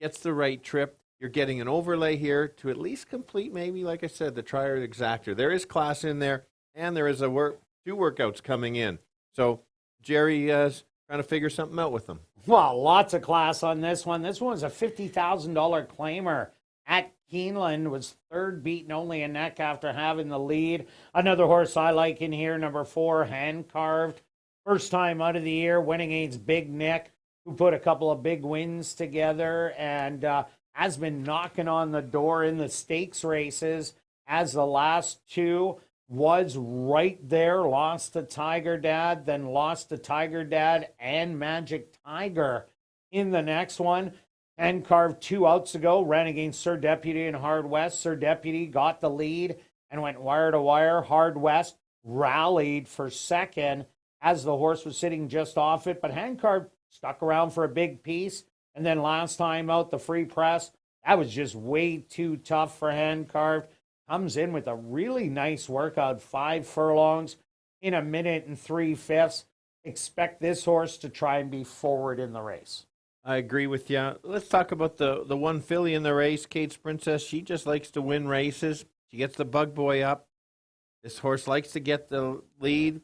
Gets the right trip. You're getting an overlay here to at least complete maybe, like I said, the try or the exactor. There is class in there, and there is 2 workouts coming in. So Jerry is trying to figure something out with them. Well, lots of class on this one. This one's a $50,000 claimer at Keeneland. Was 3rd, beaten only a neck after having the lead. Another horse I like in here, number 4, Hand Carved. First time out of the year, winning against Big Nick, who put a couple of big wins together and has been knocking on the door in the stakes races as the last 2. Was right there, lost to Tiger Dad, then lost to Tiger Dad and Magic Tiger in the next one. And carved 2 outs ago, ran against Sir Deputy and Hard West. Sir Deputy got the lead and went wire to wire. Hard West rallied for second as the horse was sitting just off it. But Handcarved stuck around for a big piece. And then last time out, the Free Press, that was just way too tough for Handcarved. Comes in with a really nice workout, 5 furlongs in 1 minute and 3/5. Expect this horse to try and be forward in the race. I agree with you. Let's talk about the one filly in the race, Kate's Princess. She just likes to win races. She gets the bug boy up. This horse likes to get the lead.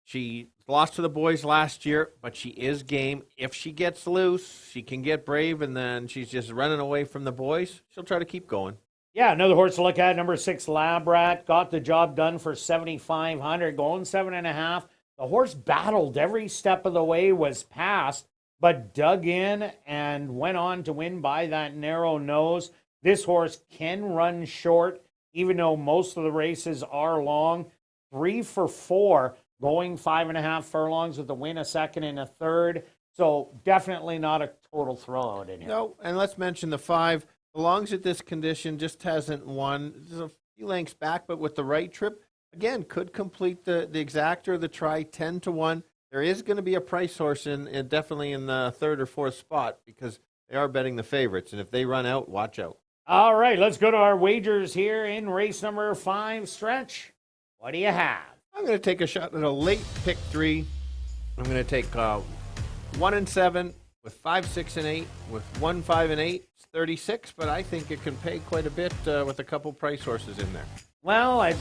She lost to the boys last year, but she is game. If she gets loose, she can get brave, and then she's just running away from the boys. She'll try to keep going. Yeah, another horse to look at, number 6, Lab Rat. Got the job done for $7,500, going 7.5. The horse battled every step of the way, was passed, but dug in and went on to win by that narrow nose. This horse can run short, even though most of the races are long. 3 for 4, going 5.5 furlongs with a win, a second and a third. So definitely not a total throwout in here. No, and let's mention the 5. Belongs at this condition, just hasn't won. There's a few lengths back, but with the right trip, again, could complete the exactor, the try 10 to 1. There is going to be a price horse in definitely in the 3rd or 4th spot because They are betting the favorites, and if they run out, watch out. All right, let's go to our wagers here in race number 5, Stretch. What do you have? I'm going to take a shot at a late pick 3. I'm going to take 1 and 7 with 5, 6, and 8 with 1, 5, and 8. It's 36, but I think it can pay quite a bit with a couple price horses in there. Well, I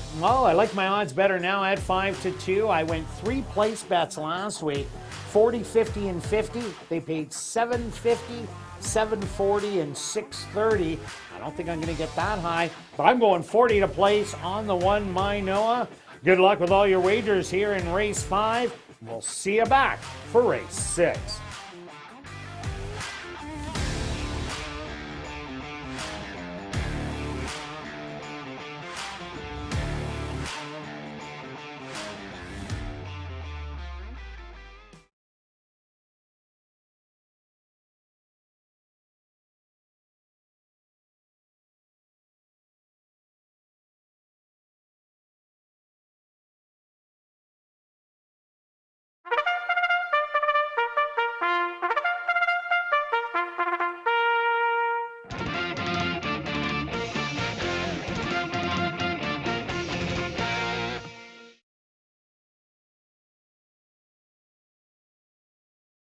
like my odds better now at 5-2. I went 3 place bets last week, 40, 50, and 50. They paid $7.50, $7.40, and $6.30. I don't think I'm going to get that high, but I'm going 40 to place on the one, my Noah. Good luck with all your wagers here in race 5. We'll see you back for race 6.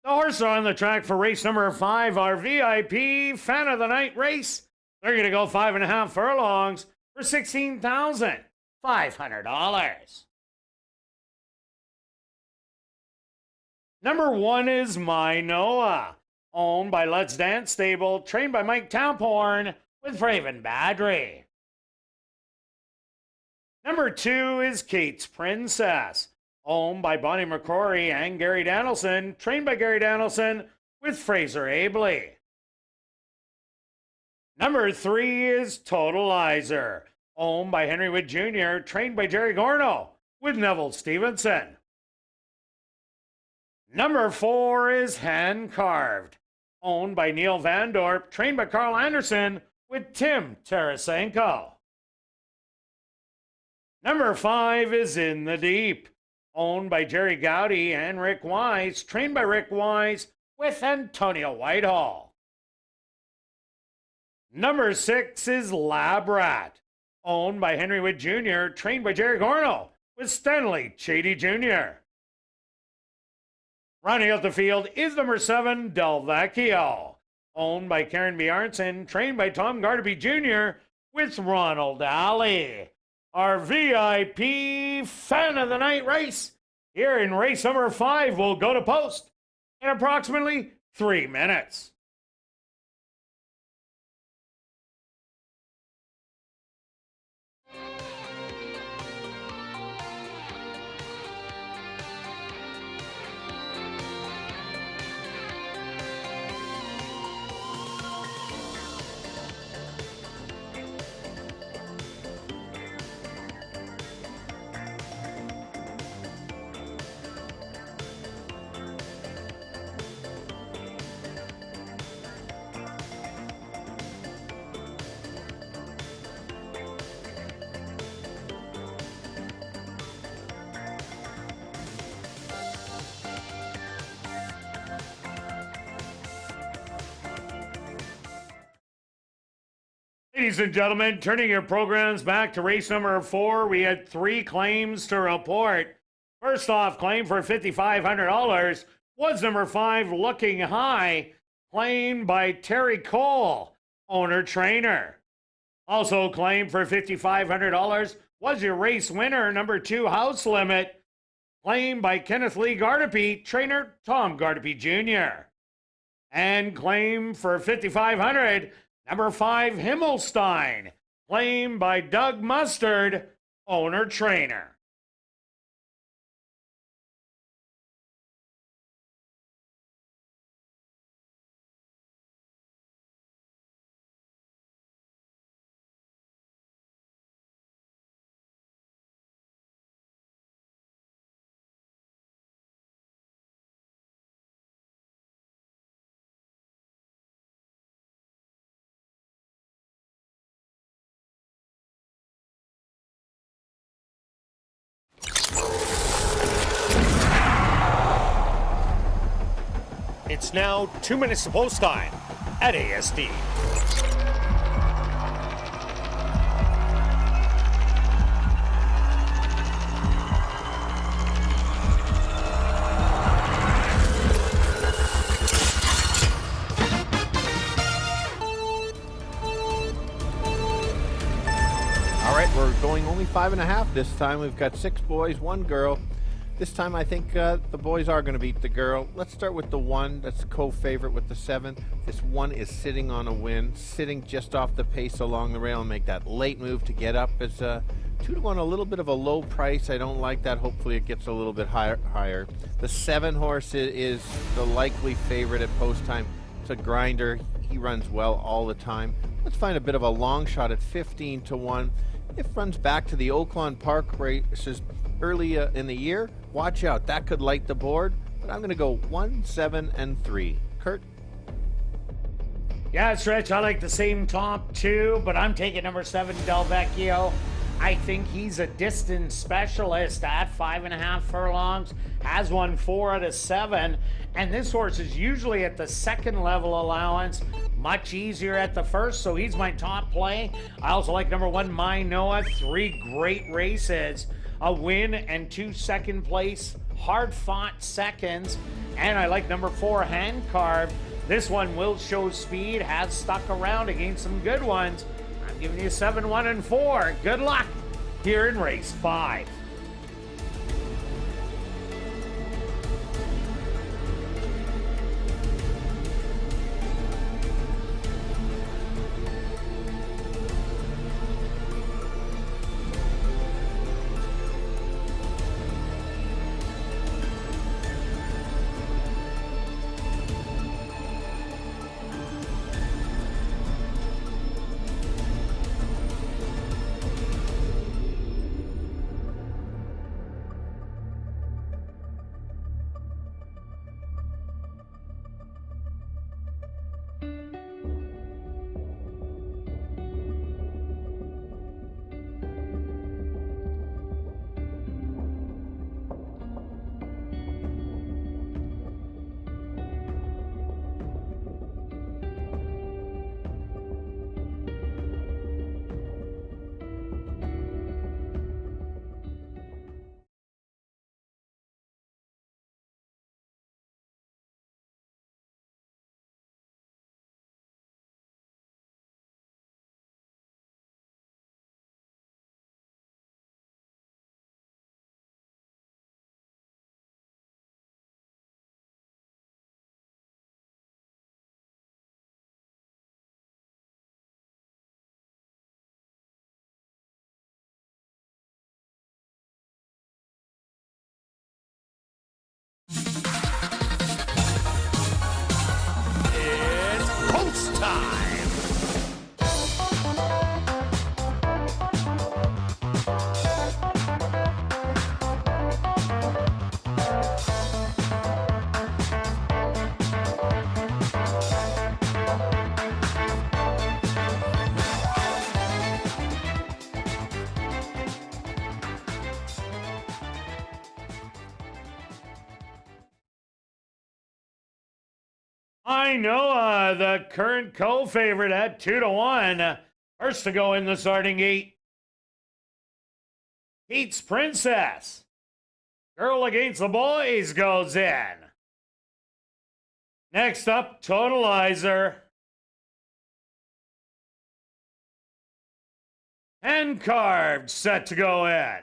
The horse on the track for race number 5, our VIP Fan of the Night race. They're going to go 5.5 furlongs for $16,500. Number 1 is My Noah, owned by Let's Dance Stable, trained by Mike Tamphorn with Raven Badry. Number 2 is Kate's Princess, owned by Bonnie McCrory and Gary Danielson, trained by Gary Danielson with Fraser Abley. Number 3 is Totalizer, owned by Henry Wood Jr., trained by Jerry Gorno with Neville Stevenson. Number 4 is Hand Carved, owned by Neil Van Dorp, trained by Carl Anderson with Tim Tarasenko. Number 5 is In the Deep, owned by Jerry Gowdy and Rick Wise, trained by Rick Wise with Antonio Whitehall. Number 6 is Lab Rat, owned by Henry Wood Jr., trained by Jerry Gorno with Stanley Chady Jr. Rounding out the field is number 7, Del Vecchio, owned by Karen Bjarnson, trained by Tom Gardaby Jr. with Ronald Alley. Our VIP Fan of the Night race here in race number 5 will go to post in approximately 3 minutes. Ladies and gentlemen, turning your programs back to race number 4, we had 3 claims to report. First off, claim for $5,500 was number 5, Looking High, claimed by Terry Cole, owner-trainer. Also claimed for $5,500 was your race winner, number 2, House Limit, claimed by Kenneth Lee Gardapi, trainer Tom Gardapi Jr. And claimed for $5,500, number 5, Himmelstein, claimed by Doug Mustard, owner-trainer. It's now 2 minutes to post time. at ASD. All right, we're going only 5.5 this time. We've got 6 boys, 1 girl. This time I think the boys are going to beat the girl. Let's start with the 1 that's co-favorite with the 7. This 1 is sitting on a win, sitting just off the pace along the rail and make that late move to get up. It's 2-1, a little bit of a low price. I don't like that. Hopefully it gets a little bit higher. The 7 horse is the likely favorite at post time. It's a grinder. He runs well all the time. Let's find a bit of a long shot at 15-1. If runs back to the Oaklawn Park races early in the year, watch out. That could light the board. But I'm going to go 1, 7, and 3. Kirt? Yeah, Stretch, I like the same top 2, but I'm taking number 7, Del Vecchio. I think he's a distance specialist at 5.5 furlongs, has won 4 out of 7, and this horse is usually at the second level allowance, much easier at the first, so he's my top play. I also like number 1, My Noah, 3 great races, a win and 2 second place, hard fought seconds, and I like number 4, Hand Carved. This one will show speed, has stuck around against some good ones. I'm giving you 7, 1, and 4. Good luck here in race 5. I know the current co-favorite at 2-1. First to go in the starting gate. Pete's Princess. Girl Against the Boys goes in. Next up, Totalizer. Hand Carved set to go in.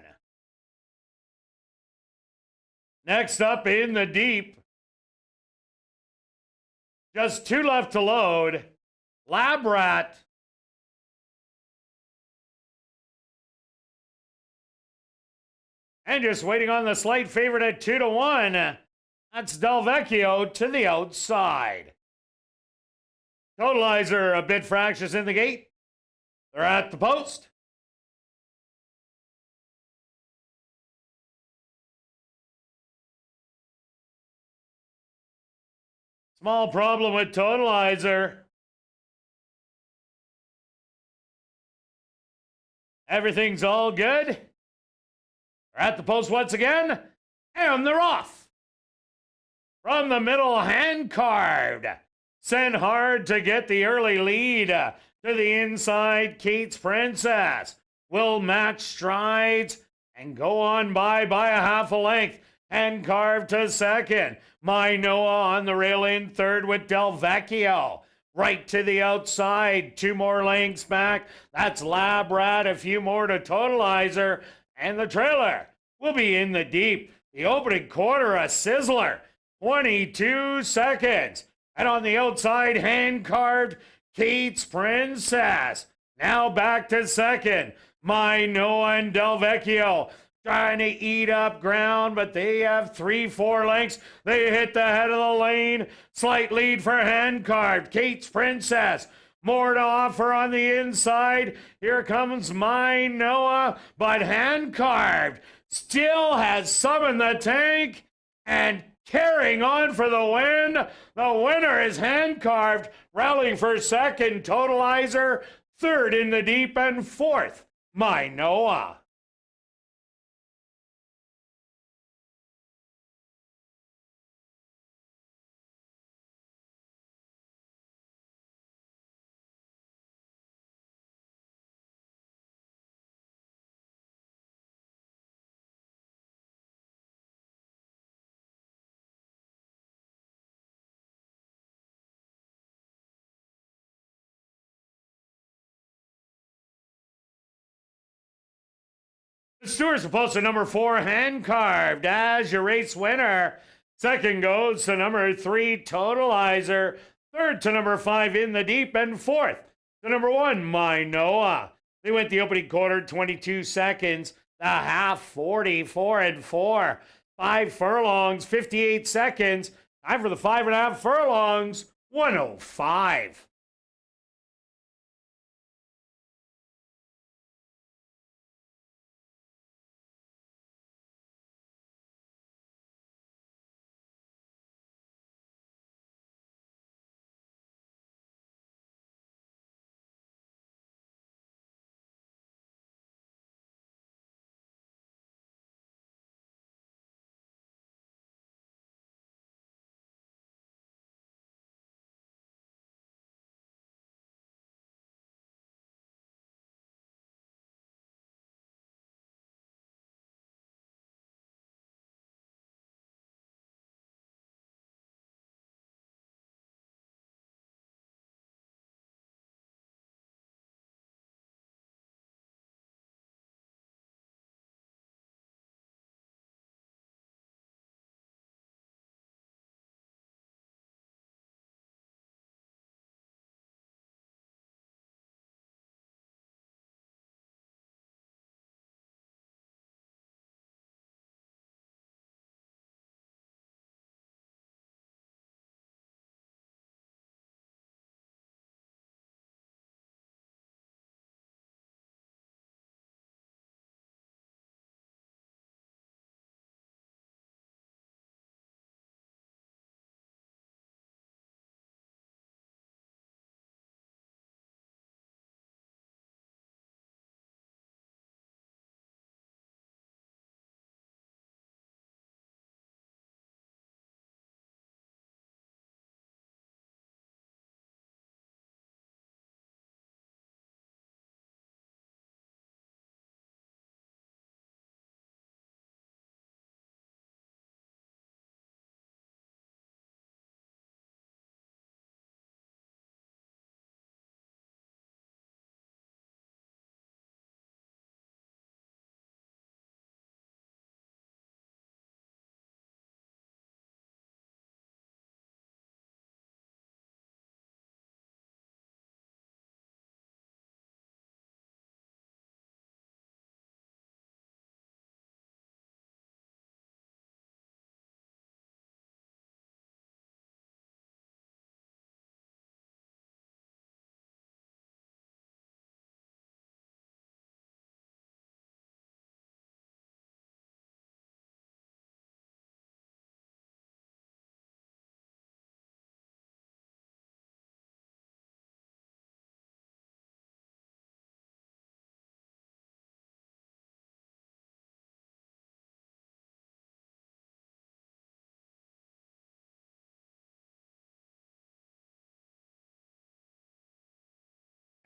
Next up in the deep. Just 2 left to load. Lab Rat. And just waiting on the slight favorite at 2-1. That's Del Vecchio to the outside. Totalizer a bit fractious in the gate. They're at the post. Small problem with Totalizer. Everything's all good. They're at the post once again, and they're off. From the middle, Hand Carved. Sent hard to get the early lead. To the inside, Kate's Princess will match strides and go on by a half a length. And carved to second. My Noah on the rail in third with Del Vecchio. Right to the outside, 2 more lengths back. That's Lab Rat, a few more to Totalizer. And the trailer will be in the deep. The opening quarter, a sizzler, 22 seconds. And on the outside, hand-carved Kate's Princess. Now back to second. My Noah and Del Vecchio trying to eat up ground, but they have 3-4 lengths. They hit the head of the lane. Slight lead for hand-carved Kate's Princess. More to offer on the inside. Here comes My Noah, but hand-carved still has some in the tank and carrying on for the win. The winner is hand-carved, rallying for second, Totalizer, third in the deep, and fourth, My Noah. The stewards are posted number 4, hand-carved as your race winner. Second goes to number 3, Totalizer. Third to number 5, In the Deep. And fourth to number 1, My Noah. They went the opening quarter, 22 seconds. The half, 44 and 4. 5 furlongs, 58 seconds. Time for the 5.5 furlongs, 105.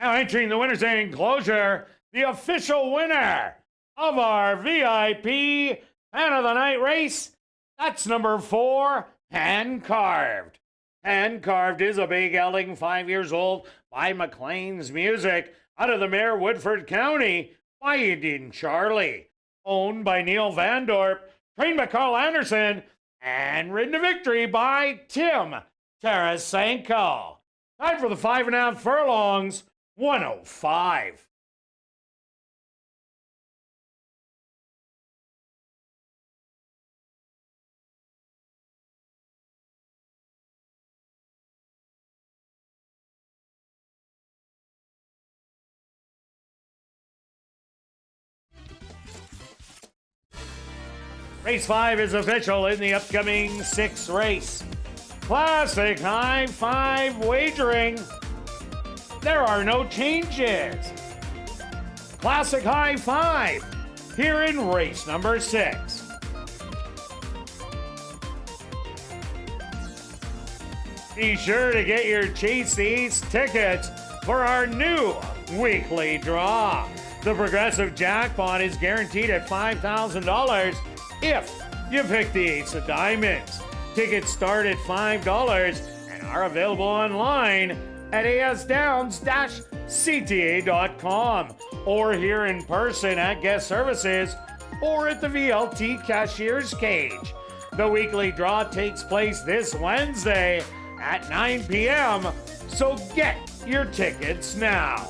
Now entering the winner's enclosure, the official winner of our VIP Man of the Night race, that's number 4, Hand Carved. Hand Carved is a big gelding, 5 years old, by McLean's Music, out of the Mare Woodford County, by Indian Charlie. Owned by Neil Van Dorp, trained by Carl Anderson, and ridden to victory by Tim Tarasenko. Time for the 5.5 furlongs, 105. Race 5 is official in the upcoming 6th race. Classic High 5 wagering. There are no changes. Classic High 5 here in race number 6. Be sure to get your Chase the Ace tickets for our new weekly draw. The progressive jackpot is guaranteed at $5,000 if you pick the Ace of Diamonds. Tickets start at $5 and are available online at asdowns-cta.com or here in person at guest services or at the VLT cashier's cage. The weekly draw takes place this Wednesday at 9 p.m., so get your tickets now.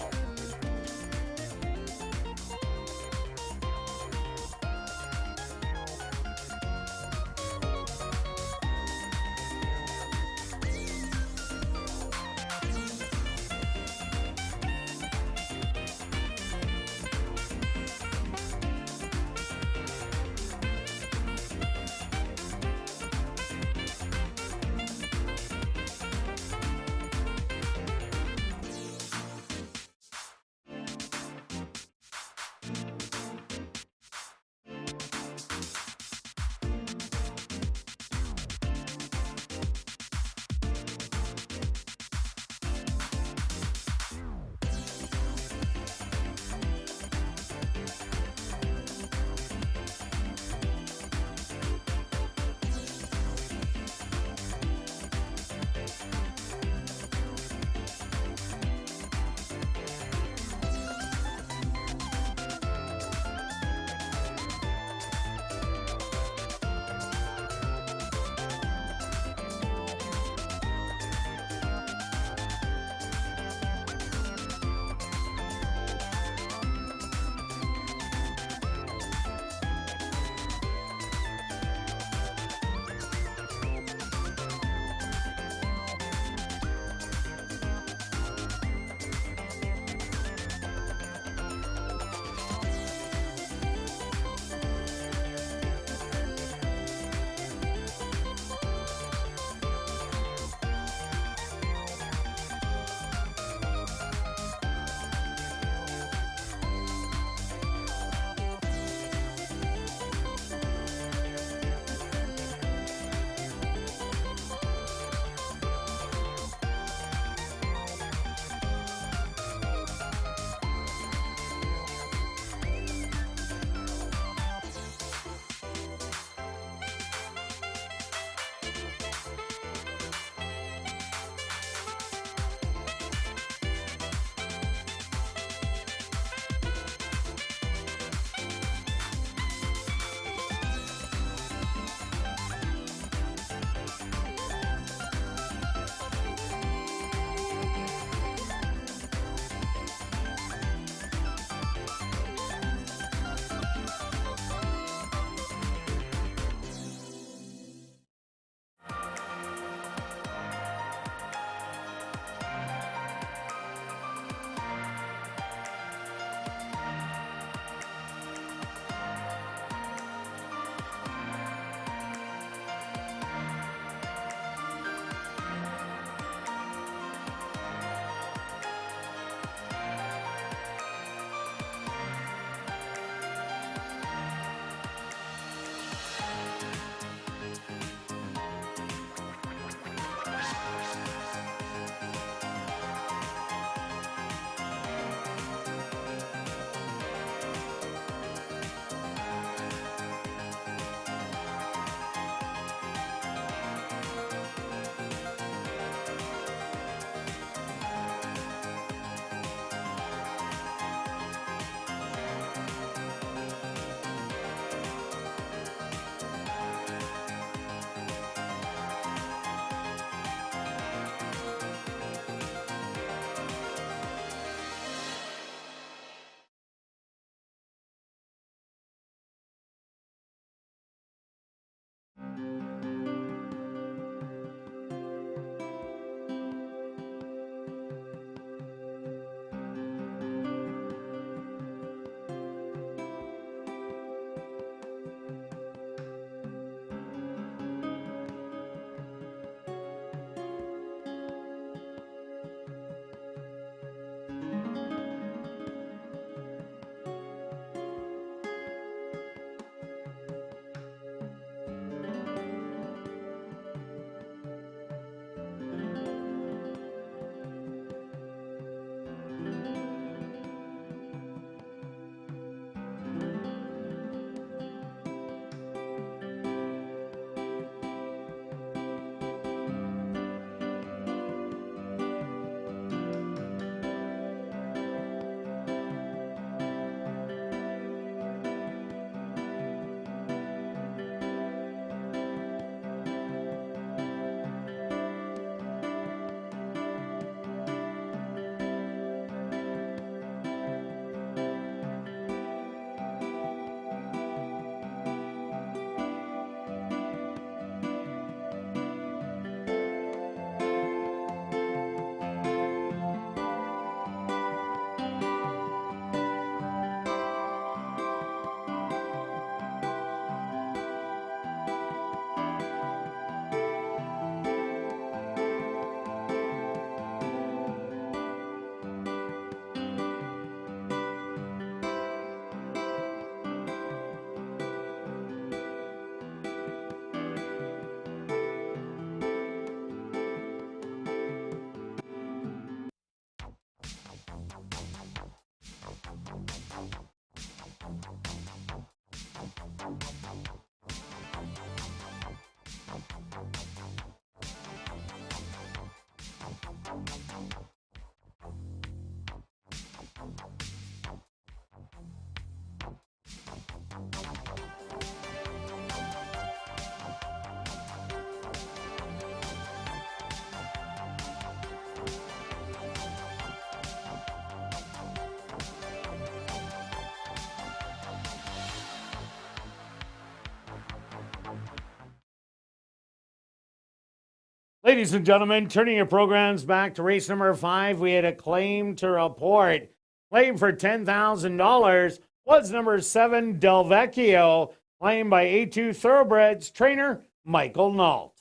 Ladies and gentlemen, turning your programs back to race number 5, we had a claim to report. Claim for $10,000 was number 7, Del Vecchio, claimed by A2 Thoroughbreds trainer Michael Nault.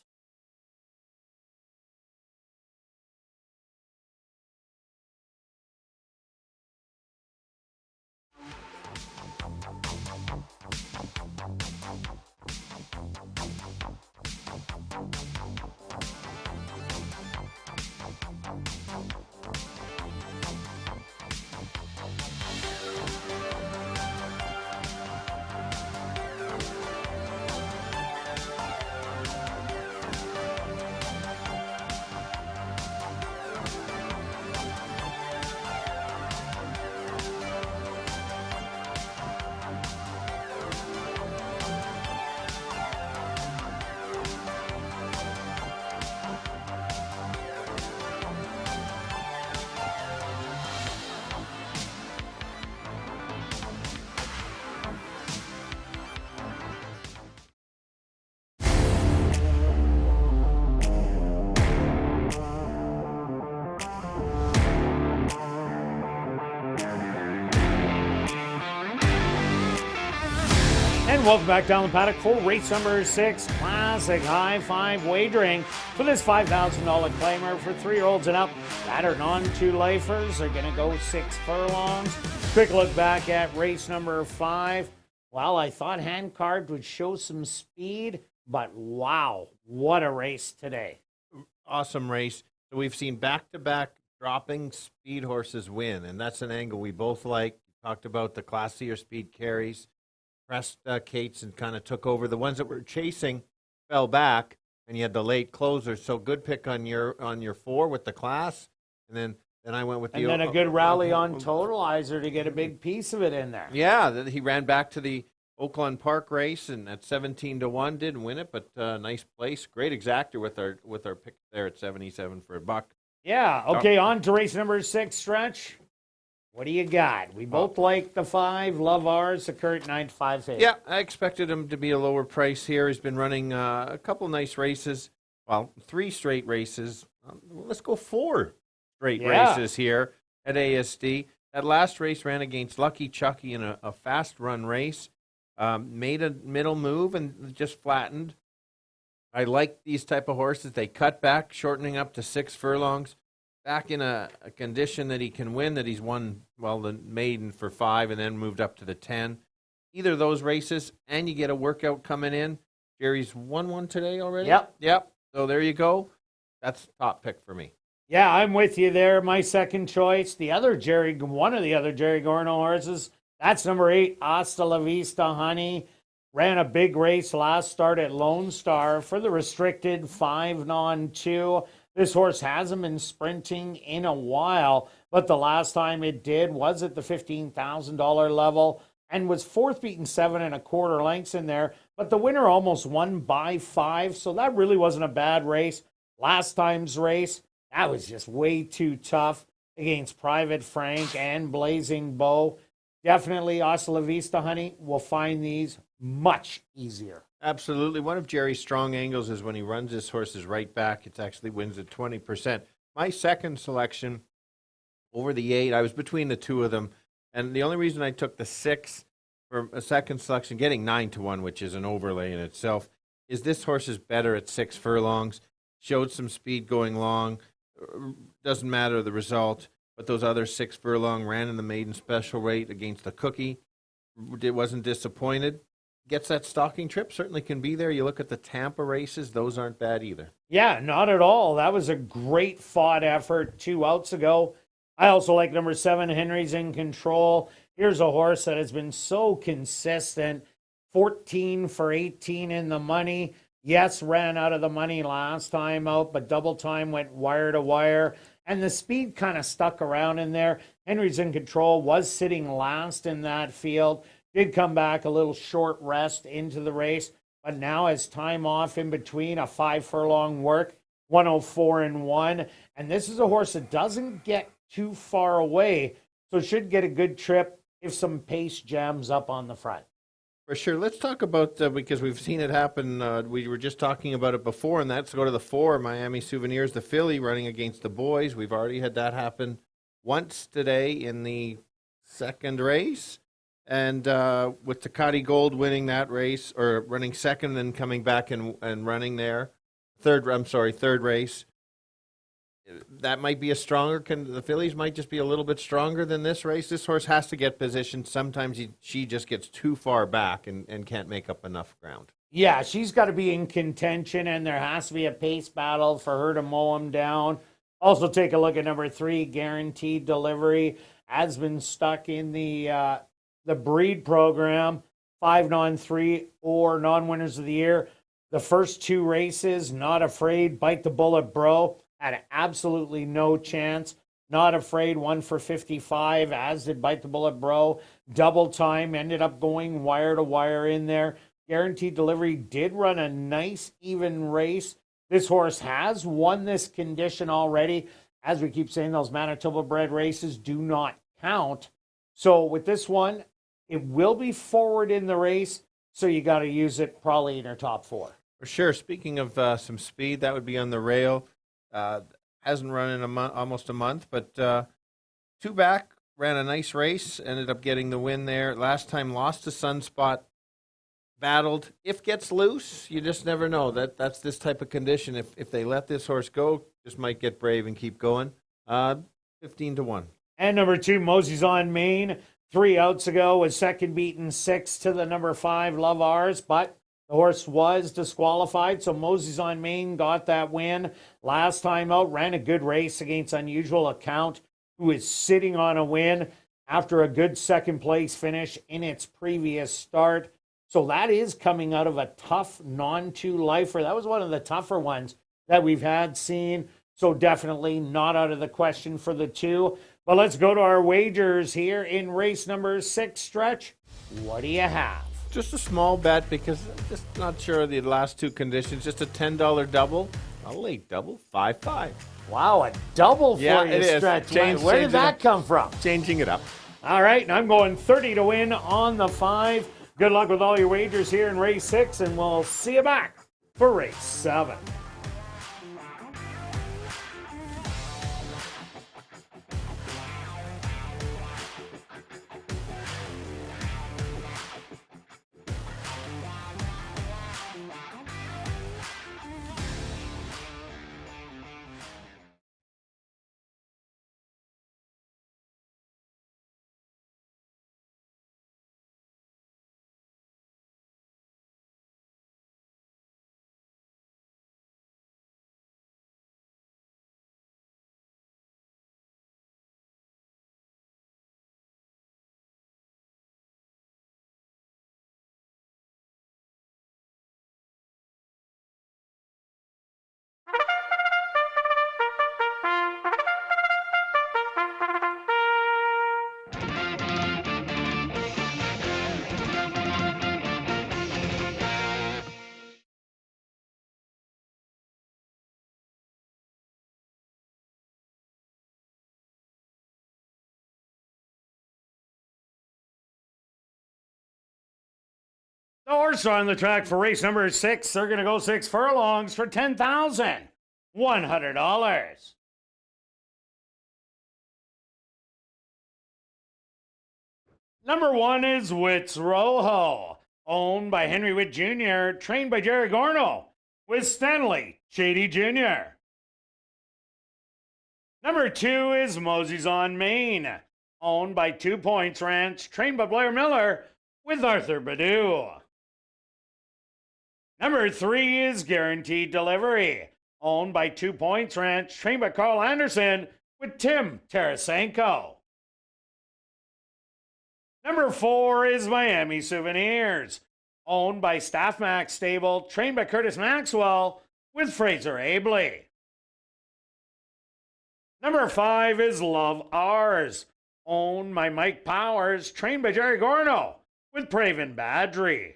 And welcome back down the paddock for race number 6, Classic High Five Wagering. For this $5,000 claimer for 3-year-olds and up, battered non-2 lifers are going to go 6 furlongs. Quick look back at race number 5. Well, I thought Handcart would show some speed, but wow, what a race today. Awesome race. So we've seen back-to-back dropping speed horses win, and that's an angle we both like. We talked about the classier speed carries. Pressed Kates and kind of took over. The ones that were chasing fell back, and you had the late closers. So good pick on your 4 with the class, and then I went with and then a good rally on Totalizer to get a big piece of it in there. Yeah, he ran back to the Oakland Park race, and at 17-1 didn't win it, but nice place. Great exactor with our pick there at 77 for $1. Yeah. Okay. On to race number 6, Stretch. What do you got? We both like the 5, love ours, the Kirt 9-5 favorite. Yeah, I expected him to be a lower price here. He's been running a couple nice races. Well, 3 straight races. Let's go 4 straight races here at ASD. That last race ran against Lucky Chucky in a fast run race. Made a middle move and just flattened. I like these type of horses. They cut back, shortening up to 6 furlongs. Back in a condition that he can win, that he's won, well, the maiden for 5 and then moved up to the 10. Either of those races, and you get a workout coming in. Jerry's won one today already? Yep. So there you go. That's top pick for me. Yeah, I'm with you there. My second choice, one of the other Jerry Gorno horses, that's number 8, Hasta La Vista Honey. Ran a big race last start at Lone Star for the restricted 5-non-2. This horse hasn't been sprinting in a while, but the last time it did was at the $15,000 level and was 4th beaten 7 1/4 lengths in there. But the winner almost won by 5, so that really wasn't a bad race. Last time's race, that was just way too tough against Private Frank and Blazing Bow. Definitely Hasta La Vista Honey will find these much easier. Absolutely. One of Jerry's strong angles is when he runs his horses right back, it actually wins at 20%. My second selection over the 8, I was between the 2 of them, and the only reason I took the 6 for a second selection, getting 9-1, which is an overlay in itself, is this horse is better at 6 furlongs, showed some speed going long, doesn't matter the result, but those other 6 furlong ran in the maiden special rate against the Cookie. It wasn't disappointed. Gets that stalking trip, certainly can be there. You look at the Tampa races, those aren't bad either. Yeah, not at all. That was a great fought effort 2 outs ago. I also like number 7, Henry's in Control. Here's a horse that has been so consistent. 14 for 18 in the money. Yes, ran out of the money last time out, but double time went wire to wire. and the speed kind of stuck around in there. Henry's in control, was sitting last in that field, did come back a little short rest into the race, but now has time off in between, a 5 furlong work, 104-1. And this is a horse that doesn't get too far away, so should get a good trip if some pace jams up on the front. For sure. Let's talk about, because we've seen it happen, we were just talking about it before, and that's go to the 4, Miami Souvenirs, the filly running against the boys. We've already had that happen once today in the second race. And with Takati Gold winning that race, or running second and coming back and running there, third race, that might be a stronger, the fillies might just be a little bit stronger than this race. This horse has to get positioned. Sometimes she just gets too far back and can't make up enough ground. Yeah, she's got to be in contention, and there has to be a pace battle for her to mow him down. Also, take a look at number 3, Guaranteed Delivery. Has been stuck in the breed program, 5 non-3 or non-winners of the year. The first 2 races, Not Afraid, Bite the Bullet Bro, had absolutely no chance. Not Afraid, 1 for 55, as did Bite the Bullet Bro. Double Time, ended up going wire to wire in there. Guaranteed Delivery did run a nice, even race. This horse has won this condition already. As we keep saying, those Manitoba bred races do not count. So with this one, it will be forward in the race, so you got to use it probably in your top 4. For sure. Speaking of some speed, that would be on the rail. Hasn't run in almost a month, but 2 back, ran a nice race, ended up getting the win there. Last time lost to Sunspot, battled. If gets loose, you just never know. That's this type of condition. If they let this horse go, just might get brave and keep going. 15-1. And number 2, Mosey's on Main. 3 outs ago was second beaten 6 to the number 5, Love Ours, but the horse was disqualified, so Mosey's on Main got that win. Last time out, ran a good race against Unusual Account, who is sitting on a win after a good second place finish in its previous start. So that is coming out of a tough non-2 lifer. That was one of the tougher ones that we've had seen. So definitely not out of the question for the 2. But let's go to our wagers here in race number 6, Stretch. What do you have? Just a small bet because I'm just not sure of the last 2 conditions. Just a $10 double. A late double, 5-5. Wow, a double for Yeah, you, it is. Stretch. Change- Where did changing that it. come from? Changing it up. All right, and I'm going 30 to win on the 5. Good luck with all your wagers here in race 6, and we'll see you back for race 7. The horse on the track for race number 6. They're going to go 6 furlongs for $10,100. Number 1 is Wits Rojo, owned by Henry Witt Jr., trained by Jerry Gorno, with Stanley Shady Jr. Number 2 is Mosey's on Main, owned by 2 Points Ranch, trained by Blair Miller, with Arthur Badu. Number 3 is Guaranteed Delivery, owned by 2 Points Ranch, trained by Carl Anderson, with Tim Tarasenko. Number 4 is Miami Souvenirs, owned by Staff Max Stable, trained by Curtis Maxwell, with Fraser Abley. Number 5 is Love Ours, owned by Mike Powers, trained by Jerry Gorno, with Praven Badri.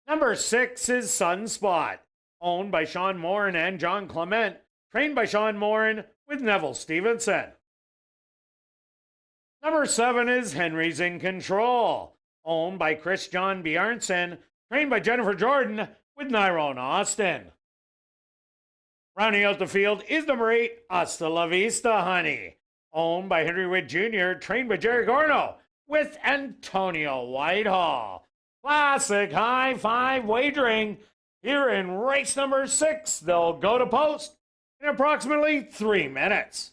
Number 6 is Sunspot, owned by Sean Morin and John Clement, trained by Sean Morin, with Neville Stevenson. Number 7 is Henry's in Control, owned by Chris John Bjarnson, trained by Jennifer Jordan, with Nyrone Austin. Rounding out the field is number 8, Hasta La Vista Honey, owned by Henry Witt Jr., trained by Jerry Gorno, with Antonio Whitehall. Classic high five wagering here in race number 6. They'll go to post in approximately 3 minutes.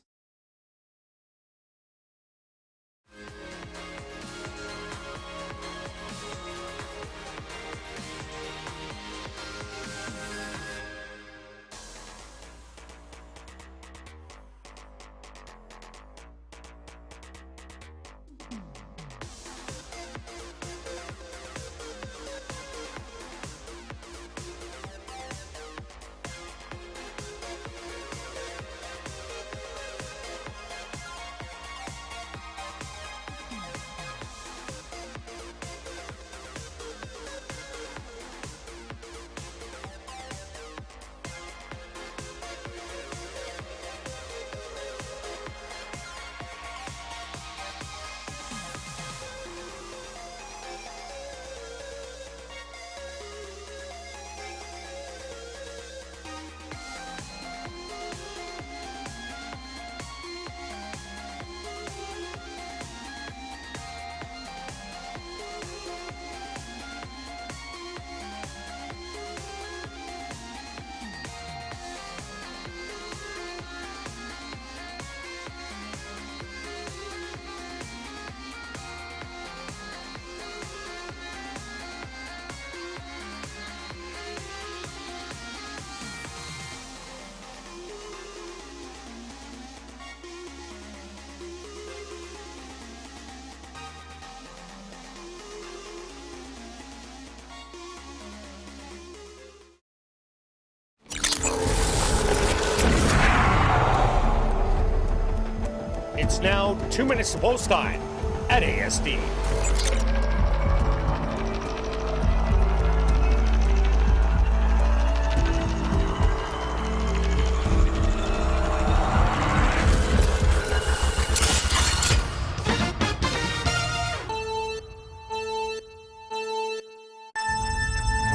It's now 2 minutes to post time at ASD.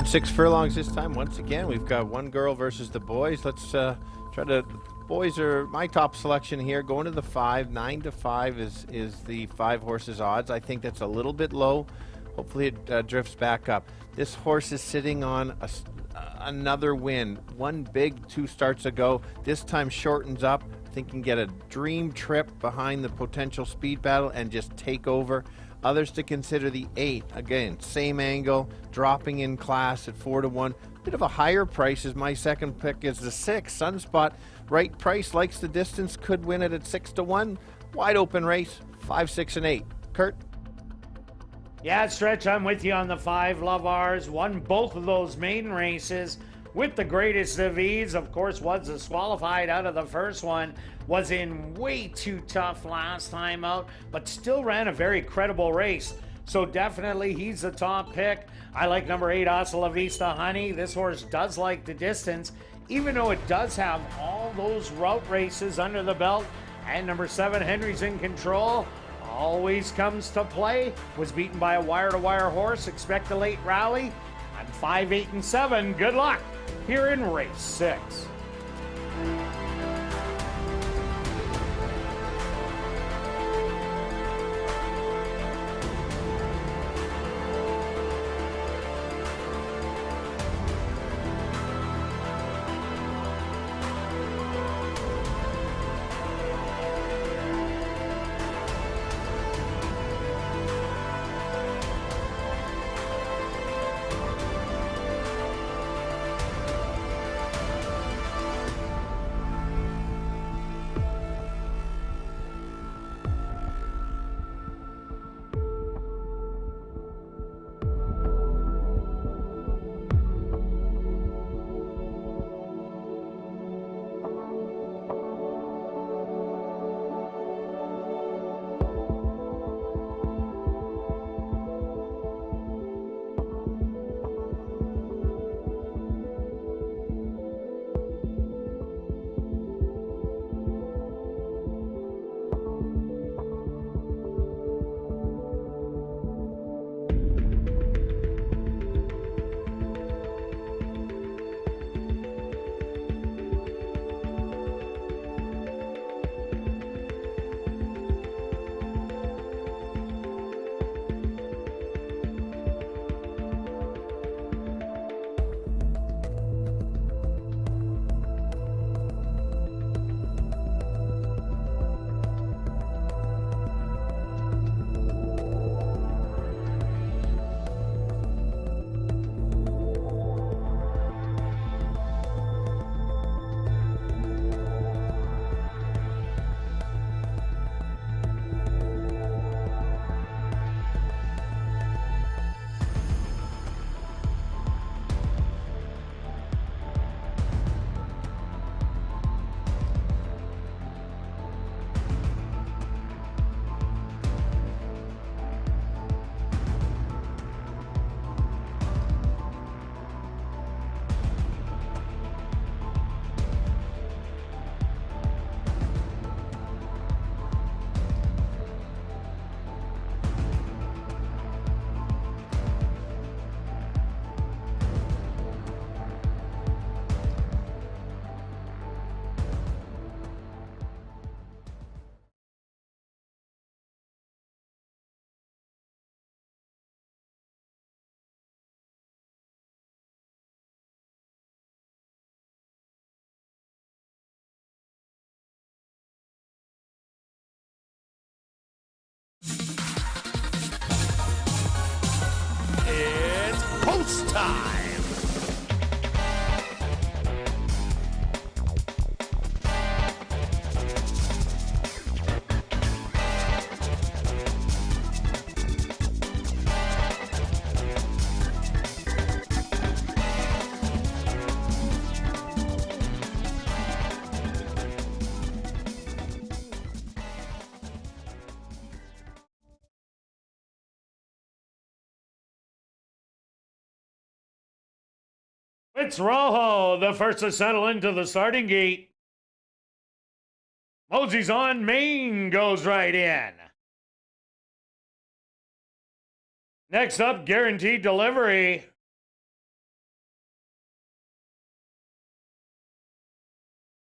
Six furlongs this time. Once again, we've got one girl versus the boys. Let's try to. Boys are my top selection here. Going to the 5, 9 to 5 is the 5 horses odds. I think that's a little bit low. Hopefully it drifts back up. This horse is sitting on another win. One big 2 starts ago. This time shortens up. I think can get a dream trip behind the potential speed battle and just take over. Others to consider the 8. Again, same angle, dropping in class at 4 to 1. Bit of a higher price is my second pick is the 6. Sunspot, right price, likes the distance, could win it at 6 to 1. Wide open race, 5, 6, and 8. Kirt? Yeah, Stretch, I'm with you on the 5. Love Ours won both of those maiden races with the greatest of ease. Of course, was disqualified out of the first one. Was in way too tough last time out, but still ran a very credible race. So definitely he's the top pick. I like number 8, Hasta La Vista Honey. This horse does like the distance, even though it does have all those route races under the belt. And number 7, Henry's in Control, always comes to play. Was beaten by a wire-to-wire horse. Expect a late rally. I'm 5, 8, and 7. Good luck here in race 6. Live. It's Rojo, the first to settle into the starting gate. Mosey's on main, goes right in. Next up, Guaranteed Delivery.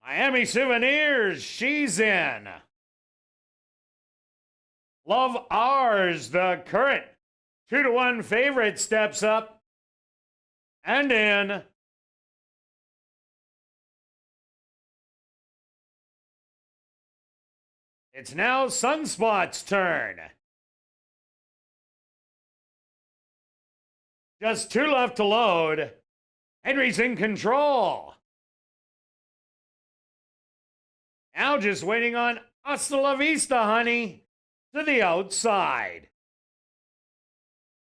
Miami Souvenirs, she's in. Love Ours, the current 2-1 favorite, steps up and in. It's now Sunspot's turn. Just 2 left to load. Henry's in control. Now just waiting on Hasta La Vista, honey, to the outside.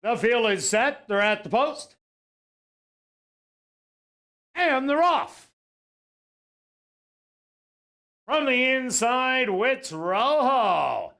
The field is set. They're at the post. And they're off. From the inside, Wits Rojo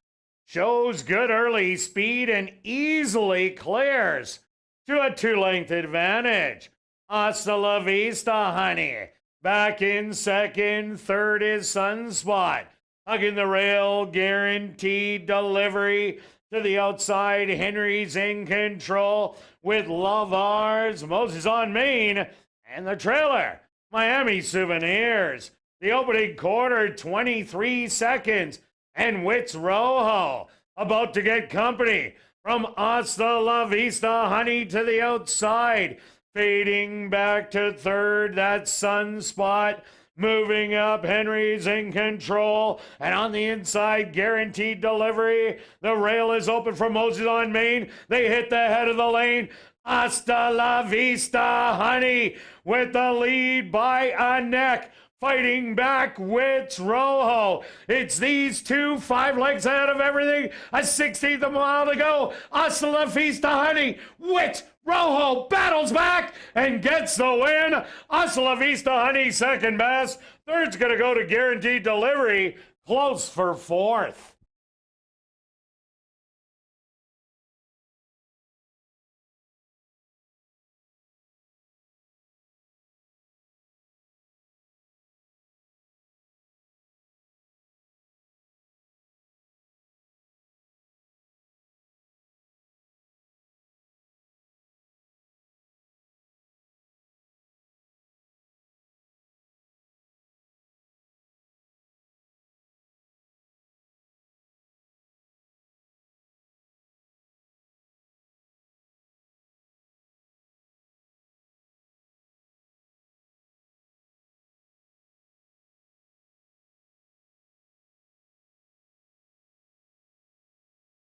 shows good early speed and easily clears to a 2-length advantage. Hasta La Vista, honey. Back in second. Third is Sunspot. Hugging the rail, Guaranteed Delivery to the outside. Henry's in control with Love Ours. Moses on main. And the trailer, Miami Souvenirs. The opening quarter, 23 seconds. And Wits Rojo about to get company from Hasta La Vista, honey, to the outside. Fading back to third, that's Sunspot. Moving up, Henry's in control. And on the inside, Guaranteed Delivery. The rail is open for Moses on main. They hit the head of the lane. Hasta La Vista, honey, with the lead by a neck. Fighting back, Wits Rojo. It's these two, 5 lengths ahead of everything. A 16th of a mile to go. Hasta La Vista, honey. Wits Rojo battles back and gets the win. Hasta La Vista, honey, second best. Third's going to go to Guaranteed Delivery. Close for fourth.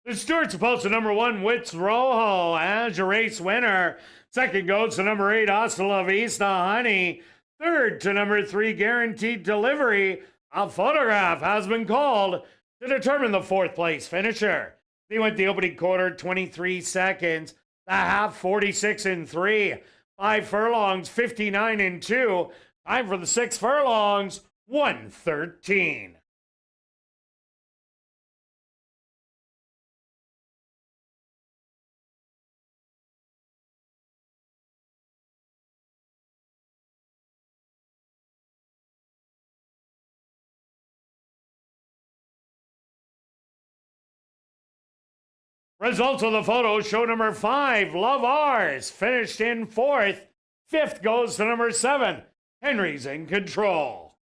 The Stewart's opposed to number 1, Wits Rojo, as your race winner. Second goes to number 8, Hasta La Vista, honey. Third to number 3, Guaranteed Delivery. A photograph has been called to determine the 4th place finisher. They went the opening quarter, 23 seconds. The half, 46 and 3. 5 furlongs, 59 and 2. Time for the 6 furlongs, 1:13. Results of the photo show number 5, Love Ours, finished in 4th. 5th goes to number 7, Henry's in control.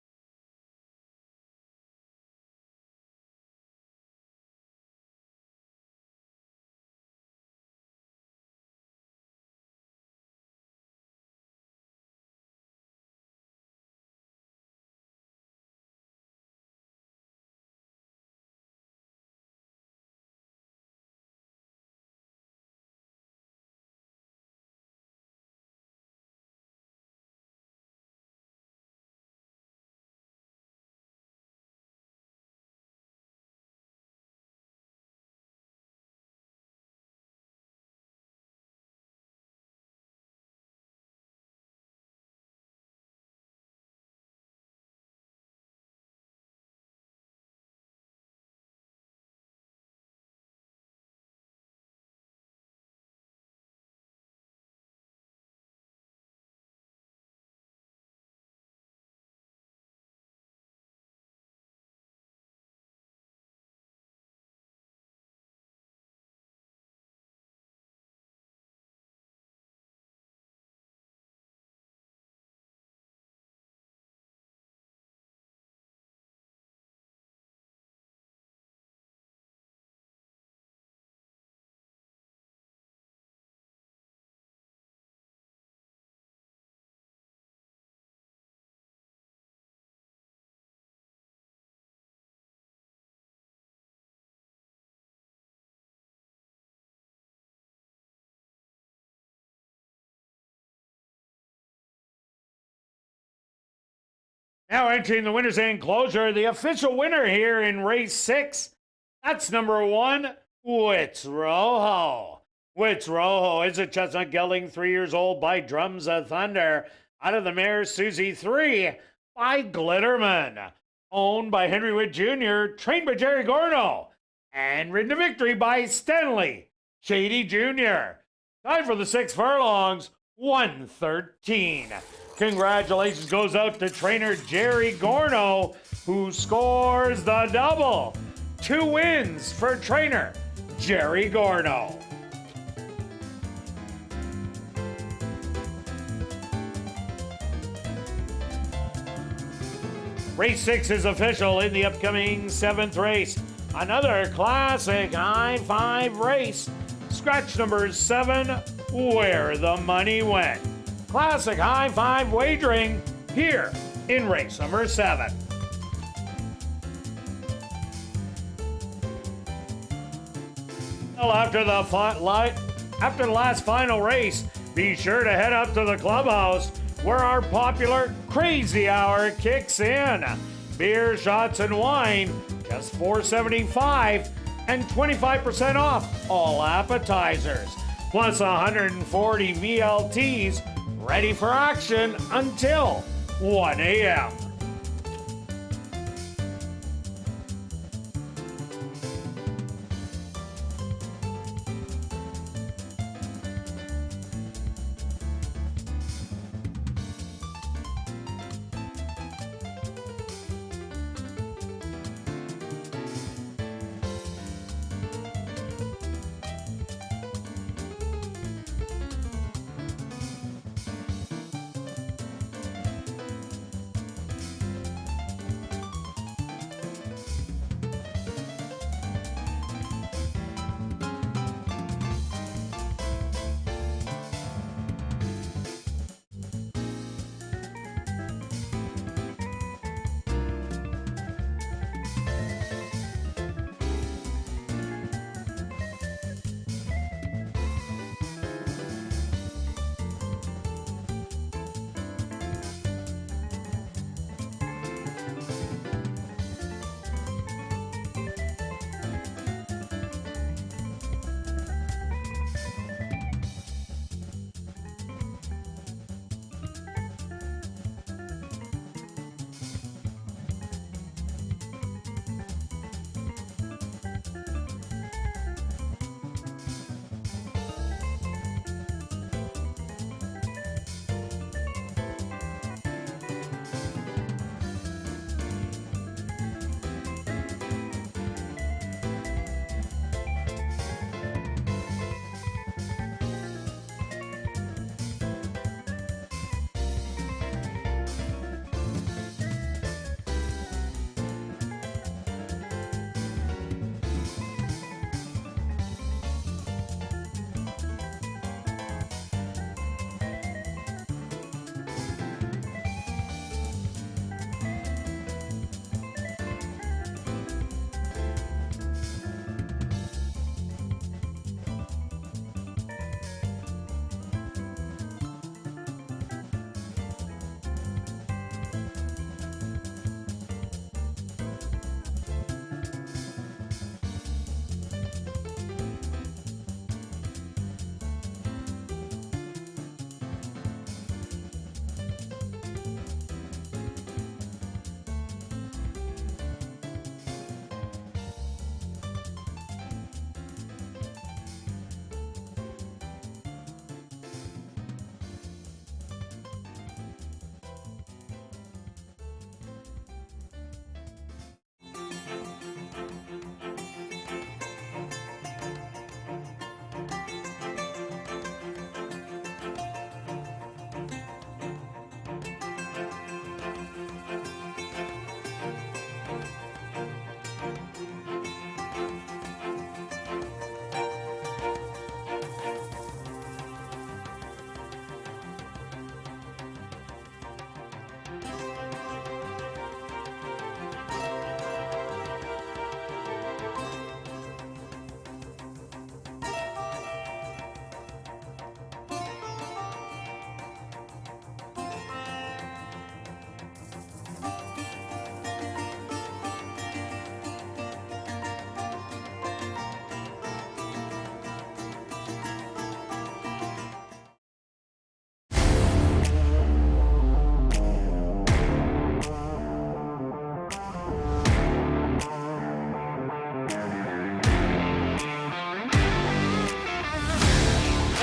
Now entering the winner's enclosure, the official winner here in race 6. That's number 1, Wits Rojo. Wits Rojo is a chestnut gelding, 3 years old, by Drums of Thunder. Out of the mare Susie 3 by Glitterman. Owned by Henry Witt Jr., trained by Jerry Gorno. And ridden to victory by Stanley Shady Jr. Time for the 6 furlongs, 1:13. Congratulations goes out to trainer Jerry Gorno, who scores the double. 2 wins for trainer Jerry Gorno. Race 6 is official in the upcoming 7th race. Another classic high 5 race. Scratch number 7, Where the Money Went. Classic high 5 wagering here in race number 7. Well, after the last final race, be sure to head up to the clubhouse where our popular Crazy Hour kicks in. Beer, shots, and wine, just $4.75 and 25% off all appetizers. Plus 140 VLTs ready for action until 1 a.m.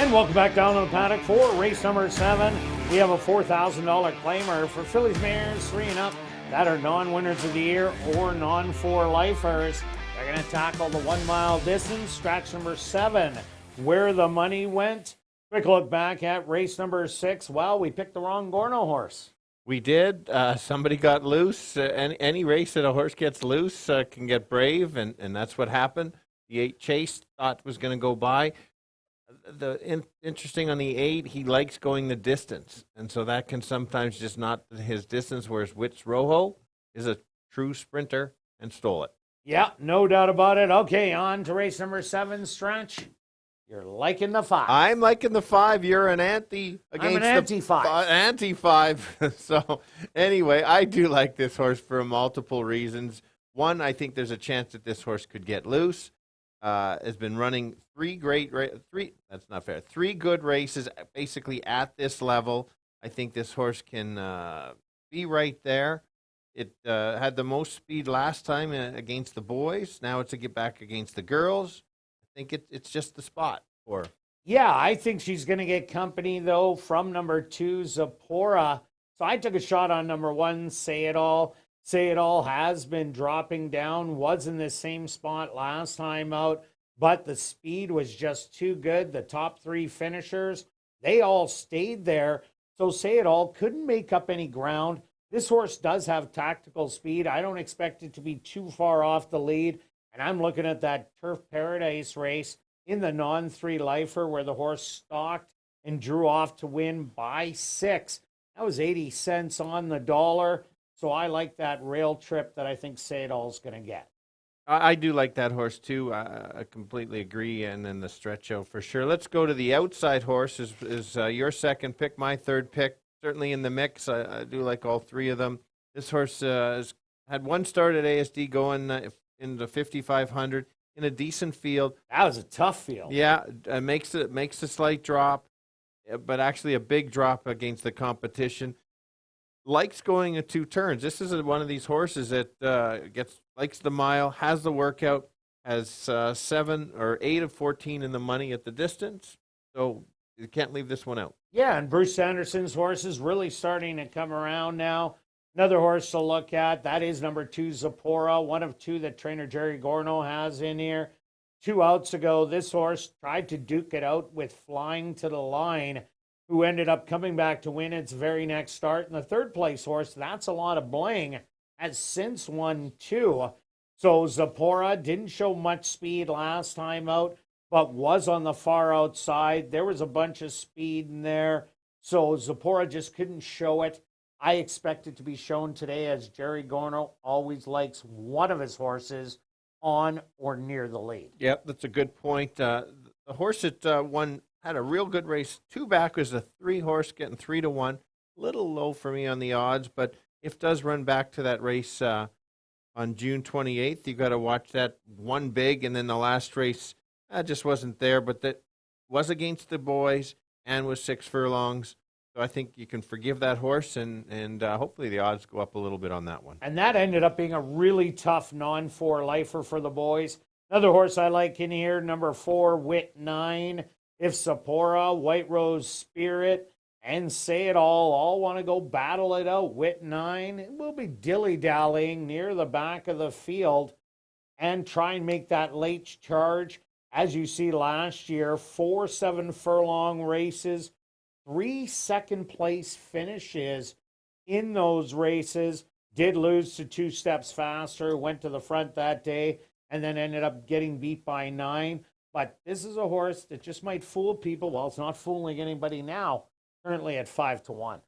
And welcome back down to the paddock for race number 7. We have a $4,000 claimer for fillies, mares 3 and up that are non-winners of the year or non-4 lifers. They're going to tackle the 1 mile distance, stretch number 7. Where the money went. Quick look back at race number 6. Well, we picked the wrong Gorno horse. We did. Somebody got loose. Any race that a horse gets loose can get brave, and that's what happened. The 8 Chase thought was going to go by. Interesting on the 8, he likes going the distance, and so that can sometimes just not his distance, whereas Wits Rojo is a true sprinter and stole it. Yeah, no doubt about it. Okay, on to race number 7, Stretch. You're liking the 5. I'm liking the 5. You're an anti against I'm an anti-5. Anti-5. So anyway, I do like this horse for multiple reasons. One, I think there's a chance that this horse could get loose. Has been running 3 good races basically at this level. I think this horse can be right there. It had the most speed last time against the boys. Now it's a get back against the girls. I think it's just the spot for her. Yeah, I think she's going to get company, though, from number 2, Zipporah. So I took a shot on number 1, Say It All. Say It All has been dropping down, was in the same spot last time out, but the speed was just too good. The top 3 finishers, they all stayed there. So Say It All couldn't make up any ground. This horse does have tactical speed. I don't expect it to be too far off the lead. And I'm looking at that Turf Paradise race in the non-3 lifer where the horse stalked and drew off to win by 6. That was 80 cents on the dollar. So I like that rail trip that I think Say It All is going to get. I do like that horse too. I completely agree. And then the stretch out for sure. Let's go to the outside horse is your second pick, my third pick. Certainly in the mix. I do like all 3 of them. This horse has had 1 start at ASD going in the 5,500 in a decent field. That was a tough field. Yeah, makes a slight drop, but actually a big drop against the competition. Likes going at 2 turns. This is one of these horses that likes the mile, has the workout, has 7 or 8 of 14 in the money at the distance. So you can't leave this one out. Yeah, and Bruce Sanderson's horse is really starting to come around now. Another horse to look at, that is number 2, Zipporah, one of 2 that trainer Jerry Gorno has in here. 2 outs ago, this horse tried to duke it out with Flying to the Line, who ended up coming back to win its very next start. And the 3rd place horse, That's a Lot of Bling, has since won 2. So Zipporah didn't show much speed last time out, but was on the far outside. There was a bunch of speed in there. So Zipporah just couldn't show it. I expect it to be shown today, as Jerry Gorno always likes one of his horses on or near the lead. Yep, that's a good point. The horse that had a real good race 2 back was a 3 horse getting 3 to 1. A little low for me on the odds, but if does run back to that race on June 28th, you've got to watch that. 1 big, and then the last race just wasn't there, but that was against the boys and was 6 furlongs. So I think you can forgive that horse, and hopefully the odds go up a little bit on that one. And that ended up being a really tough non-4 lifer for the boys. Another horse I like in here, number 4, Wit 9. If Zipporah, White Rose Spirit, and Say It all want to go battle it out, Wit 9 will be dilly-dallying near the back of the field and try and make that late charge. As you see last year, 4 7-furlong races, 3 second-place finishes in those races. Did lose to 2 Steps Faster, went to the front that day, and then ended up getting beat by 9. But this is a horse that just might fool people. Well, it's not fooling anybody now, currently at 5 to 1.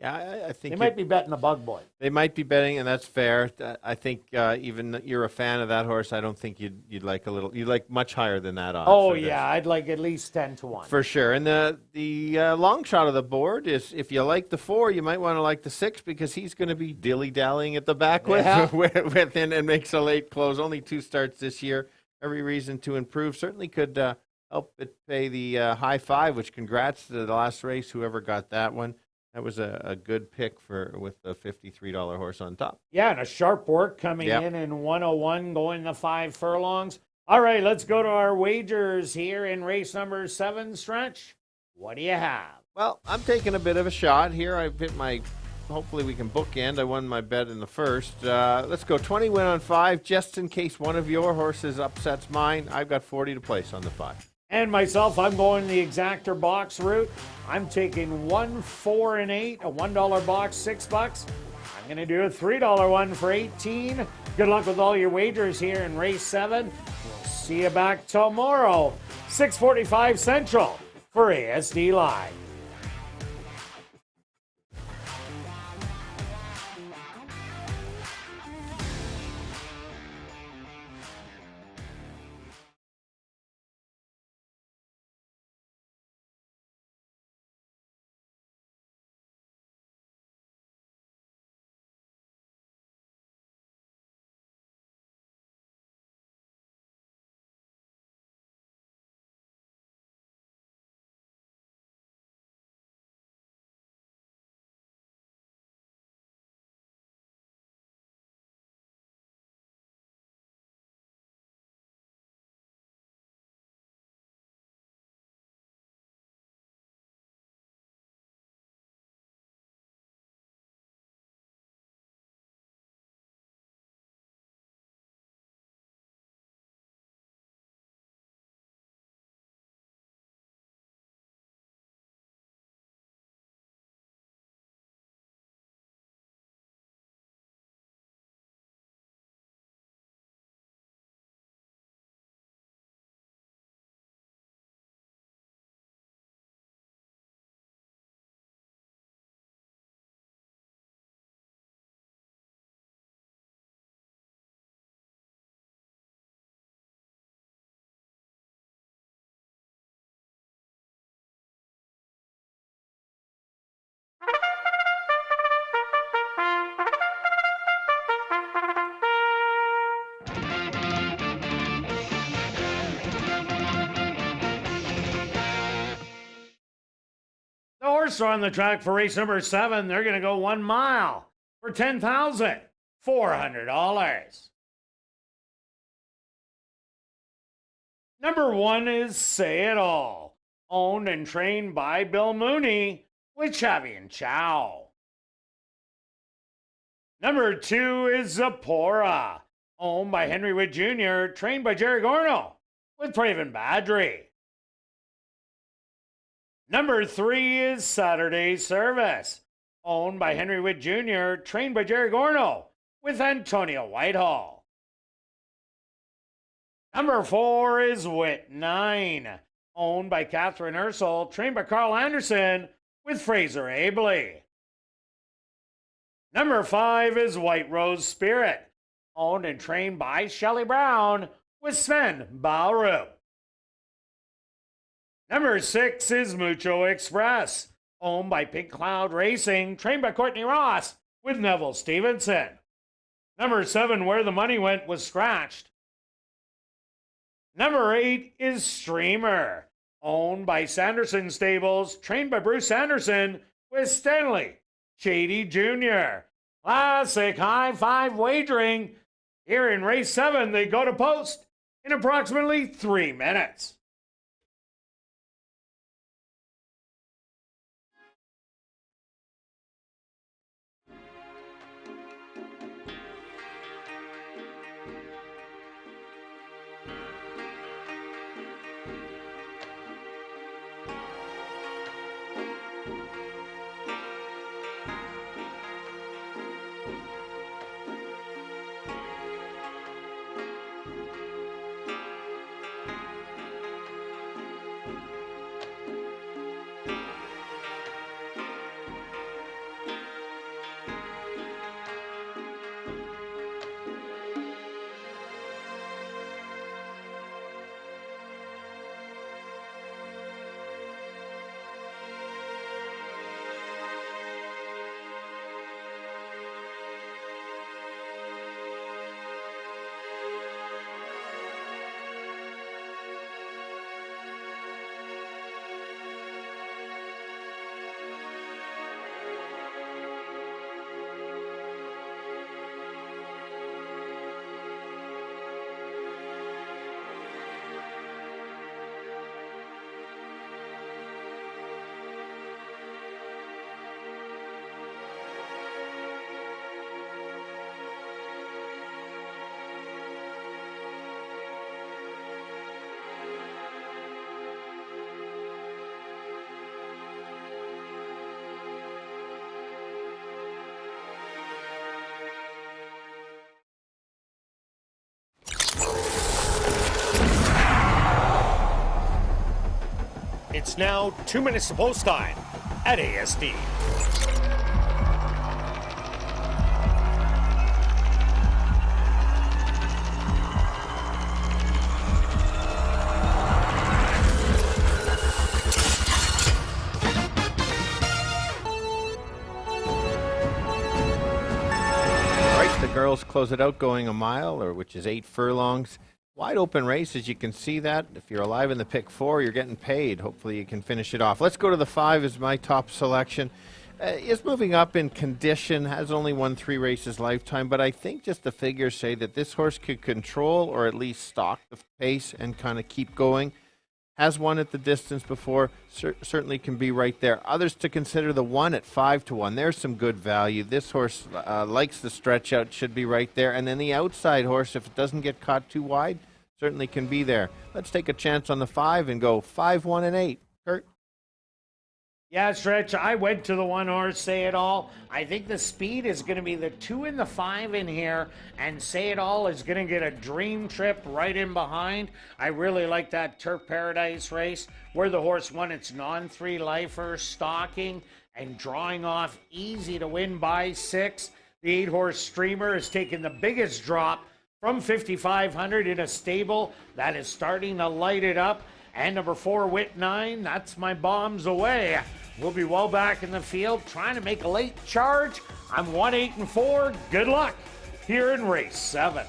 Yeah, I think they might be betting the Bug Boy. They might be betting, and that's fair. I think even you're a fan of that horse. I don't think you'd like you'd like much higher than that odds. Oh yeah, I'd like at least 10 to 1 for sure. And the long shot of the board is if you like the 4, you might want to like the 6 because he's going to be dilly dallying at the back with and makes a late close. Only 2 starts this year. Every reason to improve. Certainly could help it pay the high 5. Which congrats to the last race. Whoever got that one. That was a good pick with the $53 horse on top. Yeah, and a sharp work coming in 101, going the 5 furlongs. All right, let's go to our wagers here in race number 7, Stretch. What do you have? Well, I'm taking a bit of a shot here. I've hit my. Hopefully, we can bookend. I won my bet in the first. Let's go 20 win on 5, just in case one of your horses upsets mine. I've got 40 to place on the 5. And myself, I'm going the exactor box route. I'm taking 1, 4, and 8, a $1 box, $6. I'm going to do a $3 one for 18. Good luck with all your wagers here in race 7. We'll see you back tomorrow, 6:45 Central for ASD Live. The horses are on the track for race number 7. They're going to go 1 mile for $10,400. Number 1 is Say It All, owned and trained by Bill Mooney with Chavi and Chow. Number 2 is Zapora, owned by Henry Witt Jr., trained by Jerry Gorno with Praven Badri. Number 3 is Saturday Service, owned by Henry Witt Jr., trained by Jerry Gorno with Antonio Whitehall. Number 4 is Wit 9, owned by Catherine Ursel, trained by Carl Anderson with Fraser Abley. Number 5 is White Rose Spirit, owned and trained by Shelley Brown with Sven Baurup. Number 6 is Mucho Express, owned by Pink Cloud Racing, trained by Courtney Ross with Neville Stevenson. Number 7, Where the Money Went, was scratched. Number 8 is Streamer, owned by Sanderson Stables, trained by Bruce Sanderson with Stanley Shady Jr. Classic high five wagering. Here in race 7, they go to post in approximately 3 minutes. It's now 2 minutes to post time at ASD. The girls close it out going a mile, which is 8 furlongs. Wide open race, as you can see that. If you're alive in the pick 4, you're getting paid. Hopefully you can finish it off. Let's go to the 5 as my top selection. Is moving up in condition, has only won 3 races lifetime, but I think just the figures say that this horse could control or at least stalk the pace and kind of keep going. Has won at the distance before, certainly can be right there. Others to consider, the 1 at 5-1. There's some good value. This horse likes the stretch out, should be right there. And then the outside horse, if it doesn't get caught too wide, certainly can be there. Let's take a chance on the 5 and go 5, 1, and 8. Kirt? Yeah, Stretch, I went to the 1 horse, Say It All. I think the speed is going to be the 2 and the 5 in here, and Say It All is going to get a dream trip right in behind. I really like that Turf Paradise race where the horse won its non-3 lifer, stalking and drawing off easy to win by 6. The 8 horse Streamer has taken the biggest drop from 5,500 in a stable that is starting to light it up. And number 4, Wit 9, that's my bombs away. We'll be well back in the field trying to make a late charge. I'm 1, 8, and 4. Good luck here in race 7.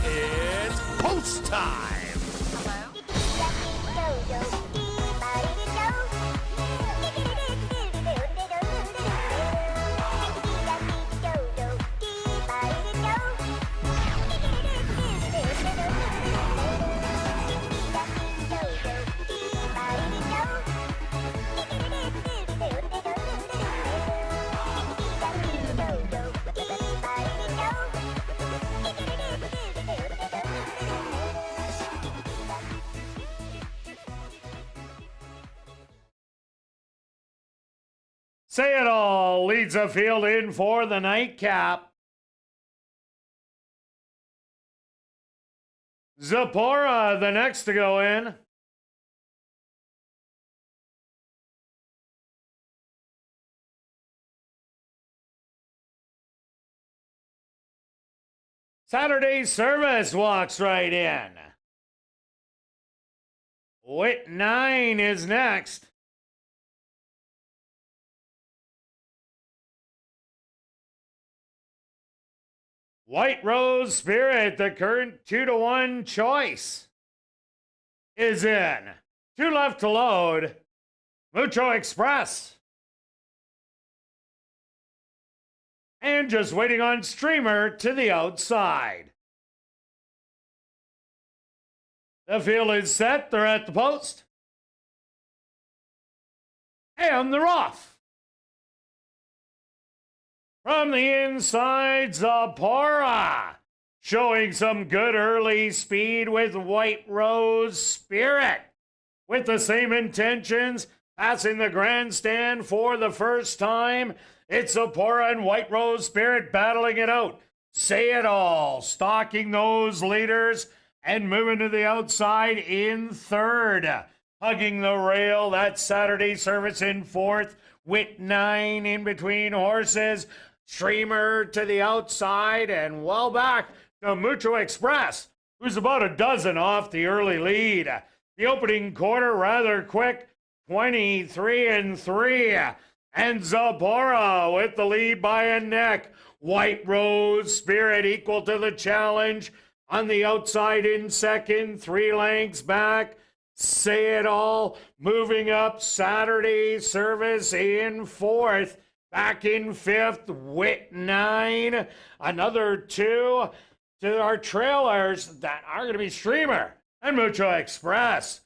It's post time. Say It All leads the field in for the nightcap. Zipporah, the next to go in. Saturday Service walks right in. Wit 9 is next. White Rose Spirit, the current 2-1 choice, is in. 2 left to load. Mucho Express. And just waiting on Streamer to the outside. The field is set. They're at the post. And they're off. From the inside, Zapora. Showing some good early speed with White Rose Spirit. With the same intentions, passing the grandstand for the first time. It's Zapora and White Rose Spirit battling it out. Say It All, stalking those leaders and moving to the outside in third. Hugging the rail, that Saturday service in fourth. Wit 9 in between horses. Streamer to the outside and well back to Mucho Express, who's about a dozen off the early lead. The opening quarter rather quick, 23-3. And Zapora with the lead by a neck. White Rose Spirit equal to the challenge. On the outside in second, 3 lengths back. Say It All moving up. Saturday service in fourth. Back in fifth, Wit 9. Another 2 to our trailers that are going to be Streamer and Mucho Express.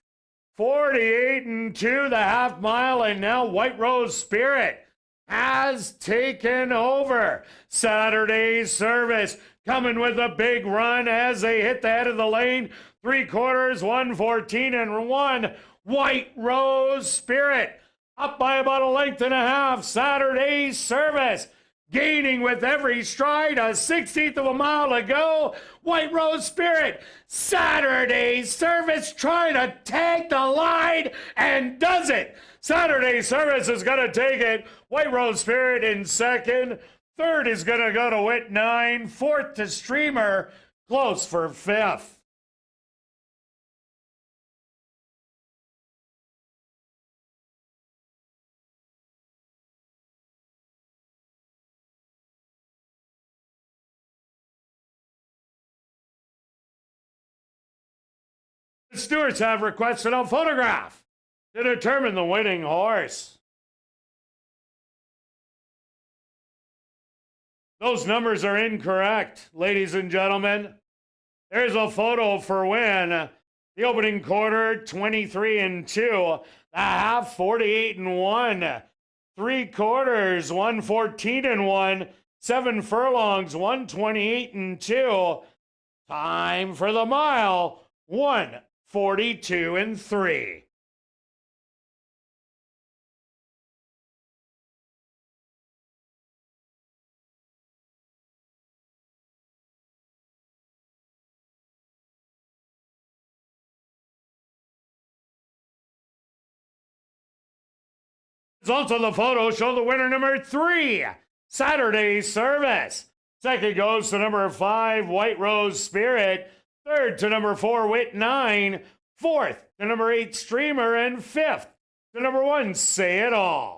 48-2 the half mile, and now White Rose Spirit has taken over. Saturday service coming with a big run as they hit the head of the lane. 3/4, 1:14-1. White Rose Spirit up by about a length and a half. Saturday service gaining with every stride, a 1/16 of a mile to go. White Rose Spirit, Saturday service trying to tag the line and does it. Saturday service is going to take it. White Rose Spirit in second. Third is going to go to Wit 9. Fourth to Streamer, close for fifth. The stewards have requested a photograph to determine the winning horse. Those numbers are incorrect, ladies and gentlemen. There's a photo for win. The opening quarter, 23-2. The half, 48-1. 3/4, 1:14-1. 7 furlongs, 1:28-2. Time for the mile, 1:42-3. Results of the photo show the winner number 3, Saturday service. Second goes to number 5, White Rose Spirit. Third to number 4, Wit 9. Fourth to number 8, Streamer. And fifth to number 1, Say It All.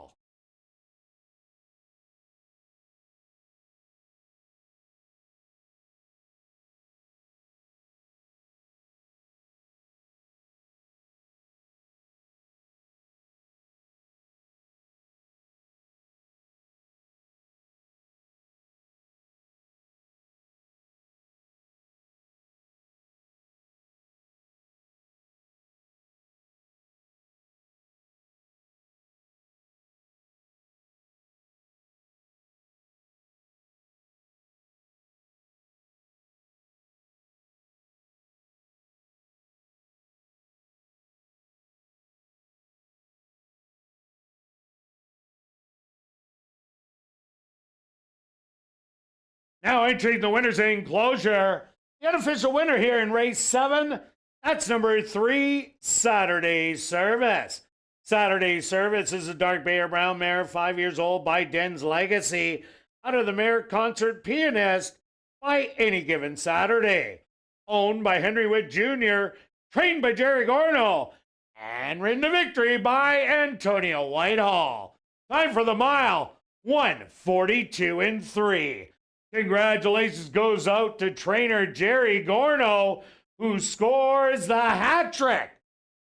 Now entering the winner's enclosure, the unofficial winner here in race 7, that's number 3, Saturday Service. Saturday Service is a dark bay or brown mare, 5 years old, by Den's Legacy, out of the Mare Concert Pianist by Any Given Saturday. Owned by Henry Witt Jr., trained by Jerry Gorno, and ridden to victory by Antonio Whitehall. Time for the mile, 1:42-3. Congratulations goes out to trainer Jerry Gorno, who scores the hat trick.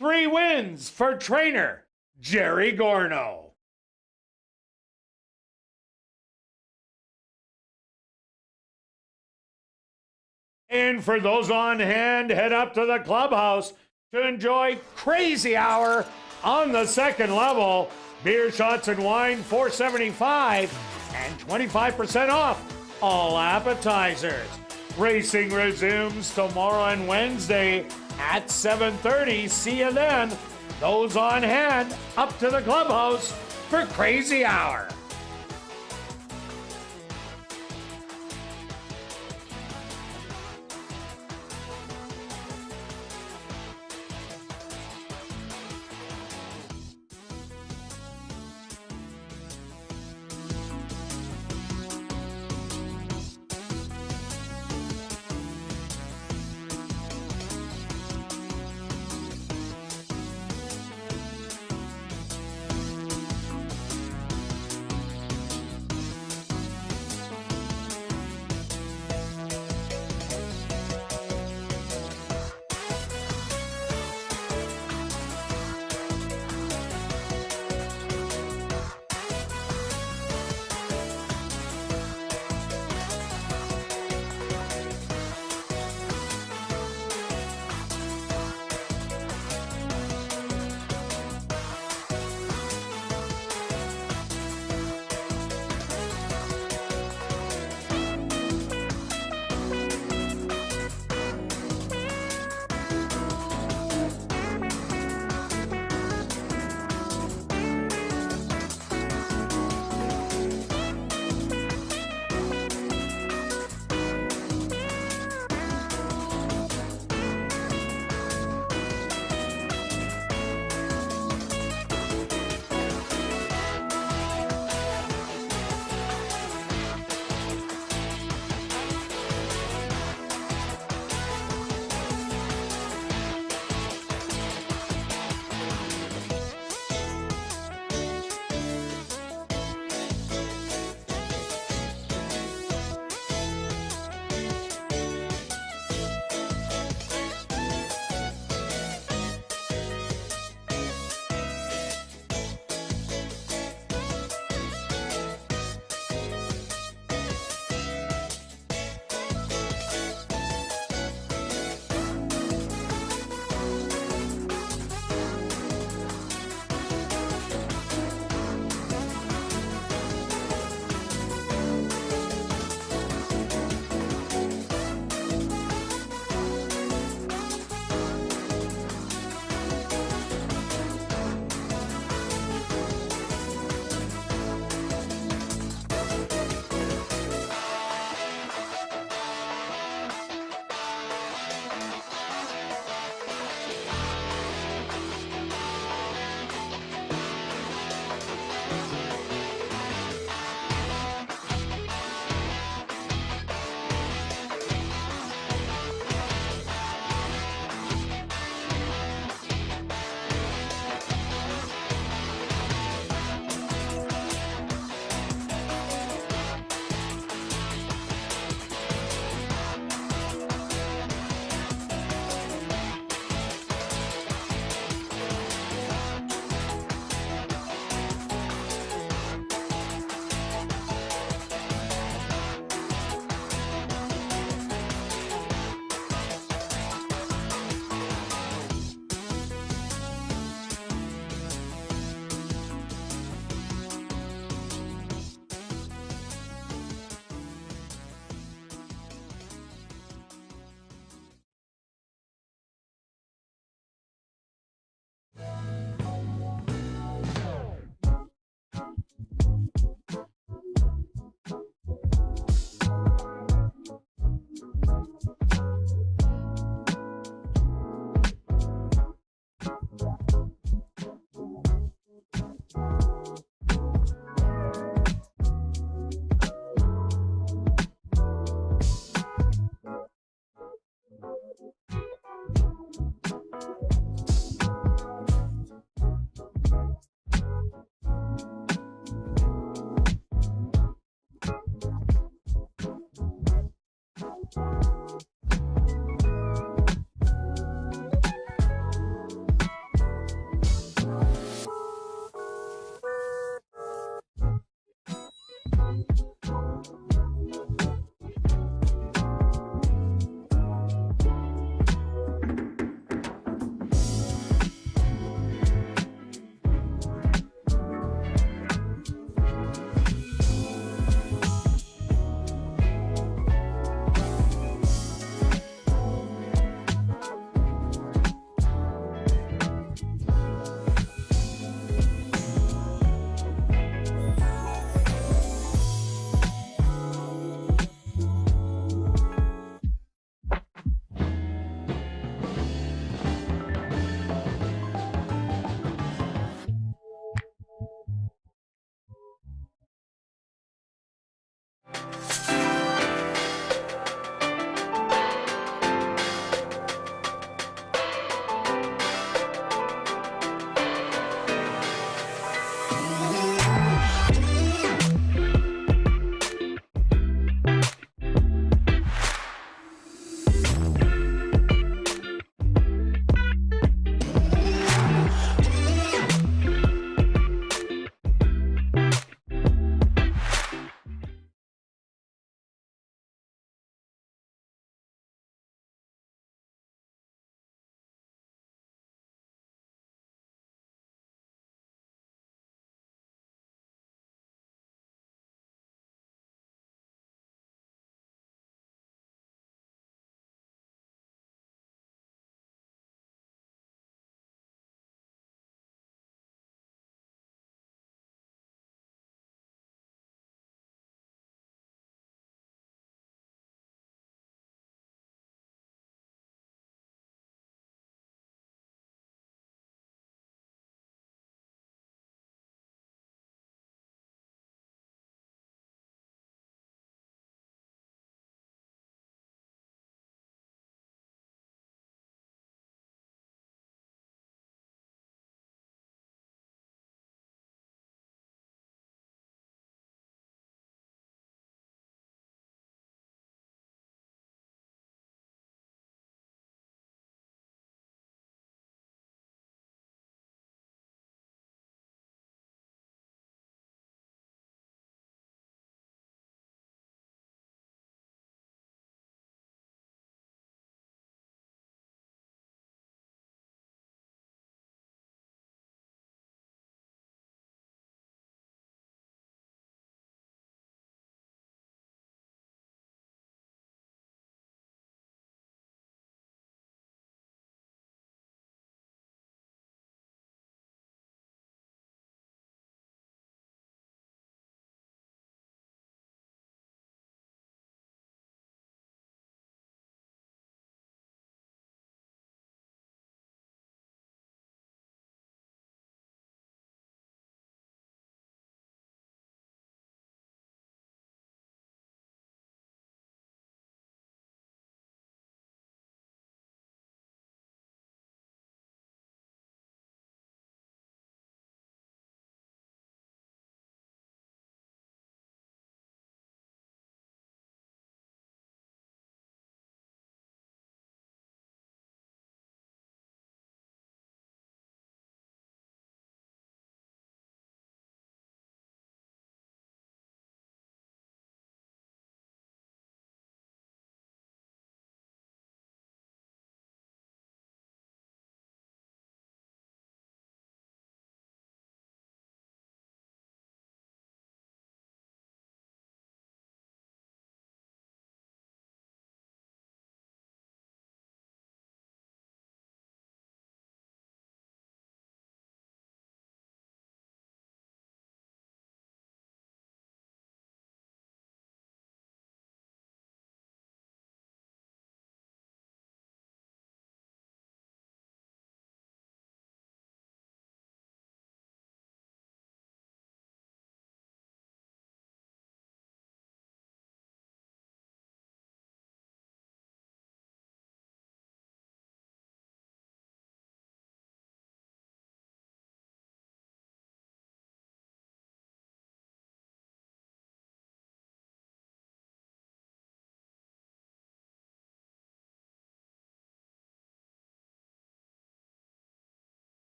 3 wins for trainer Jerry Gorno. And for those on hand, head up to the clubhouse to enjoy Crazy Hour on the second level. Beer, shots, and wine, $4.75 and 25% off all appetizers. Racing resumes tomorrow and Wednesday at 7:30. See you then. Those on hand, up to the clubhouse for Crazy Hour.